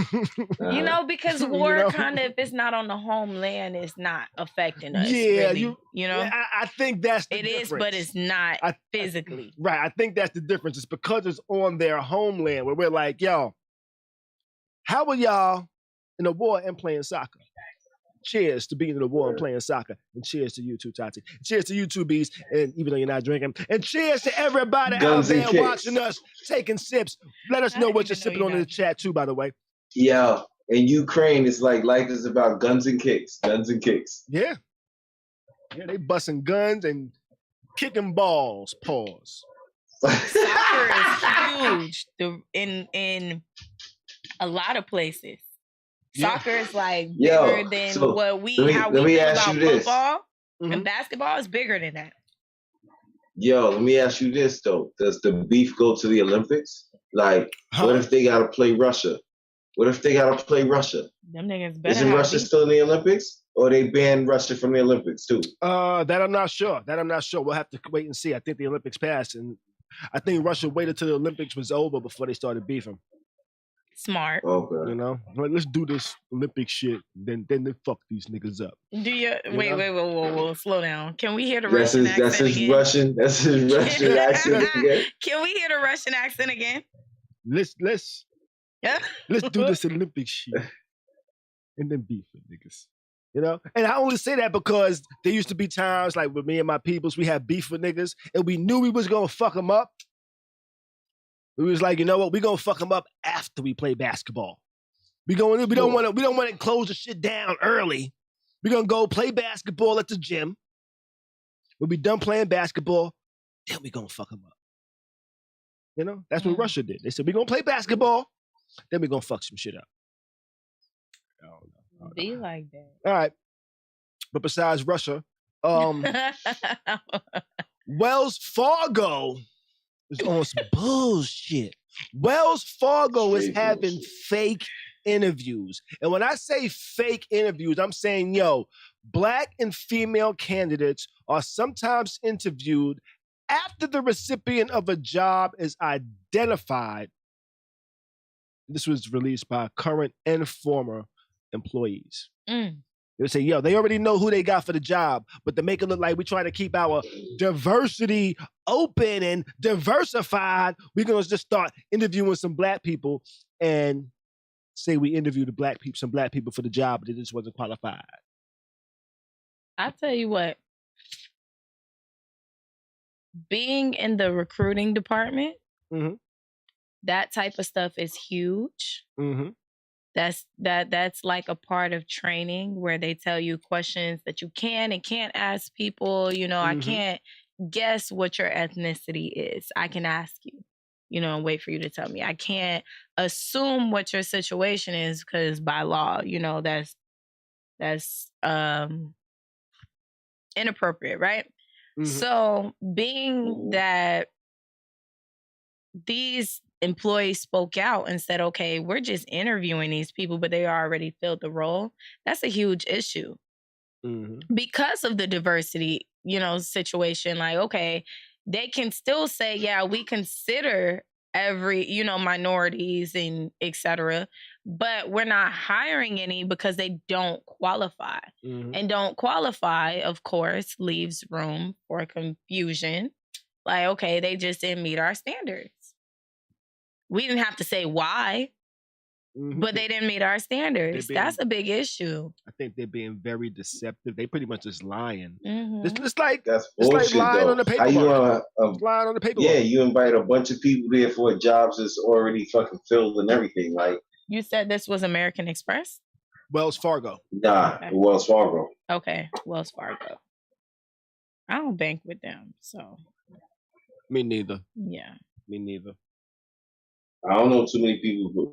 S3: You know, because war kind of, if it's not on the homeland, it's not affecting us.
S2: Yeah,
S3: really, you know?
S2: I think that's the difference.
S3: It is, but it's not physically.
S2: Right, I think that's the difference. It's because it's on their homeland where we're like, yo, how are y'all in a war and playing soccer? Cheers to being in the war and playing soccer. And cheers to you too, Tati. Cheers to you too, Beez. And even though you're not drinking. And cheers to everybody out there watching us, taking sips. Let us know what you're sipping on in the chat too, by the way.
S4: Yeah, in Ukraine, it's like life is about guns and kicks. Guns and kicks.
S2: Yeah. Yeah, they busting guns and kicking balls. Pause.
S3: Soccer is huge in a lot of places. Soccer is like bigger than what we feel about football. And basketball is bigger than that.
S4: Yo, let me ask you this though. Does the beef go to the Olympics? Like, what if they gotta play Russia? What if they gotta play Russia?
S3: Them niggas better.
S4: Isn't Russia still in the Olympics? Or they banned Russia from the Olympics too?
S2: That I'm not sure. We'll have to wait and see. I think the Olympics passed, and I think Russia waited till the Olympics was over before they started beefing.
S3: Smart.
S4: Okay.
S2: You know, let's do this Olympic shit. Then they fuck these niggas up.
S3: Do you wait, slow down. Can we hear the Russian accent
S4: That's his
S3: again?
S4: That's his Russian accent again.
S3: Can we hear the Russian accent again?
S2: Let's do this Olympic shit. And then beef with niggas. You know? And I only say that because there used to be times like with me and my peoples, we had beef with niggas and we knew we was gonna fuck them up. We was like, you know what? We gonna fuck them up after we play basketball. We don't want to close the shit down early. We gonna go play basketball at the gym. When we done playing basketball, then we gonna fuck them up. You know? That's what Russia did. They said, we gonna play basketball. then we're gonna fuck some shit up. I don't know.
S3: Be like that.
S2: All right. But besides Russia, Wells Fargo is on some bullshit. Wells Fargo is having fake interviews. And when I say fake interviews, I'm saying, black and female candidates are sometimes interviewed after the recipient of a job is identified. This was released by current and former employees. They would say, they already know who they got for the job, but to make it look like we're trying to keep our diversity open and diversified, we're going to just start interviewing some black people and say we interviewed some black people for the job, but they just wasn't qualified.
S3: I tell you what, being in the recruiting department, that type of stuff is huge. That's like a part of training where they tell you questions that you can and can't ask people. I can't guess what your ethnicity is. I can ask you, and wait for you to tell me. I can't assume what your situation is because by law, that's inappropriate, right? So being that these employees spoke out and said, okay, we're just interviewing these people, but they already filled the role. That's a huge issue because of the diversity, situation. Like, okay, they can still say, yeah, we consider every, minorities and etc. But we're not hiring any because they don't qualify. And don't qualify, of course, leaves room for confusion. Like, okay, they just didn't meet our standards. We didn't have to say why, but they didn't meet our standards. That's a big issue.
S2: I think they're being very deceptive. They pretty much just lying. It's like
S4: that's bullshit,
S2: it's like lying
S4: though.
S2: on the paperwork. Lying on the paperwork.
S4: Yeah, you invite a bunch of people there for jobs that's already fucking filled and everything. Like
S3: you said, this was American Express?
S2: Wells Fargo.
S4: Nah, okay. Wells Fargo.
S3: Okay, Wells Fargo. I don't bank with them, so.
S2: Me neither.
S3: Yeah.
S2: Me neither.
S4: I don't know too many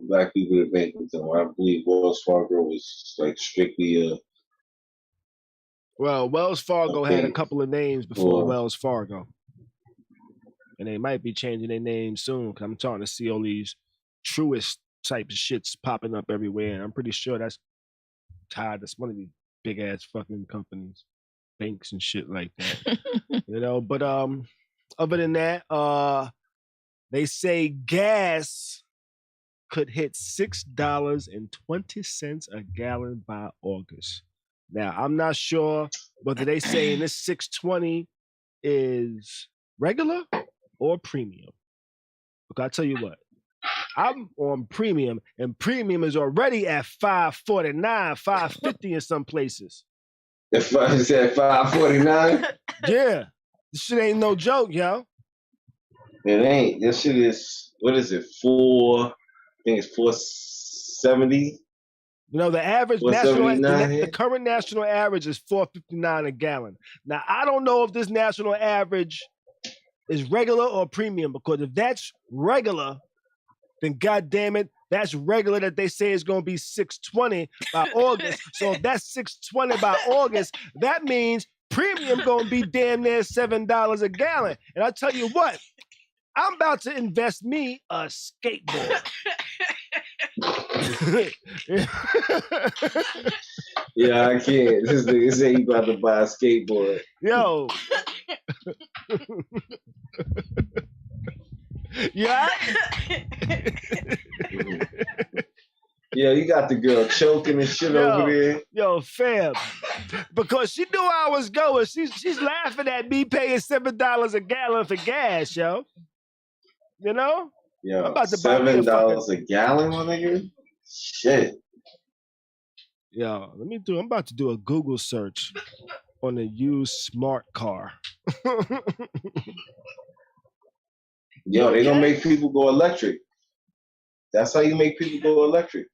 S4: black people that bank with them. I believe Wells Fargo was like strictly
S2: Well, Wells Fargo had a couple of names before Wells Fargo. And they might be changing their name soon, because I'm starting to see all these truest type of shits popping up everywhere. And I'm pretty sure that's tied to one of these big ass fucking companies, banks and shit like that. But other than that, they say gas could hit $6.20 a gallon by August. Now, I'm not sure whether they saying this $6.20 is regular or premium. Because I tell you what, I'm on premium, and premium is already at $5.49, $5.50 in some places.
S4: Is that $5.49?
S2: Yeah. This shit ain't no joke, yo.
S4: It ain't. This shit is, what is it, I think it's $4.70.
S2: The average the current national average is $4.59 a gallon. Now, I don't know if this national average is regular or premium, because if that's regular, then goddamn it, that's regular that they say is going to be $6.20 by August. So if that's $6.20 by August, that means premium going to be damn near $7 a gallon. And I tell you what, I'm about to invest me a skateboard.
S4: Yeah, I can't. This nigga say he about to buy a skateboard.
S2: Yo. Yeah.
S4: Yeah, you got the girl choking and shit over there.
S2: Yo, fam. Because she knew I was going. She's laughing at me paying $7 a gallon for gas, yo.
S4: Yo,
S2: I'm about to
S4: $7 a gallon, my nigga? Shit.
S2: Yo, I'm about to do a Google search on a used smart car.
S4: Yo, they don't make people go electric. That's how you make people go electric.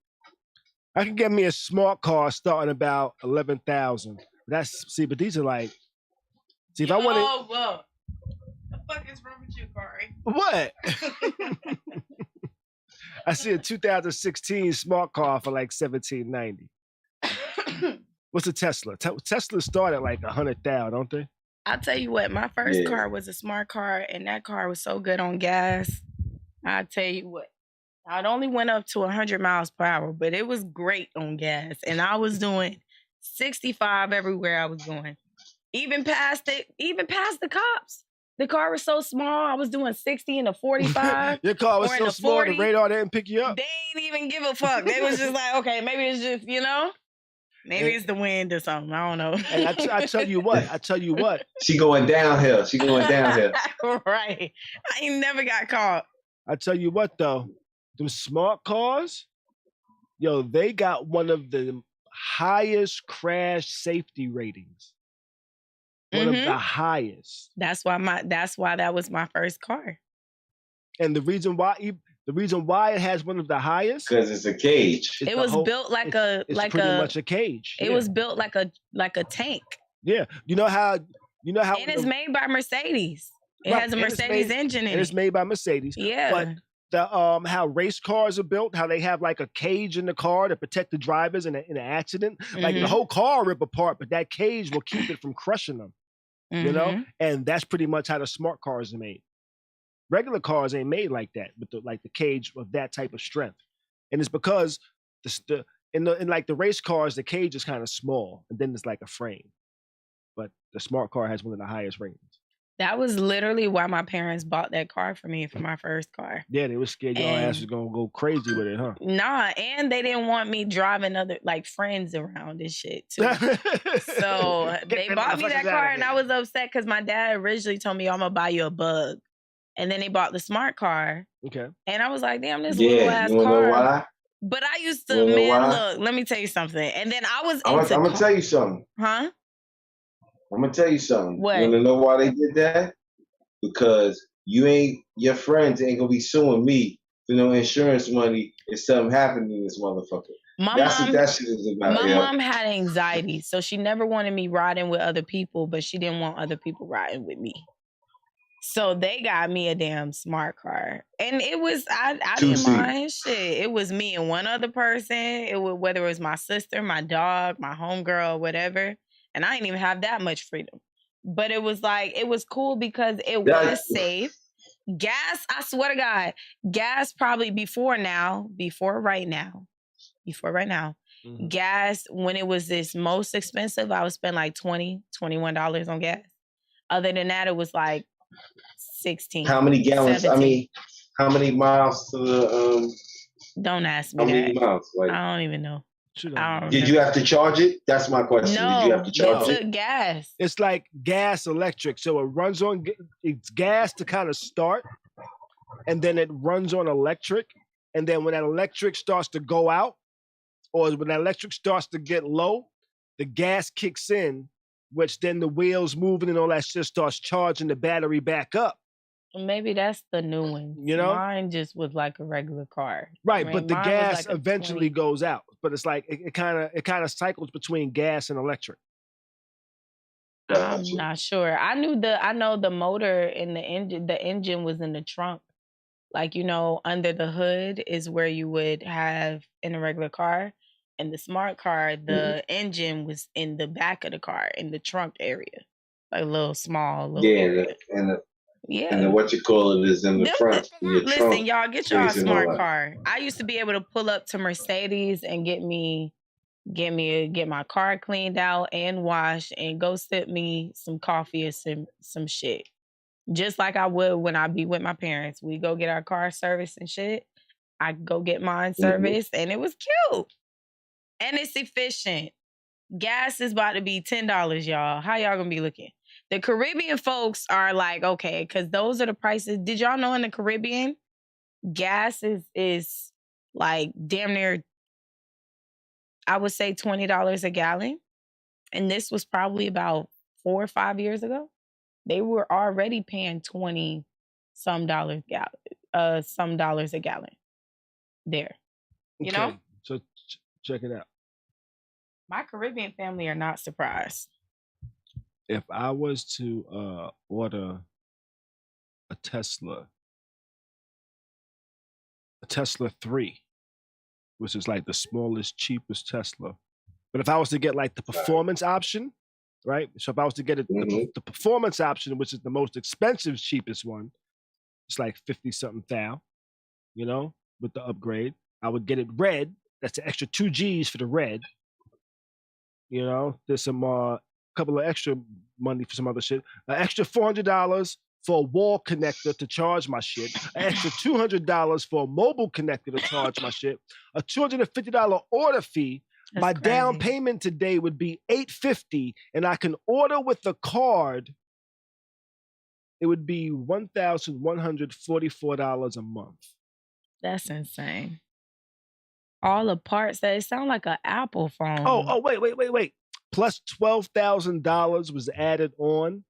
S2: I can get me a smart car starting about $11,000. But these are like, if I want to.
S3: Oh, whoa. The fuck is wrong with you, Khary?
S2: What? I see a 2016 smart car for like $1,790. What's a Tesla? Tesla start at like 100,000, don't they?
S3: I'll tell you what, my first car was a smart car, and that car was so good on gas. I'll tell you what. It only went up to 100 miles per hour, but it was great on gas. And I was doing 65 everywhere I was going. Even past the cops. The car was so small, I was doing 60 in a 45.
S2: Your car was so small, 40. The radar didn't pick you up.
S3: They ain't even give a fuck. They was just like, okay, maybe it's just, maybe it's the wind or something. I don't know.
S2: And I tell you what.
S4: She going downhill.
S3: Right. I ain't never got caught.
S2: I tell you what, though. Them smart cars, they got one of the highest crash safety ratings. One of the highest.
S3: That's why that was my first car.
S2: And the reason why it has one of the highest,
S4: because it's a cage.
S3: It was built like
S2: pretty much a cage.
S3: It was built like a tank.
S2: Yeah, you know how.
S3: And it's made by Mercedes. It has a Mercedes engine in it.
S2: And it's made by Mercedes.
S3: Yeah.
S2: But how race cars are built, how they have like a cage in the car to protect the drivers in an accident. Like the whole car rip apart, but that cage will keep it from crushing them. And that's pretty much how the smart cars are made. Regular cars ain't made like that, but the cage of that type of strength. And it's because in like the race cars, the cage is kind of small, and then it's like a frame. But the smart car has one of the highest ratings.
S3: That was literally why my parents bought that car for me for my first car.
S2: Yeah, they were scared your ass was gonna go crazy with it, huh?
S3: Nah, and they didn't want me driving other friends around and shit too. So they bought me that car, and I was upset because my dad originally told me, "I'm gonna buy you a Bug," and then they bought the smart car.
S2: Okay.
S3: And I was like, "Damn, this little ass car."
S4: Know why?
S3: But I used to, look. Let me tell you something. And then I'm
S4: gonna tell you something.
S3: Huh?
S4: I'm gonna tell you something.
S3: What?
S4: You wanna know why they did that? Because your friends ain't gonna be suing me for no insurance money if something happened to this motherfucker. That's what that shit is about.
S3: My mom had anxiety, so she never wanted me riding with other people, but she didn't want other people riding with me. So they got me a damn smart car, and it was I didn't mind shit. It was me and one other person. Whether it was my sister, my dog, my homegirl, whatever. And I didn't even have that much freedom. But it was cool because it was safe. Gas, I swear to God, gas probably before right now, gas, when it was this most expensive, I would spend like $20, $21 on gas. Other than that, it was like 16.
S4: How many gallons?
S3: 17.
S4: I mean, how many miles to the
S3: Don't ask me that.
S4: How many miles?
S3: I don't even know.
S4: Did you have to charge it? That's my question.
S3: No,
S4: did you have to charge
S3: it? Gas.
S2: It's like gas electric. So it runs on, it's gas to kind of start, and then it runs on electric. And then when that electric starts to go out, or when that electric starts to get low, the gas kicks in, which then the wheels moving and all that shit starts charging the battery back up.
S3: Maybe that's the new one. Mine just was like a regular car.
S2: Right, but the gas eventually goes out. But it's like it kind of cycles between gas and electric.
S3: I'm not sure. I know the motor and the engine was in the trunk. Like, under the hood is where you would have in a regular car. And the smart car, the engine was in the back of the car, in the trunk area. Like a little small area. And what you call it is in the front. Listen, y'all, get y'all a smart car. I used to be able to pull up to Mercedes and get my car cleaned out and washed and go sip me some coffee or some shit. Just like I would when I be with my parents. We go get our car serviced and shit. I go get mine serviced and it was cute. And it's efficient. Gas is about to be $10, y'all. How y'all gonna be looking? The Caribbean folks are like, okay, because those are the prices. Did y'all know in the Caribbean, gas is like damn near, I would say $20 a gallon. And this was probably about 4 or 5 years ago. They were already paying $20 some dollars a gallon there. You know?
S2: So check it out.
S3: My Caribbean family are not surprised.
S2: If I was to order a Tesla a Tesla 3, which is like the smallest, cheapest Tesla. But if I was to get like the performance option, right? So if I was to get the performance option, which is the most expensive, cheapest one, it's like 50-something thou, you know, with the upgrade. I would get it red. That's an extra 2 G's for the red. You know, there's some couple of extra money for some other shit. An extra $400 for a wall connector to charge my shit. An extra $200 for a mobile connector to charge my shit. A $250 order fee.
S3: That's
S2: my
S3: crazy.
S2: down payment today would be $850, and I can order with the card. It would be $1,144 a month.
S3: That's insane. All the parts that it sound like an Apple phone.
S2: Oh, wait. Plus $12,000 was added on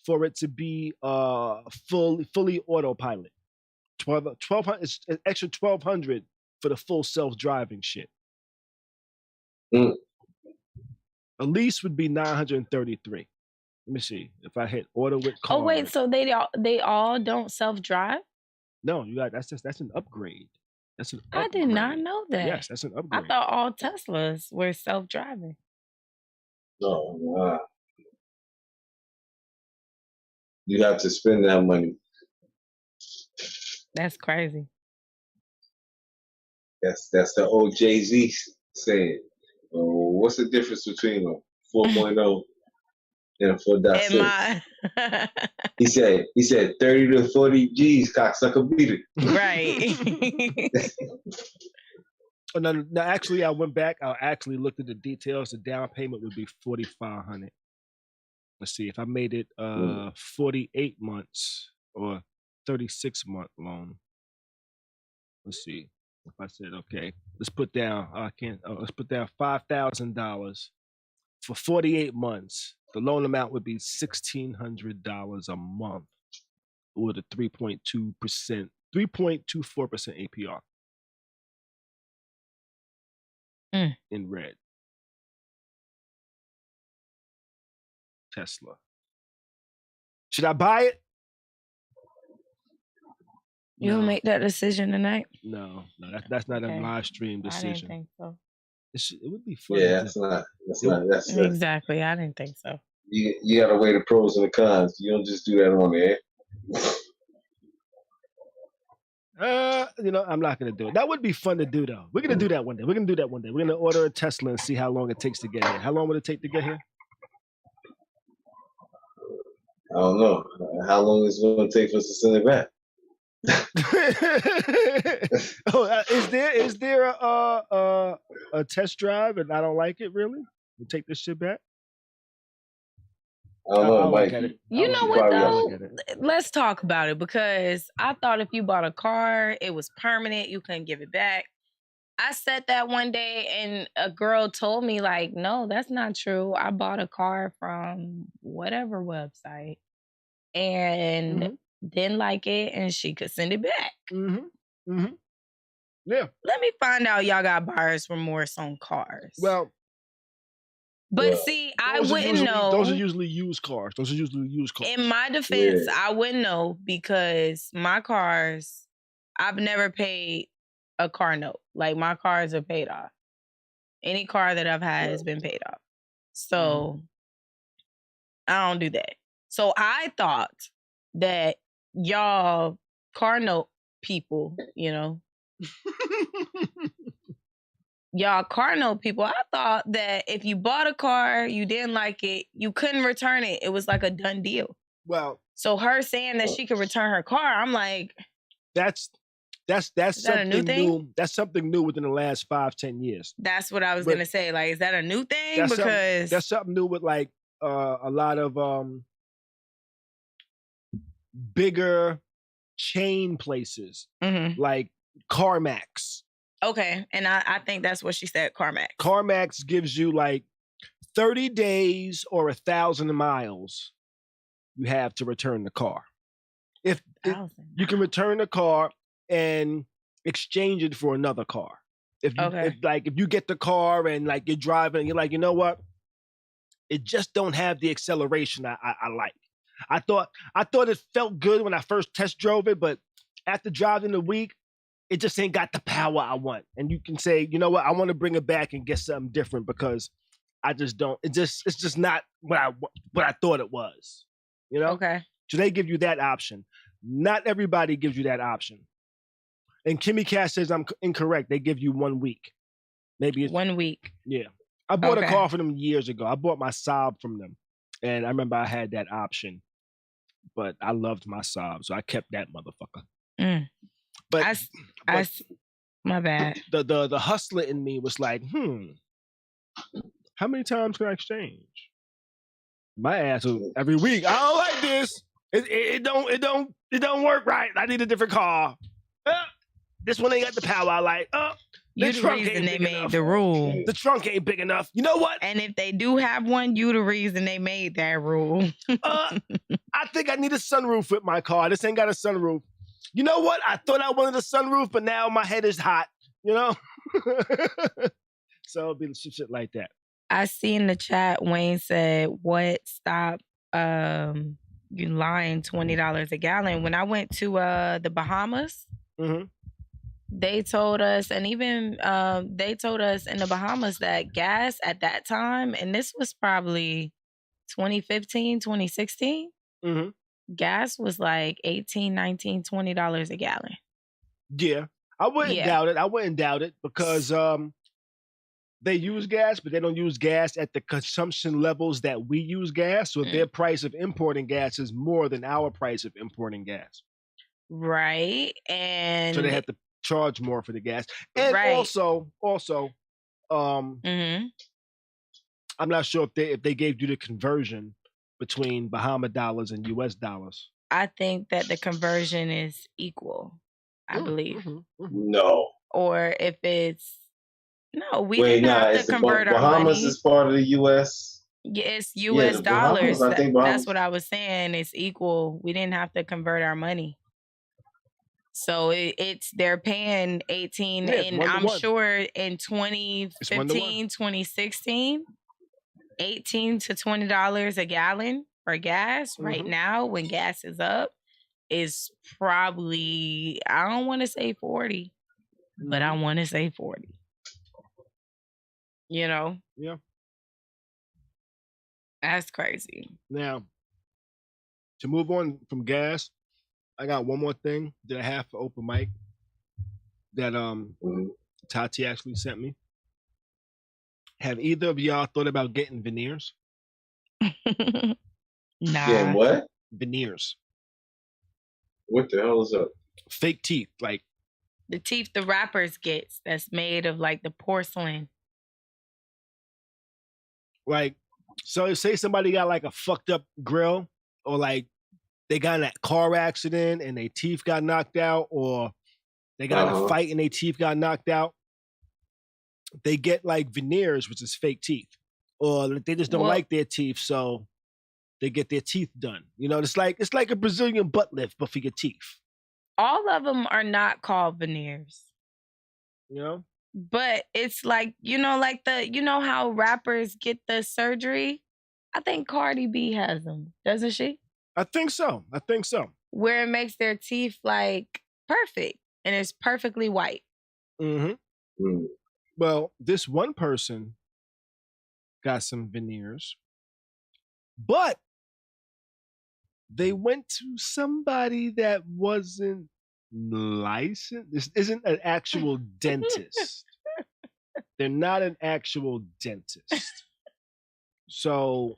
S2: for it to be fully autopilot. 1200. It's an extra $1,200 for the full self-driving shit. A lease would be $933. Let me see if I hit order with card.
S3: Oh wait, so they all don't self-drive?
S2: No, you got that's an upgrade. That's an upgrade.
S3: I did not know that.
S2: Yes, that's an upgrade.
S3: I thought all Teslas were self-driving.
S4: No, you have to spend that money.
S3: That's crazy.
S4: That's the old Jay-Z saying. What's the difference between a 4.0 and a 4.6? He said 30 to 40 G's, cocksucker, beat it.
S3: Right.
S2: No, actually, I went back. I actually looked at the details. The down payment would be $4,500. Let's see if I made it 48 months or 36-month loan. Let's see. If I said, okay, let's put down $5,000 for 48 months. The loan amount would be $1,600 a month with a 3.24% APR in red. Tesla. Should I buy it?
S3: You'll make that decision tonight?
S2: No, that's not a live stream decision.
S3: I didn't think so.
S2: It would be fun.
S4: Yeah, that's not.
S3: Exactly. I didn't think so.
S4: You gotta weigh the pros and the cons. You don't just do that on
S2: air. I'm not gonna do it. That would be fun to do though. We're gonna do that one day. We're gonna order a Tesla and see how long it takes to get here. How long would it take to get here?
S4: I don't know. How long is it gonna take for us to send it back?
S2: Is there a test drive and I don't like it? Really? You take this shit back?
S4: I don't know, Mike.
S3: You know what though? Let's talk about it, because I thought if you bought a car, it was permanent. You couldn't give it back. I said that one day and a girl told me like, no, that's not true. I bought a car from whatever website and didn't like it, and she could send it back.
S2: Yeah.
S3: Let me find out y'all got buyer's remorse on cars.
S2: Well,
S3: but see, I wouldn't know.
S2: Those are usually used cars.
S3: In my defense, I wouldn't know, because my cars, I've never paid a car note. Like, my cars are paid off. Any car that I've had has been paid off. So I don't do that. So I thought that y'all car note people, y'all car note people, I thought that if you bought a car, you didn't like it, you couldn't return it. It was like a done deal.
S2: Well,
S3: so her saying that she could return her car, I'm like,
S2: that's something new. That's something new within the last 5-10 years.
S3: That's what I was gonna say. Like, is that a new thing? Because
S2: that's something new with like a lot of bigger chain places, like CarMax.
S3: Okay, and I think that's what she said, CarMax.
S2: CarMax gives you like 30 days or 1,000 miles you have to return the car. If you can return the car and exchange it for another car. If you get the car and like you're driving and you're like, you know what? It just don't have the acceleration I like. I thought it felt good when I first test drove it, but after driving a week, it just ain't got the power I want. And you can say, you know what, I want to bring it back and get something different because I just don't. It's just not what I thought it was. You know.
S3: Okay.
S2: So they give you that option. Not everybody gives you that option. And Kimmy Cash says I'm incorrect. They give you 1 week. Maybe it's
S3: 1 week.
S2: Yeah. I bought a car for them years ago. I bought my Saab from them. And I remember I had that option. But I loved my Saab, so I kept that motherfucker. But,
S3: my bad.
S2: The hustler in me was like, how many times can I exchange? My ass was every week. I don't like this. It don't work right. I need a different car. This one ain't got the power I like.
S3: You the reason they made the rule.
S2: The trunk ain't big enough. You know what?
S3: And if they do have one, you the reason they made that rule.
S2: I think I need a sunroof with my car. This ain't got a sunroof. You know what? I thought I wanted a sunroof, but now my head is hot. You know? So it'll be shit like that.
S3: I see in the chat, Wayne said, what, stop you lying, $20 a gallon. When I went to the Bahamas, they told us, and even they told us in the Bahamas that gas at that time, and this was probably 2015, 2016, gas was like $18, $19, $20 a gallon.
S2: Yeah. I wouldn't doubt it. I wouldn't doubt it because they use gas, but they don't use gas at the consumption levels that we use gas. So their price of importing gas is more than our price of importing gas.
S3: Right. And
S2: so they have to charge more for the gas. And also, I'm not sure if they gave you the conversion between Bahama dollars and US dollars.
S3: I think that the conversion is equal, I believe.
S4: No.
S3: Or if it's we didn't have to convert our money.
S4: Bahamas is part of the U.S.
S3: Yeah, it's U.S. dollars.
S4: Bahamas,
S3: that's what I was saying. It's equal. We didn't have to convert our money. So they're paying 18, and I'm sure in 2015, 2016, $18 to $20 a gallon for gas right now when gas is up is probably, I don't want to say 40, but I want to say 40. You know?
S2: Yeah.
S3: That's crazy.
S2: Now, to move on from gas, I got one more thing that I have for open mic that Tati actually sent me. Have either of y'all thought about getting veneers?
S3: Nah.
S4: Getting what?
S2: Veneers.
S4: What the hell is that?
S2: Fake teeth, like
S3: the teeth the rappers gets that's made of like the porcelain.
S2: Like, so say somebody got like a fucked up grill, or like they got in that car accident and their teeth got knocked out, or they got in a fight and their teeth got knocked out. They get like veneers, which is fake teeth, or they just don't like their teeth, so they get their teeth done. You know, it's like a Brazilian butt lift, but for your teeth.
S3: All of them are not called veneers.
S2: You know?
S3: But it's like, like how rappers get the surgery? I think Cardi B has them, doesn't she?
S2: I think so.
S3: Where it makes their teeth like perfect and it's perfectly white.
S2: Well, this one person got some veneers, but they went to somebody that wasn't licensed. This isn't an actual dentist. They're not an actual dentist. So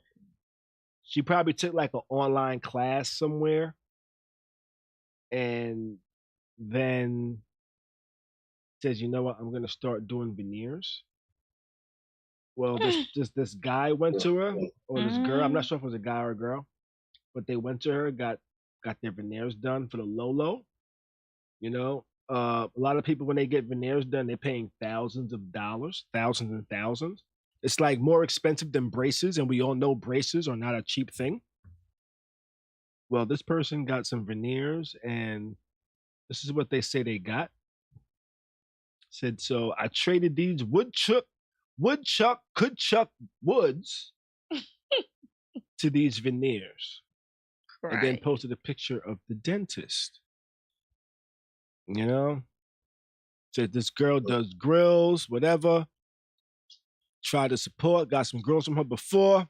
S2: she probably took like an online class somewhere and then says, you know what, I'm going to start doing veneers. Well, this guy went to her, or this girl, I'm not sure if it was a guy or a girl, but they went to her, got their veneers done for the low. You know, a lot of people, when they get veneers done, they're paying thousands of dollars, thousands and thousands. It's like more expensive than braces, and we all know braces are not a cheap thing. Well, this person got some veneers, and this is what they say they got. Said, so I traded these woodchuck woods to these veneers. Right. And then posted a picture of the dentist. You know? Said this girl does grills, whatever. Tried to support, got some girls from her before.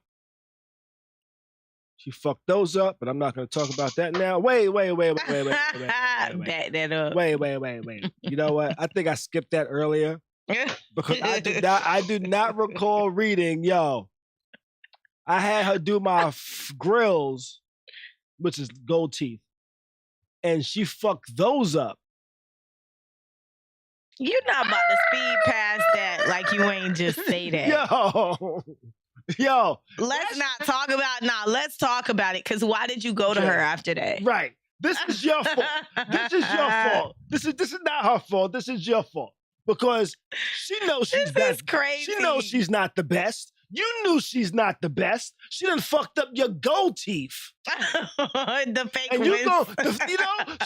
S2: She fucked those up, but I'm not going to talk about that now. Wait.
S3: Back that up.
S2: Wait. You know what? I think I skipped that earlier because I do not recall reading, I had her do my grills, which is gold teeth, and she fucked those up.
S3: You're not about to speed past that like you ain't just say that.
S2: Yo.
S3: Let's talk about it, because why did you go to her after that?
S2: Right. This is your fault. This is your fault. This is not her fault. This is your fault. Because she knows
S3: crazy.
S2: She knows she's not the best. You knew she's not the best. She done fucked up your gold teeth.
S3: The fake
S2: and
S3: ones.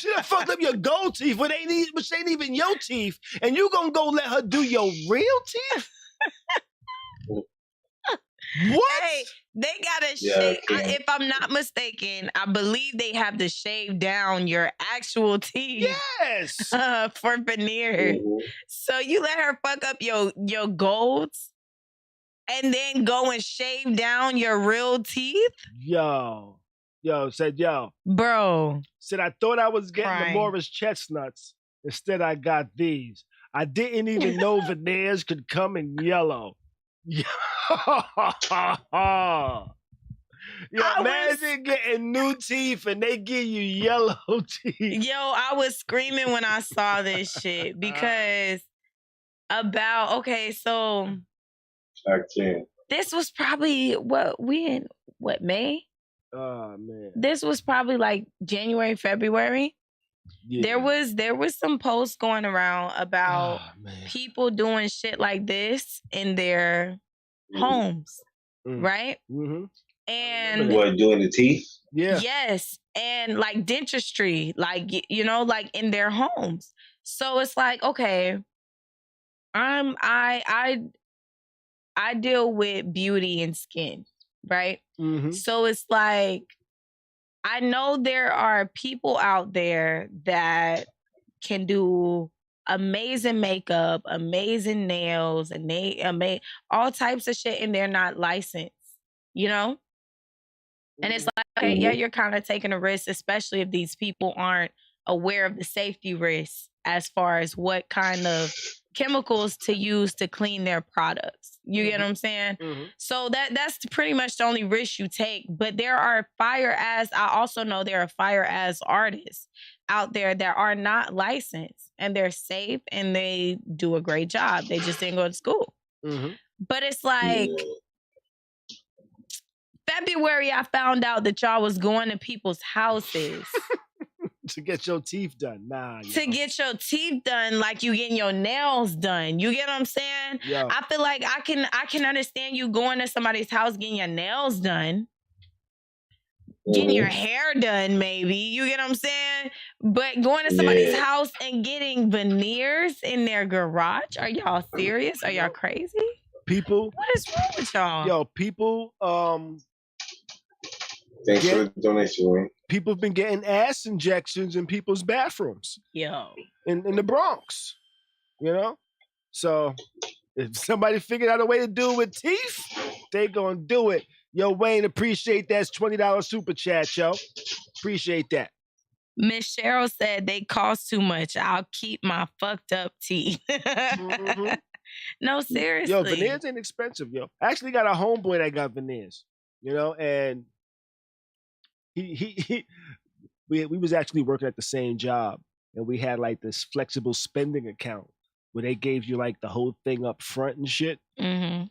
S2: She done fucked up your gold teeth, which ain't even your teeth. And you gonna go let her do your real teeth? What?
S3: Hey, they gotta shave. If I'm not mistaken, I believe they have to shave down your actual teeth.
S2: Yes.
S3: For veneer. Mm-hmm. So you let her fuck up your golds and then go and shave down your real teeth?
S2: Yo.
S3: Bro.
S2: Said I thought I was getting the Morris chestnuts. Instead, I got these. I didn't even know veneers could come in yellow. Imagine getting new teeth and they give you yellow teeth.
S3: Yo, I was screaming when I saw this shit because this was probably May?
S2: Oh man.
S3: This was probably like January, February. Yeah. There was some posts going around about people doing shit like this in their homes, right?
S2: Mm-hmm.
S3: And
S4: what, doing the teeth?
S2: Yeah.
S3: Yes, and like dentistry, like like in their homes. So it's like, okay, I deal with beauty and skin, right?
S2: Mm-hmm.
S3: So it's like, I know there are people out there that can do amazing makeup, amazing nails, and they all types of shit, and they're not licensed, And it's like, okay, yeah, you're kind of taking a risk, especially if these people aren't aware of the safety risks as far as what kind of chemicals to use to clean their products. You get what I'm saying?
S2: Mm-hmm.
S3: So that's pretty much the only risk you take. But there are I also know there are fire-ass artists out there that are not licensed, and they're safe and they do a great job. They just didn't go to school.
S2: Mm-hmm.
S3: But it's like, February, I found out that y'all was going to people's houses.
S2: To get your teeth done.
S3: Get your teeth done like you getting your nails done. You get what I'm saying?
S2: Yeah.
S3: I feel like I can understand you going to somebody's house, getting your nails done, getting your hair done, maybe. You get what I'm saying? But going to somebody's house and getting veneers in their garage? Are y'all serious? Are y'all crazy?
S2: People.
S3: What is wrong with y'all?
S2: Yo, people,
S4: thanks for the donation, Wayne.
S2: People have been getting ass injections in people's bathrooms.
S3: Yo.
S2: In the Bronx. So if somebody figured out a way to do it with teeth, they gonna do it. Yo, Wayne, appreciate that. It's $20 super chat, yo. Appreciate that.
S3: Miss Cheryl said they cost too much. I'll keep my fucked up teeth.
S2: Mm-hmm.
S3: No, seriously.
S2: Yo, veneers ain't expensive, yo. I actually got a homeboy that got veneers, and we was actually working at the same job, and we had like this flexible spending account where they gave you like the whole thing up front and shit.
S3: Mm-hmm.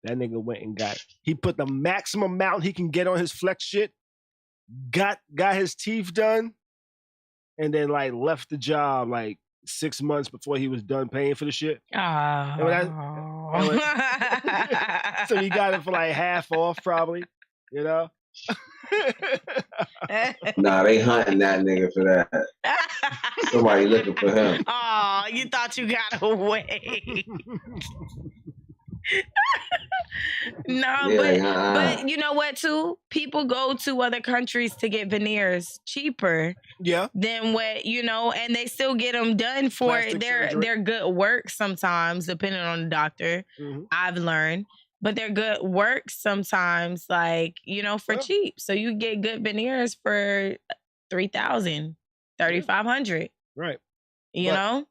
S2: That nigga went and he put the maximum amount he can get on his flex shit, got his teeth done, and then like left the job like 6 months before he was done paying for the shit. So he got it for like half off probably,
S4: Nah, they hunting that nigga for that. Somebody looking for him.
S3: Oh, you thought you got away. No, but you know what too? People go to other countries to get veneers cheaper.
S2: Yeah.
S3: Than what, and they still get them done for their good work sometimes, depending on the doctor. Mm-hmm. I've learned. But they're good work sometimes, like, for cheap. So you get good veneers for $3,000, $3,500.
S2: Right.
S3: You know?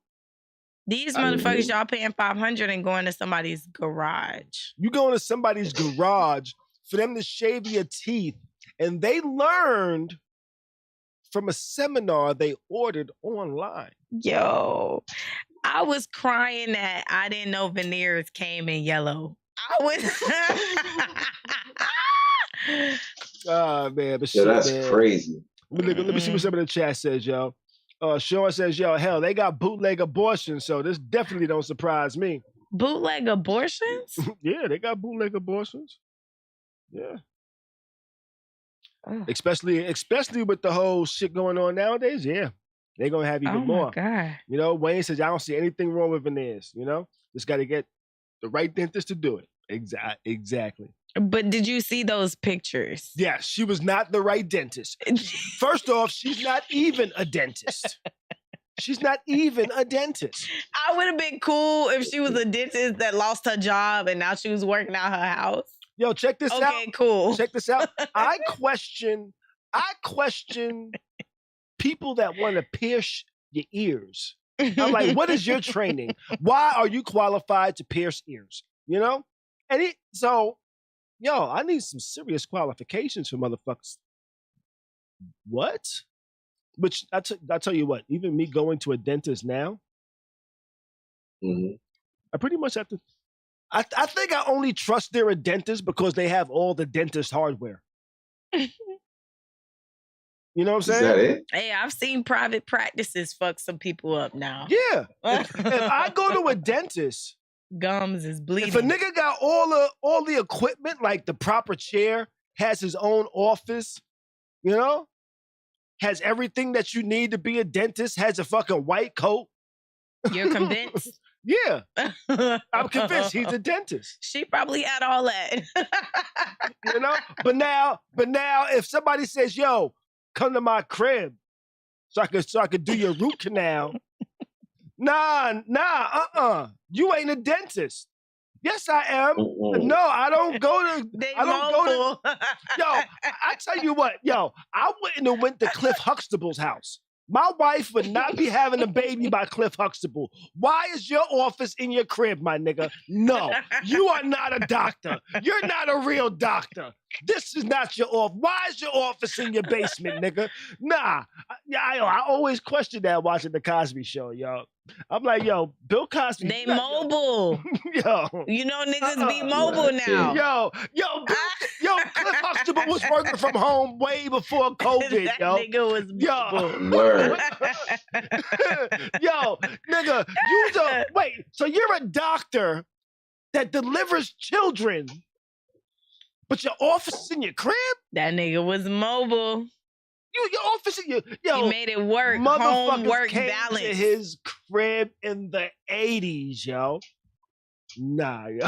S3: These motherfuckers, y'all paying $500 and going to somebody's garage.
S2: You going to somebody's garage for them to shave your teeth, and they learned from a seminar they ordered online.
S3: Yo, I was crying that I didn't know veneers came in yellow. I was.
S2: Oh man, but
S4: shit, that's crazy.
S2: Let me see what some of the chat says, yo. Sean says, yo, hell, they got bootleg abortions, so this definitely don't surprise me.
S3: Bootleg abortions?
S2: Yeah, they got bootleg abortions. Yeah. Oh. Especially with the whole shit going on nowadays, yeah. They're going to have even more.
S3: God.
S2: Wayne says, I don't see anything wrong with veneers, Just got to get the right dentist to do it. Exactly.
S3: But did you see those pictures?
S2: Yes, she was not the right dentist. First off, she's not even a dentist. She's not even a dentist.
S3: I would have been cool if she was a dentist that lost her job and now she was working out her house.
S2: Yo, check this out.
S3: Okay, cool.
S2: Check this out. I question people that want to pierce your ears. I'm like, what is your training? Why are you qualified to pierce ears? And yo, I need some serious qualifications for motherfuckers. What? Which I tell you what, even me going to a dentist now, I pretty much have to. I think I only trust they're a dentist because they have all the dentist hardware. You know what I'm saying?
S4: Is that it?
S3: Hey, I've seen private practices fuck some people up now.
S2: Yeah. If I go to a dentist,
S3: gums is bleeding.
S2: If a nigga got all the equipment, like the proper chair, has his own office, has everything that you need to be a dentist, has a fucking white coat.
S3: You're convinced?
S2: Yeah. I'm convinced he's a dentist.
S3: She probably had all that.
S2: But now if somebody says, yo, come to my crib so I could do your root canal. Nah, you ain't a dentist. Yes, I am. No, I don't go to. Go to. Yo, I tell you what, I wouldn't have went to Cliff Huxtable's house. My wife would not be having a baby by Cliff Huxtable. Why is your office in your crib, my nigga? No, you are not a doctor. You're not a real doctor. This is not your office. Why is your office in your basement, nigga? Nah. I always question that watching the Cosby Show, yo. I'm like, yo, Bill Cosby.
S3: They mobile.
S2: Yo.
S3: Niggas be mobile now.
S2: Cliff Huxtable was working from home way before COVID,
S3: that
S2: yo.
S3: Nigga was mobile.
S4: Word.
S2: Yo, nigga, wait, so you're a doctor that delivers children, but your office is in your crib?
S3: That nigga was mobile.
S2: Your office in
S3: he made it work.
S2: Motherfuckers
S3: Homework
S2: came
S3: balance.
S2: to his crib in the 80s, yo. Nah, yo.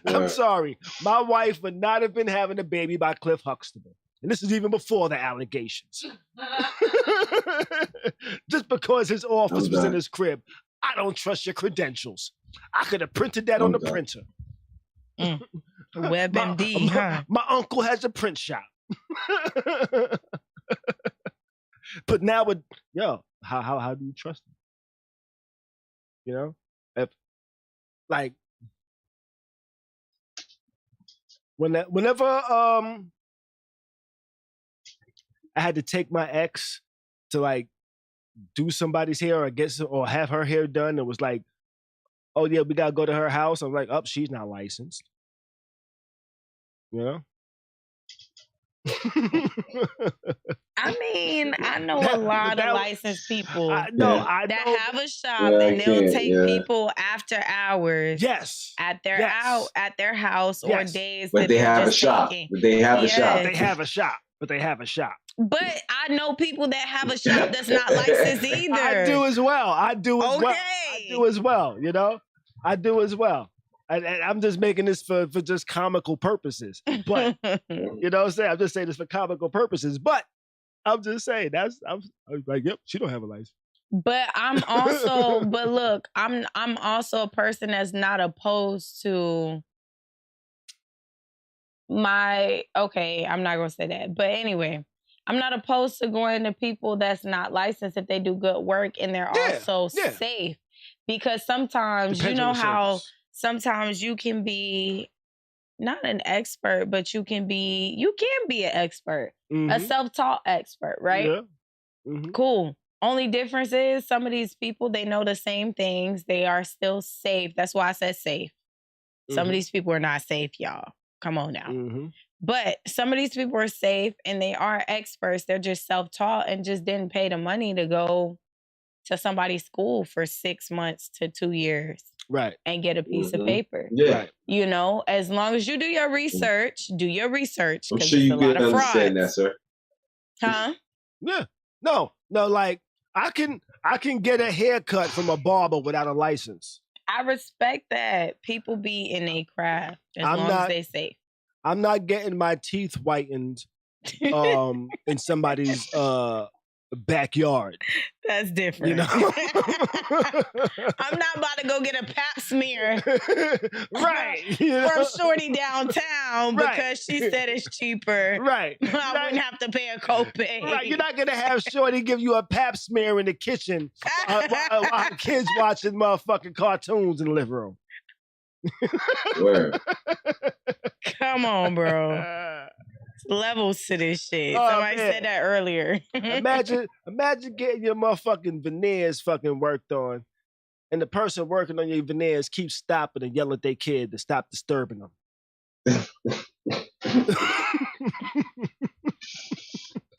S2: I'm sorry. My wife would not have been having a baby by Cliff Huxtable. And this is even before the allegations. Just because his office was in his crib. I don't trust your credentials. I could have printed that on the printer.
S3: WebMD, huh?
S2: My uncle has a print shop. But now how do you trust him? If like whenever I had to take my ex to like do somebody's hair or have her hair done, it was like, oh yeah, we gotta go to her house. I'm like, she's not licensed.
S3: I mean, I know a lot of licensed people
S2: that
S3: have a shop and they'll take people after hours.
S2: Yes.
S3: At their house or days.
S4: But they have a shop. But they have a shop.
S3: But I know people that have a shop that's not licensed either.
S2: I do as well. I do as well. I'm just making this for just comical purposes. But you know what I'm saying? I'm just saying this for comical purposes. But I'm just saying I was like, yep, she don't have a license.
S3: But I'm also, but look, I'm also a person that's not opposed to I'm not gonna say that. But anyway, I'm not opposed to going to people that's not licensed if they do good work and they're also safe. Because sometimes,
S2: Depends
S3: you know how
S2: service.
S3: sometimes you can be not an expert, but you can be an expert, a self-taught expert, right?
S2: Yeah. Mm-hmm.
S3: Cool. Only difference is some of these people, they know the same things. They are still safe. That's why I said safe. Some of these people are not safe, y'all. Come on now.
S2: Mm-hmm.
S3: But some of these people are safe and they are experts. They're just self-taught and just didn't pay the money to go to somebody's school for 6 months to 2 years.
S2: Right.
S3: And get a piece of paper.
S4: Yeah.
S2: Right.
S3: You know, as long as you do your research,
S4: I'm sure you can understand that, sir.
S3: Huh?
S2: Yeah. No, like I can get a haircut from a barber without a license.
S3: I respect that. People be in a craft as long as they safe.
S2: I'm not getting my teeth whitened in somebody's backyard.
S3: That's different.
S2: You know?
S3: I'm not about to go get a pap smear
S2: right, you know?
S3: from Shorty downtown because she said it's cheaper.
S2: Right.
S3: I wouldn't have to pay a copay.
S2: Right. You're not gonna have Shorty give you a pap smear in the kitchen while kids watching motherfucking cartoons in the living room.
S4: Word.
S3: Come on, bro. Levels to this shit.
S2: Oh,
S3: Somebody
S2: man.
S3: said that earlier.
S2: Imagine getting your motherfucking veneers fucking worked on, and the person working on your veneers keeps stopping and yelling at their kid to stop disturbing them.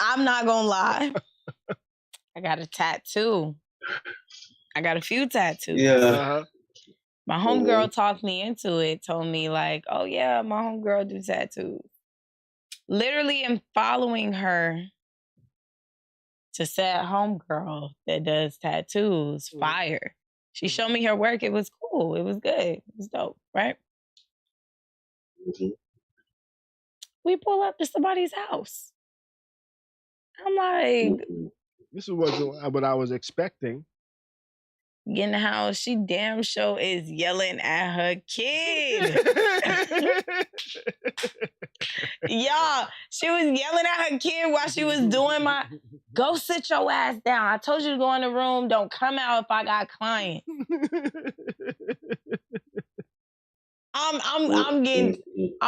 S3: I'm not gonna lie. I got a tattoo. I got a few tattoos.
S4: Yeah.
S2: Uh-huh.
S3: My homegirl talked me into it, told me like, oh yeah, my homegirl do tattoos. Literally am following her to said homegirl that does tattoos. Fire. She showed me her work. It was cool. It was good. It was dope, right?
S4: Mm-hmm.
S3: We pull up to somebody's house. I'm like,
S2: this wasn't what I was expecting.
S3: Get in the house, she damn sure is yelling at her kid. Y'all, she was yelling at her kid while she was doing go sit your ass down. I told you to go in the room. Don't come out if I got clients. I'm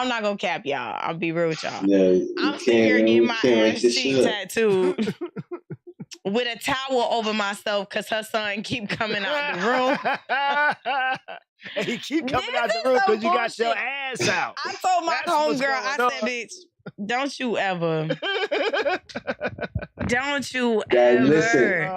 S3: not gonna cap y'all. I'll be real with y'all.
S4: Yeah,
S3: I'm sitting here getting my ass cheek tattooed with a towel over myself because her son keep coming out the room.
S2: And he keep coming out the room because you got your ass out.
S3: I told my homegirl, I said, bitch, don't you ever. Don't you ever.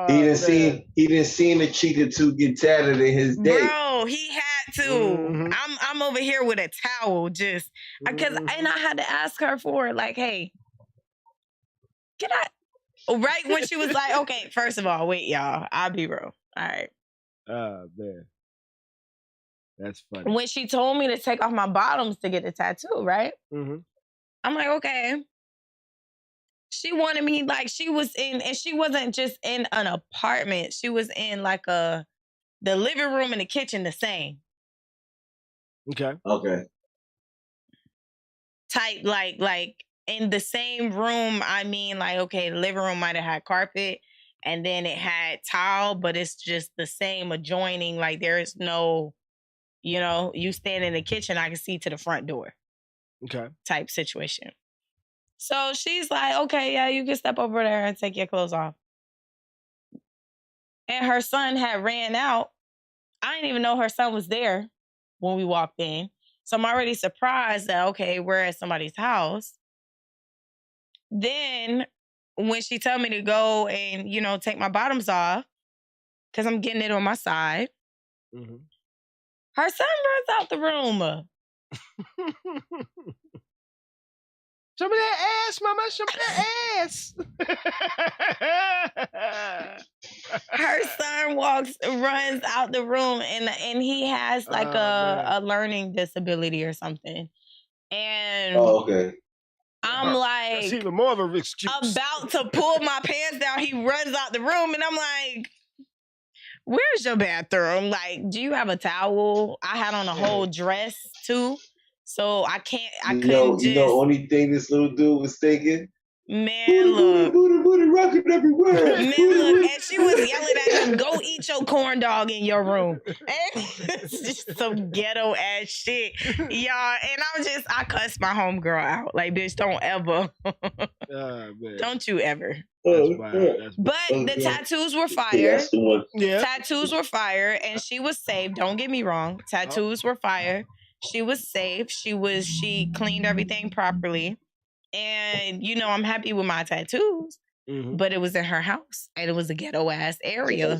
S4: Listen, he didn't seen the cheetah to get tatted in his day.
S3: Bro, he had to. Mm-hmm. I'm over here with a towel just because and I had to ask her for it, like, hey, can I? Right when she was like, okay, first of all, wait, y'all, I'll be real. All right.
S2: Oh man. That's funny.
S3: When she told me to take off my bottoms to get a tattoo, right?
S2: Mm-hmm.
S3: I'm like, okay. She wanted me like she was in, and she wasn't just in an apartment. She was in like the living room and the kitchen the same.
S2: Okay.
S3: Type like in the same room. I mean, like, okay, the living room might have had carpet and then it had tile, but it's just the same adjoining. Like there is no, you stand in the kitchen, I can see to the front door.
S2: Okay.
S3: Type situation. So she's like, okay, yeah, you can step over there and take your clothes off. And her son had ran out. I didn't even know her son was there when we walked in. So I'm already surprised that, okay, we're at somebody's house. Then when she told me to go and, take my bottoms off, because I'm getting it on my side, her son runs out the room.
S2: Show me that ass, mama. Show me that ass.
S3: Her son runs out the room, and he has like a learning disability or something. And
S4: okay.
S3: I'm like,
S2: that's even more of a excuse.
S3: About to pull my pants down. He runs out the room, and I'm like, where's your bathroom? Like, do you have a towel? I had on a whole dress too, so I couldn't.
S4: You know, only thing this little dude was thinking.
S3: Man, look.
S4: Booty, rocking everywhere.
S3: Man, look, and she was yelling at him, go eat your corn dog in your room. It's just some ghetto ass shit. Y'all, and I cussed my homegirl out. Like, bitch, don't ever. Don't you ever. But the tattoos were fire.
S2: Yeah.
S3: Tattoos were fire, and she was safe. Don't get me wrong. Tattoos were fire. She was safe. She cleaned everything properly. And, you know, I'm happy with my tattoos, but it was in her house and it was a ghetto ass area.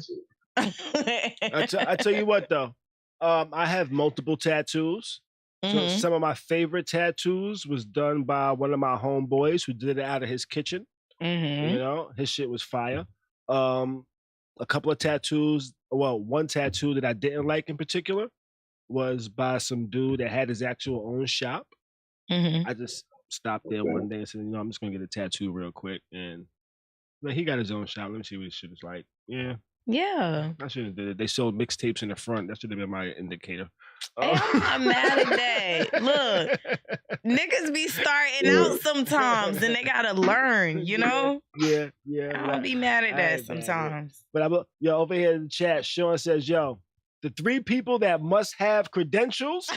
S2: I tell you what, though, I have multiple tattoos. So some of my favorite tattoos was done by one of my homeboys who did it out of his kitchen. You know, his shit was fire. A couple of tattoos. Well, one tattoo that I didn't like in particular was by some dude that had his actual own shop. I just stopped there one day and said, you know, I'm just gonna get a tattoo real quick. And he got his own shop. Let me see what his shit is like. Yeah. I should have did it. They sold mixtapes in the front. That should have been my indicator.
S3: I'm mad at that. Look, niggas be starting out sometimes and they gotta learn, you know?
S2: Yeah.
S3: I'll be mad at that sometimes.
S2: But over here in the chat, Sean says, yo, the 3 people that must have credentials,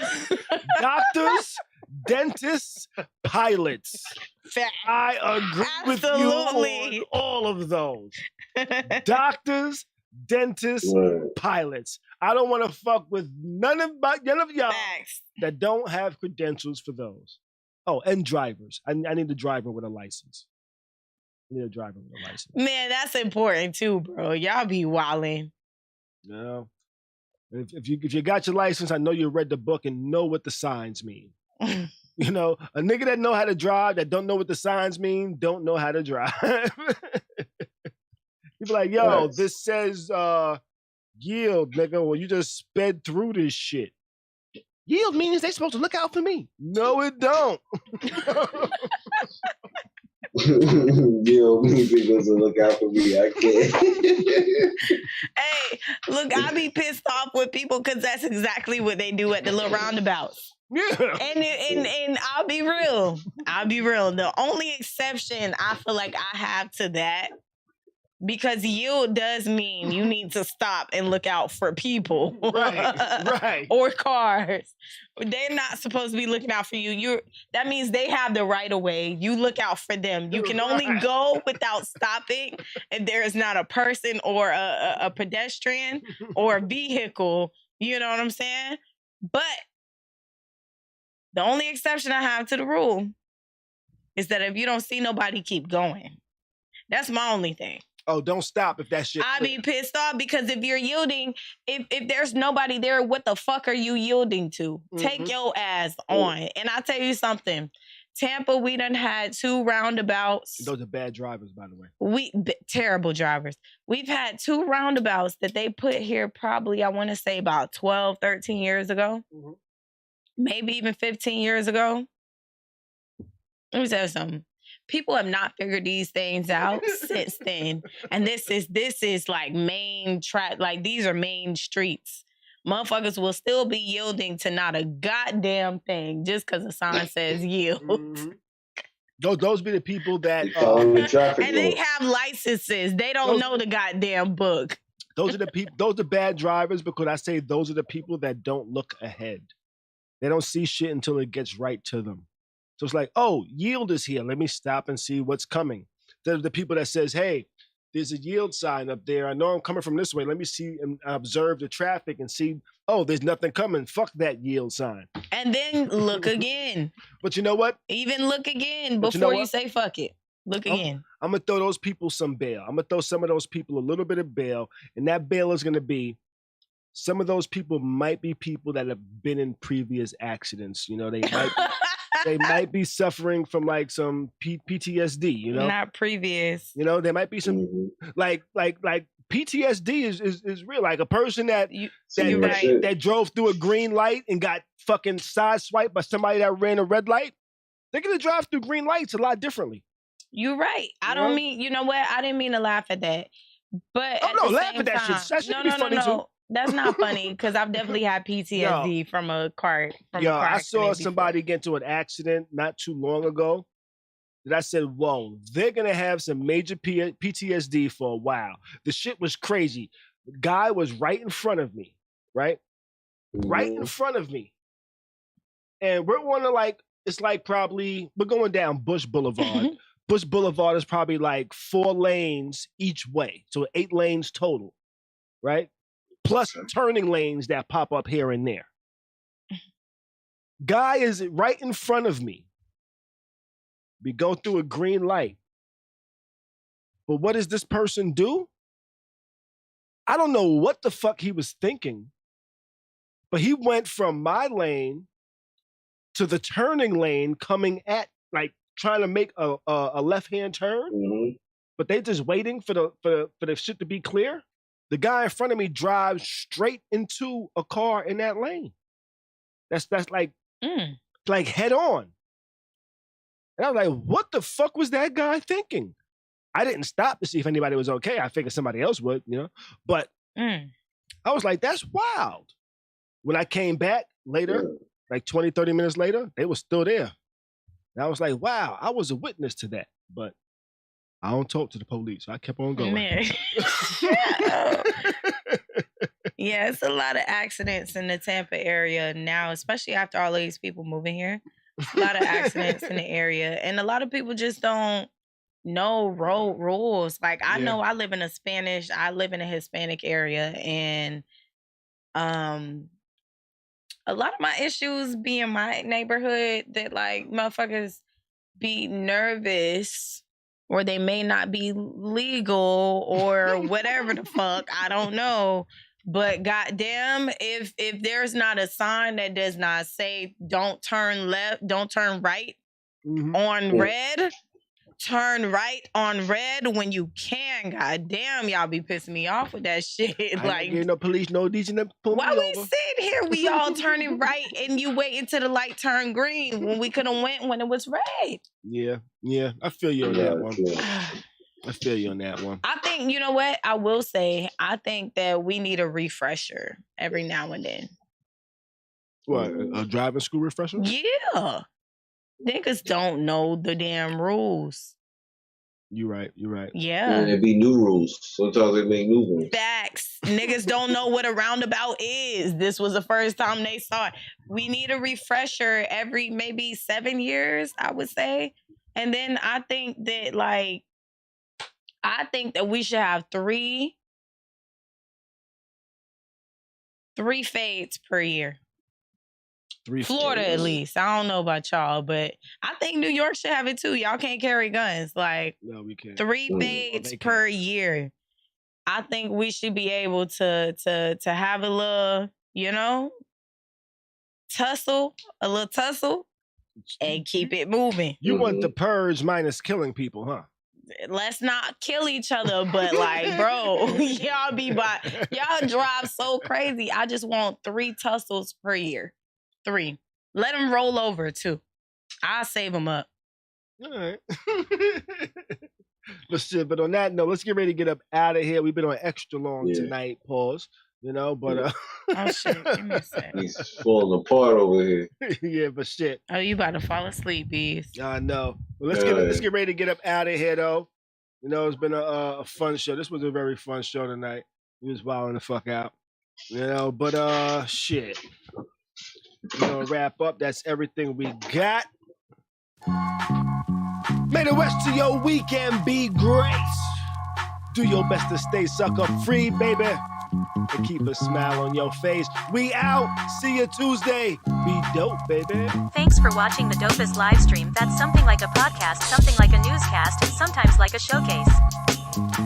S2: doctors, dentists, pilots. I agree with you on all of those. Doctors, dentists, pilots. I don't want to fuck with none of y'all that don't have credentials for those. Oh, and drivers. I need a driver with a license.
S3: Man, that's important too, bro. Y'all be wilding.
S2: No. If you got your license, I know you read the book and know what the signs mean. You know, a nigga that know how to drive that don't know what the signs mean, don't know how to drive. You be like, yo, this says yield, nigga. Well, you just sped through this shit. Yield means they supposed to look out for me. No, it don't.
S4: Yield means they supposed to look out for me. I can't.
S3: Hey, look, I be pissed off with people because that's exactly what they do at the little roundabouts.
S2: Yeah.
S3: And I'll be real. The only exception I feel like I have to that, because yield does mean you need to stop and look out for people.
S2: Right.
S3: Or cars. They're not supposed to be looking out for you. That means they have the right of way. You look out for them. You can only go without stopping if there is not a person or a pedestrian or a vehicle. You know what I'm saying? But the only exception I have to the rule is that if you don't see nobody, keep going. That's my only thing.
S2: Oh, don't stop if that shit.
S3: I be pissed off because if you're yielding, if there's nobody there, what the fuck are you yielding to? Take your ass on. And I tell you something. Tampa, we done had 2 roundabouts.
S2: Those are bad drivers, by the way.
S3: Terrible drivers. We've had 2 roundabouts that they put here probably, I want to say about 12, 13 years ago. Maybe even 15 years ago. Let me tell you something. People have not figured these things out since then. And this is like main track. Like, these are main streets. Motherfuckers will still be yielding to not a goddamn thing just because the sign says yield.
S2: Those be the people that
S3: and they have licenses. They don't know the goddamn book.
S2: Those are bad drivers, because I say those are the people that don't look ahead. They don't see shit until it gets right to them. So it's like, oh, yield is here. Let me stop and see what's coming. They're the people that says, hey, there's a yield sign up there. I know I'm coming from this way. Let me see and observe the traffic and see, oh, there's nothing coming. Fuck that yield sign.
S3: And then look again.
S2: But you know what?
S3: Even look again before you say fuck it. Look again.
S2: I'm going to throw those people some bail. I'm going to throw some of those people a little bit of bail. And that bail is going to be, some of those people might be people that have been in previous accidents. You know, they might be suffering from like some PTSD, you know?
S3: Not previous.
S2: You know, there might be some like PTSD is real. Like a person that drove through a green light and got fucking sideswiped by somebody that ran a red light, they're gonna drive through green lights a lot differently.
S3: You're right. I don't mean, you know what? I didn't mean to laugh at that. But
S2: laugh at that shit. That should be funny too.
S3: That's not funny because I've definitely had PTSD from a car.
S2: I saw somebody get into an accident not too long ago. That I said, whoa, they're going to have some major PTSD for a while. The shit was crazy. The guy was right in front of me, right? Right in front of me. And we're on it's like probably, we're going down Bush Boulevard. Bush Boulevard is probably like 4 lanes each way. So 8 lanes total, right? Plus turning lanes that pop up here and there. Guy is right in front of me. We go through a green light. But what does this person do? I don't know what the fuck he was thinking, but he went from my lane to the turning lane coming at, like, trying to make a left-hand turn, but they just waiting for the shit to be clear. The guy in front of me drives straight into a car in that lane. That's like head on. And I was like, what the fuck was that guy thinking? I didn't stop to see if anybody was okay. I figured somebody else would, But I was like, that's wild. When I came back later, like 20, 30 minutes later, they were still there. And I was like, wow, I was a witness to that. But I don't talk to the police, so I kept on going. Man.
S3: Yeah, it's a lot of accidents in the Tampa area now, especially after all of these people moving here. A lot of accidents in the area. And a lot of people just don't know road rules. Like, I know I live in a Hispanic area, and a lot of my issues be in my neighborhood that, like, motherfuckers be nervous, or they may not be legal, or whatever the fuck. I don't know. But goddamn, if there's not a sign that does not say don't turn left, don't turn right on red, turn right on red when you can. Goddamn, y'all be pissing me off with that shit.
S2: Like, no police, no DJ, no pull me
S3: why we
S2: over.
S3: sit here, we all turning right, and you wait until the light turned green when we could have went when it was red.
S2: Yeah, I feel you on that one. I feel you on that one.
S3: I think, you know what? I will say, I think that we need a refresher every now and then.
S2: What, a driving school refresher?
S3: Yeah. Niggas don't know the damn rules.
S2: You're right.
S3: Yeah.
S4: And there be new rules. Sometimes they make new ones.
S3: Facts. Niggas don't know what a roundabout is. This was the first time they saw it. We need a refresher every maybe 7 years, I would say. And then I think that, like, we should have three fades per year. Florida, at least. I don't know about y'all, but I think New York should have it too. Y'all can't carry guns. Like,
S2: no, we can't.
S3: 3 fades per year. I think we should be able to have a little, tussle, and keep it moving.
S2: You want the purge minus killing people, huh?
S3: Let's not kill each other, but, like, bro, y'all drive so crazy. I just want 3 tussles per year. 3. Let them roll over too. I'll save them up.
S2: All right. But on that note, let's get ready to get up out of here. We've been on extra long tonight. Pause. But
S3: oh shit, give me a sec.
S4: He's falling apart over here.
S2: Yeah, but shit.
S3: Oh, you about to fall asleep, Beez.
S2: I know. Well, let's get ready to get up out of here, though. It's been a fun show. This was a very fun show tonight. We was wilding the fuck out. But shit. Wrap up. That's everything we got. May the rest of your weekend be great. Do your best to stay sucker free, baby. And keep a smile on your face. We out. See you Tuesday. Be dope, baby.
S1: Thanks for watching the dopest live stream. That's something like a podcast, something like a newscast, and sometimes like a showcase.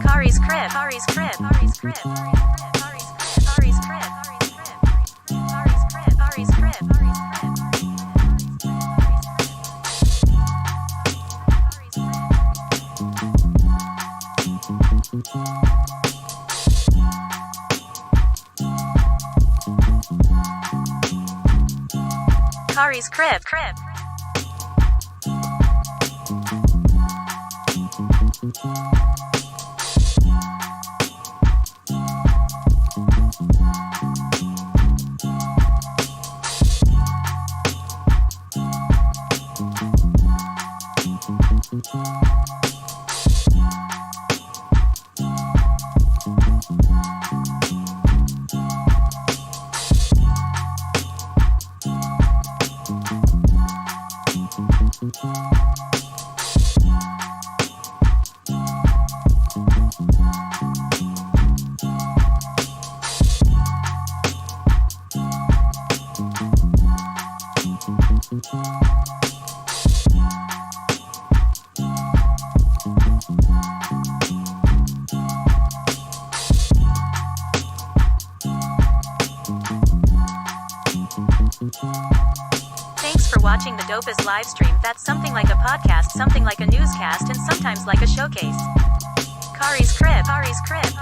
S1: Khary's crib. Khary's crib. Khary's crib. Khary's crib. Khary's crib. Khary's crib. Khary's crib. Khary's crib. Khari's crib. Thanks for watching the dopest live stream that's something like a podcast, something like a newscast, and sometimes like a showcase. Khari's crib.